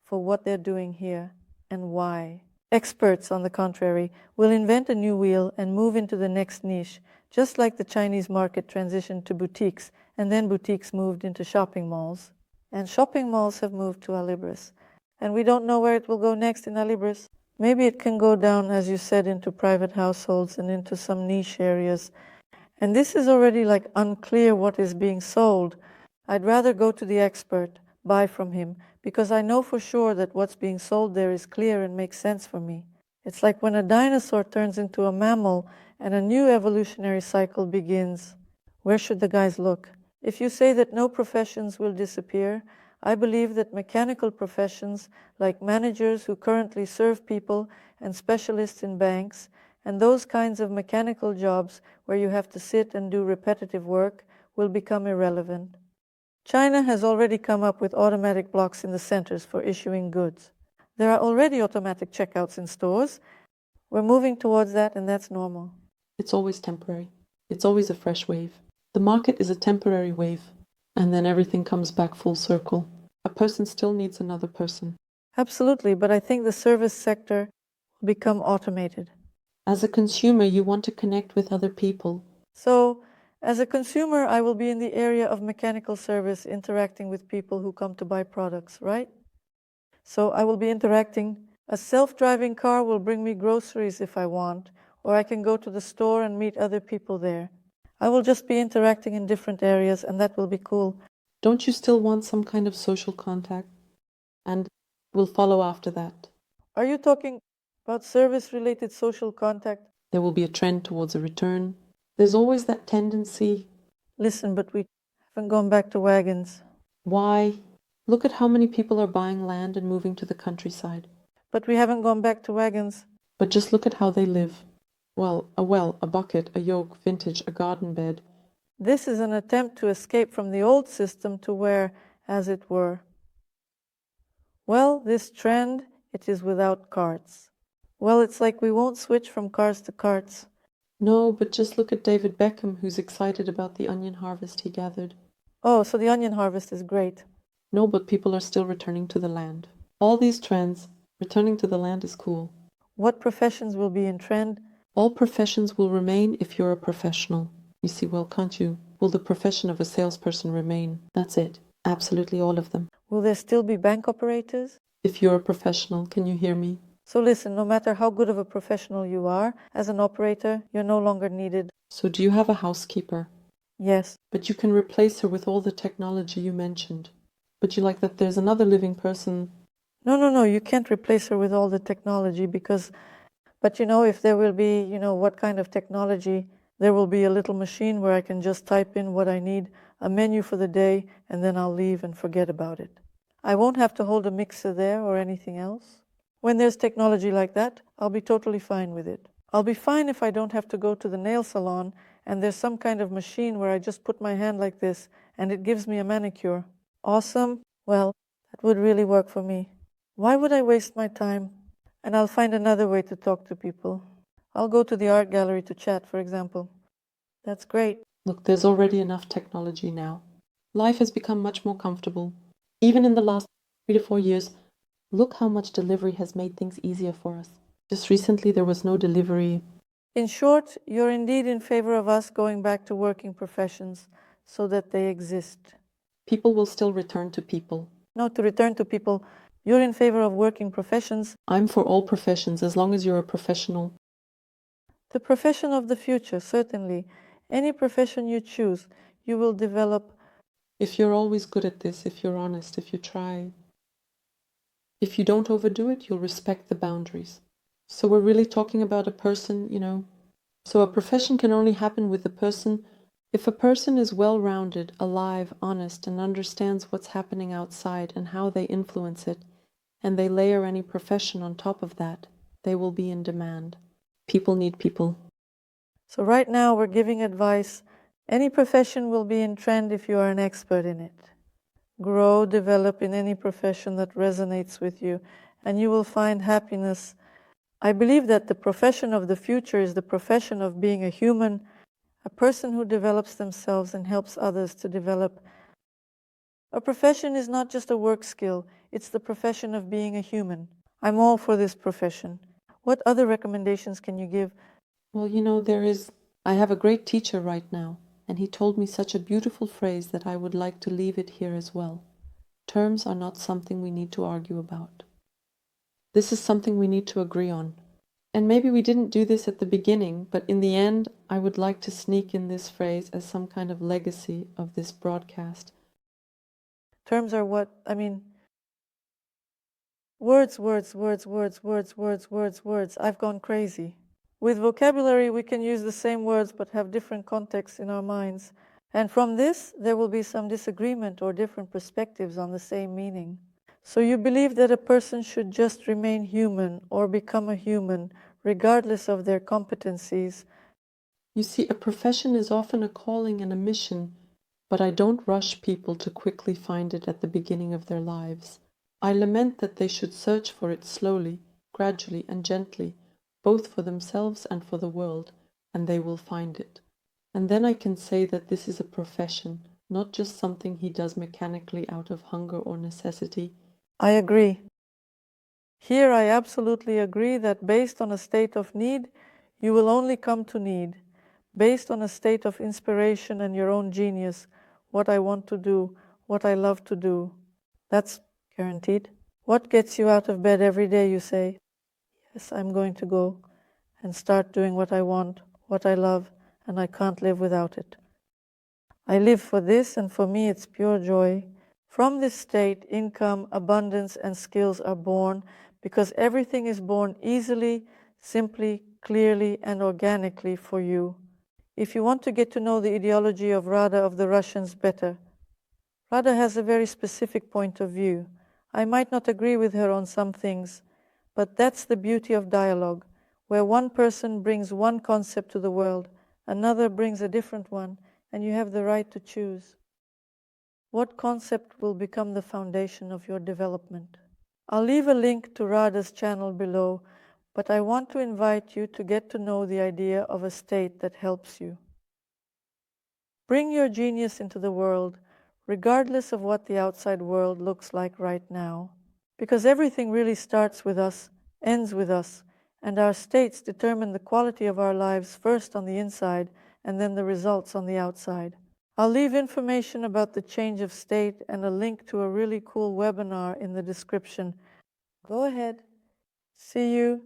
for what they're doing here and why. Experts, on the contrary, will invent a new wheel and move into the next niche, just like the Chinese market transitioned to boutiques, and then boutiques moved into shopping malls. And shopping malls have moved to Alibris. And we don't know where it will go next in Alibris. Maybe it can go down, as you said, into private households and into some niche areas. And this is already like unclear what is being sold. I'd rather go to the expert, buy from him, because I know for sure that what's being sold there is clear and makes sense for me. It's like when a dinosaur turns into a mammal and a new evolutionary cycle begins. Where should the guys look? If you say that no professions will disappear, I believe that mechanical professions like managers who currently serve people and specialists in banks, and those kinds of mechanical jobs where you have to sit and do repetitive work, will become irrelevant. China has already come up with automatic blocks in the centers for issuing goods. There are already automatic checkouts in stores. We're moving towards that, and that's normal. It's always temporary. It's always a fresh wave. The market is a temporary wave, and then everything comes back full circle. A person still needs another person. Absolutely, but I think the service sector will become automated. As a consumer, you want to connect with other people. So, as a consumer, I will be in the area of mechanical service, interacting with people who come to buy products, right? So I will be interacting. A self-driving car will bring me groceries if I want, or I can go to the store and meet other people there. I will just be interacting in different areas, and that will be cool. Don't you still want some kind of social contact? And we'll follow after that. Are you talking about service-related social contact? There will be a trend towards a return. There's always that tendency. Listen, but we haven't gone back to wagons. Why? Look at how many people are buying land and moving to the countryside. But we haven't gone back to wagons. But just look at how they live. Well, a bucket, a yoke, vintage, a garden bed. This is an attempt to escape from the old system to where, as it were. Well, this trend, it is without carts. Well, it's like we won't switch from cars to carts. No, but just look at David Beckham, who's excited about the onion harvest he gathered. Oh, so the onion harvest is great. No, but people are still returning to the land. All these trends, returning to the land is cool. What professions will be in trend? All professions will remain if you're a professional. You see, well, can't you? Will the profession of a salesperson remain? That's it. Absolutely all of them. Will there still be bank operators? If you're a professional, can you hear me? So listen, no matter how good of a professional you are, as an operator, you're no longer needed. So do you have a housekeeper? Yes. But you can replace her with all the technology you mentioned. But you like that there's another living person. No, you can't replace her with all the technology because, but if there will be, what kind of technology, there will be a little machine where I can just type in what I need, a menu for the day, and then I'll leave and forget about it. I won't have to hold a mixer there or anything else. When there's technology like that, I'll be totally fine with it. I'll be fine if I don't have to go to the nail salon and there's some kind of machine where I just put my hand like this and it gives me a manicure. Awesome? Well, that would really work for me. Why would I waste my time? And I'll find another way to talk to people. I'll go to the art gallery to chat, for example. That's great. Look, there's already enough technology now. Life has become much more comfortable. Even in the last 3 to 4 years, look how much delivery has made things easier for us. Just recently, there was no delivery. In short, you're indeed in favor of us going back to working professions so that they exist. People will still return to people. No, to return to people. You're in favor of working professions. I'm for all professions, as long as you're a professional. The profession of the future, certainly. Any profession you choose, you will develop. If you're always good at this, if you're honest, if you try. If you don't overdo it, you'll respect the boundaries. So we're really talking about a person, So a profession can only happen with a person if a person is well-rounded, alive, honest, and understands what's happening outside and how they influence it, and they layer any profession on top of that, they will be in demand. People need people. So right now we're giving advice. Any profession will be in trend if you are an expert in it. Grow, develop in any profession that resonates with you, and you will find happiness. I believe that the profession of the future is the profession of being a human, a person who develops themselves and helps others to develop. A profession is not just a work skill, it's the profession of being a human. I'm all for this profession. What other recommendations can you give? Well, I have a great teacher right now, and he told me such a beautiful phrase that I would like to leave it here as well. Terms are not something we need to argue about. This is something we need to agree on. And maybe we didn't do this at the beginning, but in the end, I would like to sneak in this phrase as some kind of legacy of this broadcast. Terms are what? Words. I've gone crazy. With vocabulary, we can use the same words but have different contexts in our minds. And from this, there will be some disagreement or different perspectives on the same meaning. So you believe that a person should just remain human or become a human, regardless of their competencies. You see, a profession is often a calling and a mission, but I don't rush people to quickly find it at the beginning of their lives. I lament that they should search for it slowly, gradually, and gently, both for themselves and for the world, and they will find it. And then I can say that this is a profession, not just something he does mechanically out of hunger or necessity. I agree. Here I absolutely agree that based on a state of need, you will only come to need. Based on a state of inspiration and your own genius, what I want to do, what I love to do. That's guaranteed. What gets you out of bed every day, you say? Yes, I'm going to go and start doing what I want, what I love, and I can't live without it. I live for this, and for me it's pure joy. From this state, income, abundance, and skills are born because everything is born easily, simply, clearly, and organically for you. If you want to get to know the ideology of Rada of the Russians better, Rada has a very specific point of view. I might not agree with her on some things, but that's the beauty of dialogue, where one person brings one concept to the world, another brings a different one, and you have the right to choose. What concept will become the foundation of your development? I'll leave a link to Rada's channel below, but I want to invite you to get to know the idea of a state that helps you. Bring your genius into the world, regardless of what the outside world looks like right now, because everything really starts with us, ends with us, and our states determine the quality of our lives first on the inside and then the results on the outside. I'll leave information about the change of state and a link to a really cool webinar in the description. Go ahead. See you.